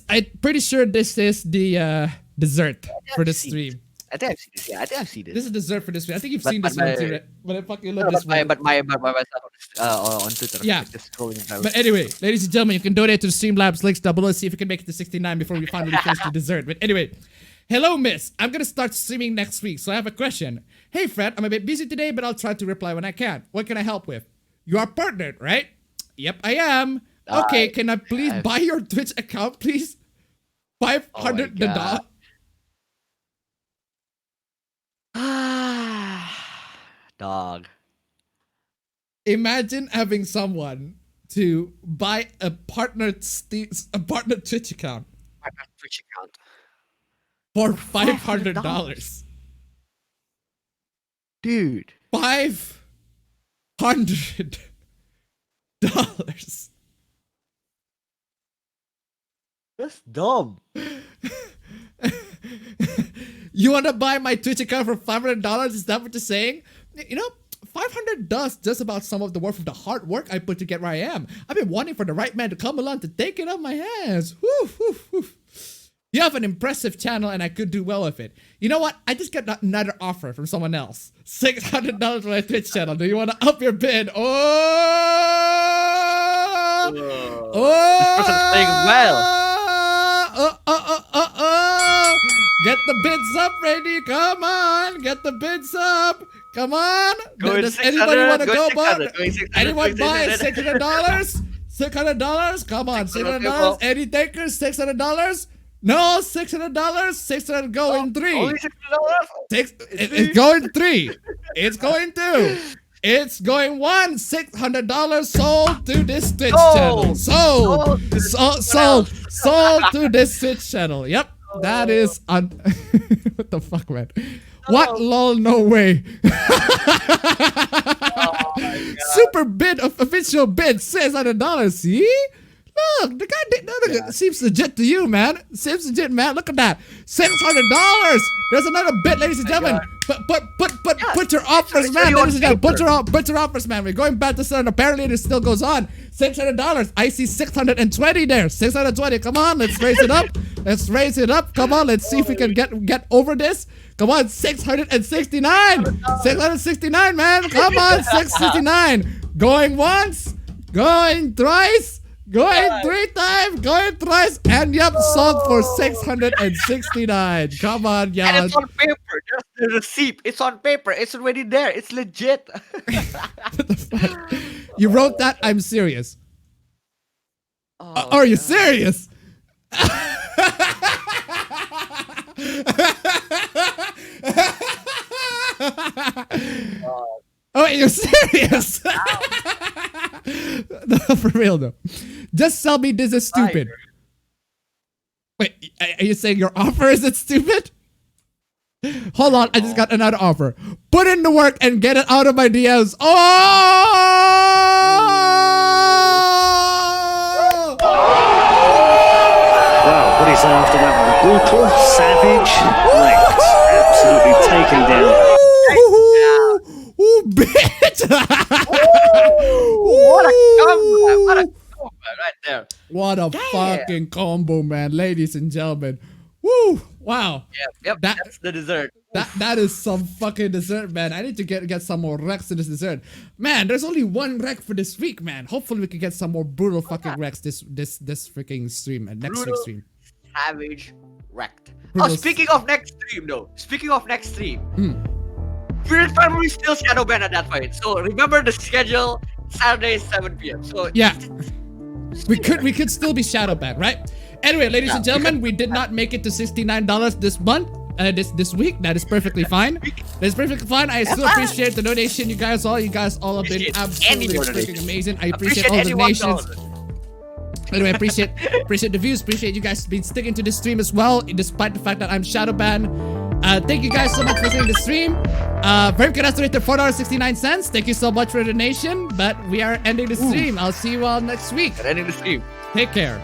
I'm pretty sure this is the dessert for the stream. I think I've seen this. Yeah, I think I've seen this. This is dessert for this stream. I think you've But- seen but this one my- too, right? But I fucking love this one. But myself on Twitter. Yeah. Like, just scrolling down. But anyway, ladies and gentlemen, you can donate to the Streamlabs links down below. See if we can make it to 69 before we finally finish the dessert. But anyway, hello, miss. I'm gonna start streaming next week, so I have a question. Hey, Fred, I'm a bit busy today, but I'll try to reply when I can. What can I help with? You are partnered, right? Yep, I am. Okay, can I please buy your Twitch account, please? $500 the dollar. Dog. Imagine having someone to buy a partner Twitch account Twitch account. for $500. Dude. $500. That's dumb. You want to buy my Twitch account for $500? Is that what you're saying? You know, $500 does just about some of the worth of the hard work I put to get where I am. I've been wanting for the right man to come along to take it off my hands. Woo, woo, woo. You have an impressive channel and I could do well with it. You know what? I just got another offer from someone else. $600 for my Twitch channel. Do you want to up your bid? Oh! This person's playing well. Get the bids up, Randy. Come on. Get the bids up. Come on. Does anybody want to go buy? Anyone buy $600? $600? Come on. $600? Any takers? $600? No, $600. $600 go in three. Only $600? It's going three. It's going two. It's going one. $600 sold to this Twitch channel. Sold to this Twitch channel. Yep. That is what the fuck, man? What lol? No way. Super bid of official bid $600. See? Look, the guy did seems legit to you, man. Seems legit, man. Look at that. $600. There's another bid, ladies and gentlemen. Put your offers, man. Ladies and gentlemen, put your offers, man. We're going back to start. Apparently, it still goes on. $600. I see 620 there. 620. Come on, let's raise it up. Let's raise it up. Come on, let's see if we can get over this. Come on, 669. 669, man. Come on, 669. Going once, going twice. Going three times, going thrice, and yep, sold for 669. Come on, y'all. And it's on paper. There's the receipt. It's on paper. It's already there. It's legit. What the fuck? You wrote that? I'm serious. Are you serious? Oh, you're serious? No, for real though. Just tell me this is stupid. Wait, are you saying your offer isn't stupid? Hold on, I just got another offer. Put in the work and get it out of my DMs. Oh! Wow, what is after that one? Brutal, savage, wrecked, absolutely taken down. Ooh, bitch! What a combo! What a combo right there. What a fucking combo, man, ladies and gentlemen. Woo! Wow. Yep. That's the dessert. That is some fucking dessert, man. I need to get some more wrecks to this dessert. Man, there's only one wreck for this week, man. Hopefully we can get some more brutal fucking wrecks this freaking stream and next week's stream. Savage, wrecked. Brutal. Oh, speaking of next stream though. Spirit Family still shadow banned at that point. So remember the schedule. Saturday 7 p.m. So yeah, we could still be shadow banned, right? Anyway, ladies and gentlemen, we did not make it to $69 this month. This week. That is perfectly fine. That is perfectly fine. I still appreciate the donation, you guys all. You guys all have been absolutely freaking amazing. I appreciate all the donations. Anyway, appreciate the views. Appreciate you guys been sticking to the stream as well, despite the fact that I'm shadow banned. Thank you guys so much for seeing the stream. Vermkin has donated $4.69. Thank you so much for the donation. But we are ending the stream. I'll see you all next week. Ending the stream. Take care.